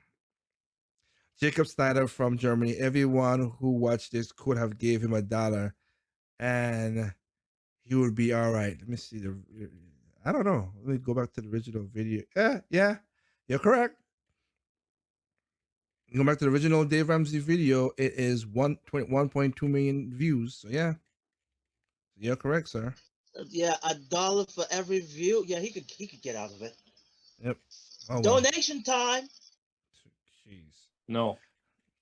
Jacob Snyder from Germany. Everyone who watched this could have gave him $1 and he would be all right. Let me see I don't know. Let me go back to the original video. Yeah, you're correct. You go back to the original Dave Ramsey video, it is 1.2 million views. So yeah, you're correct, sir. Yeah, $1 for every view. Yeah, he could get out of it. Yep. Oh well. Donation time. Jeez. No.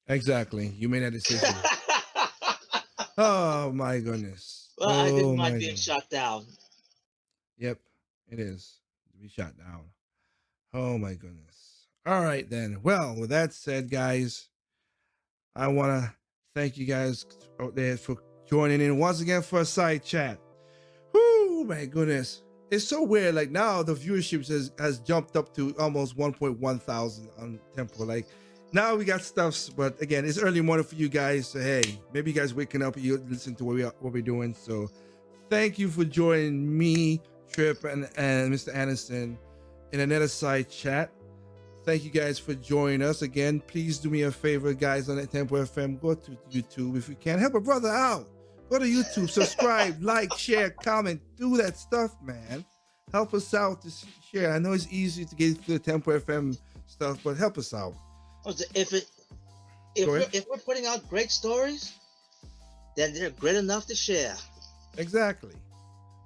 Exactly. You made that decision. Oh my goodness. Well, I didn't Oh mind my being goodness. shot down. Yep, it is to be shot down. Oh my goodness. All right then. Well, with that said, guys, I want to thank you guys out there for joining in once again for a side chat. Whoo, my goodness. It's so weird. Like now the viewership has jumped up to almost 1.1 thousand on Tempo. Like now we got stuffs, but again, it's early morning for you guys. So hey, maybe you guys waking up and you listen to what we're doing. So thank you for joining me, Trip, and Mr. Anderson in another side chat. Thank you guys for joining us again. Please do me a favor, guys, on that Tempo FM. Go to YouTube if you can. Help a brother out. Go to YouTube, subscribe, like, share, comment, do that stuff, man. Help us out to share. I know it's easy to get through the Tempo FM stuff, but help us out. If we're putting out great stories, then they're great enough to share. Exactly.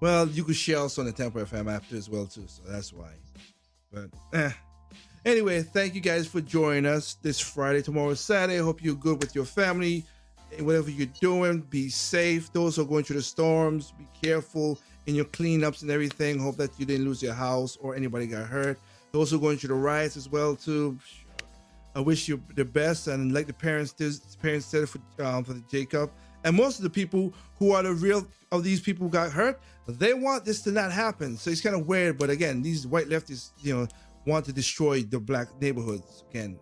Well, you could share also on the Tempo FM app as well too, so that's why. But anyway, thank you guys for joining us this Friday. Tomorrow is Saturday. Hope you're good with your family. Whatever you're doing, be safe. Those who are going through the storms, be careful in your cleanups and everything. Hope that you didn't lose your house or anybody got hurt. Those who are going through the riots as well too. I wish you the best, and like the parents said for Jacob, and most of the people who are the real of these people who got hurt, they want this to not happen. So it's kind of weird, but again, these white leftists, want to destroy the black neighborhoods. Again,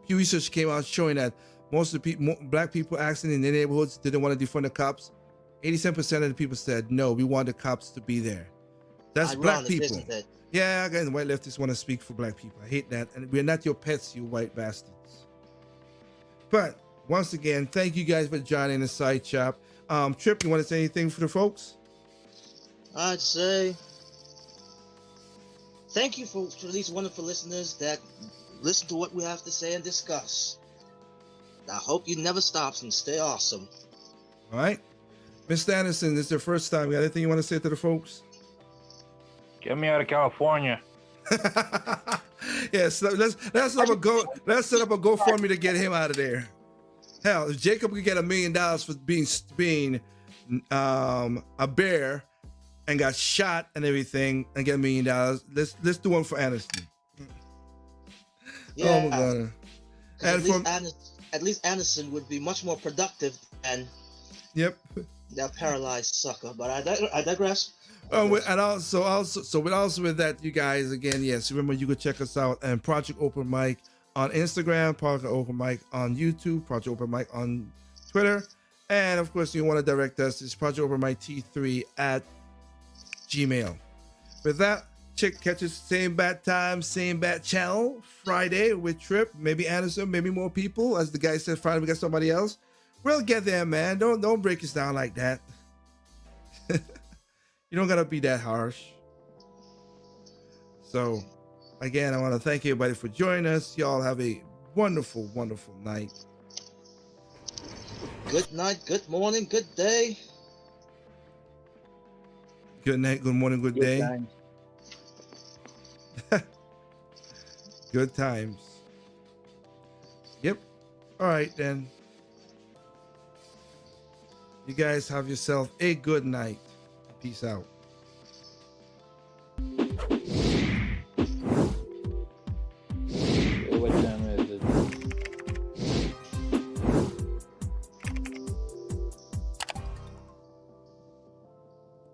Pew Research came out showing that most of the people, black people acting in their neighborhoods didn't want to defund the cops. 87% of the people said no, we want the cops to be there. That's Ironic, black people. isn't it? Yeah, again, white leftists want to speak for black people. I hate that. And we're not your pets, you white bastards. But once again, thank you guys for joining the side chat. Trip, you want to say anything for the folks? I'd say thank you for these wonderful listeners that listen to what we have to say and discuss. I hope you never stops and stay awesome. All right. Mr. Anderson, this is your first time. You got anything you want to say to the folks? Get me out of California. Yes, let's set up a GoFundMe to get him out of there. Hell, if Jacob could get $1 million for being a bear and got shot and everything and get $1 million, let's do one for Anderson. Yeah. Oh my God. And at least Anderson would be much more productive than that paralyzed sucker. But I digress. And also with that, you guys, again, yes, remember you could check us out and Project Open Mic on Instagram, Project Open Mic on YouTube, Project Open Mic on Twitter, and of course, you want to direct us, it's Project Open Mic T3 at Gmail. With that, catch us same bat time, same bat channel, Friday with Trip, maybe Anderson, maybe more people. As the guy said, Friday we got somebody else. We'll get there, man. Don't break us down like that. You don't gotta be that harsh. So, again, I want to thank everybody for joining us. Y'all have a wonderful, wonderful night. Good night, good morning, good day. Good night, good morning, good day. Times. Good times. Yep. All right, then. You guys have yourself a good night. Peace out.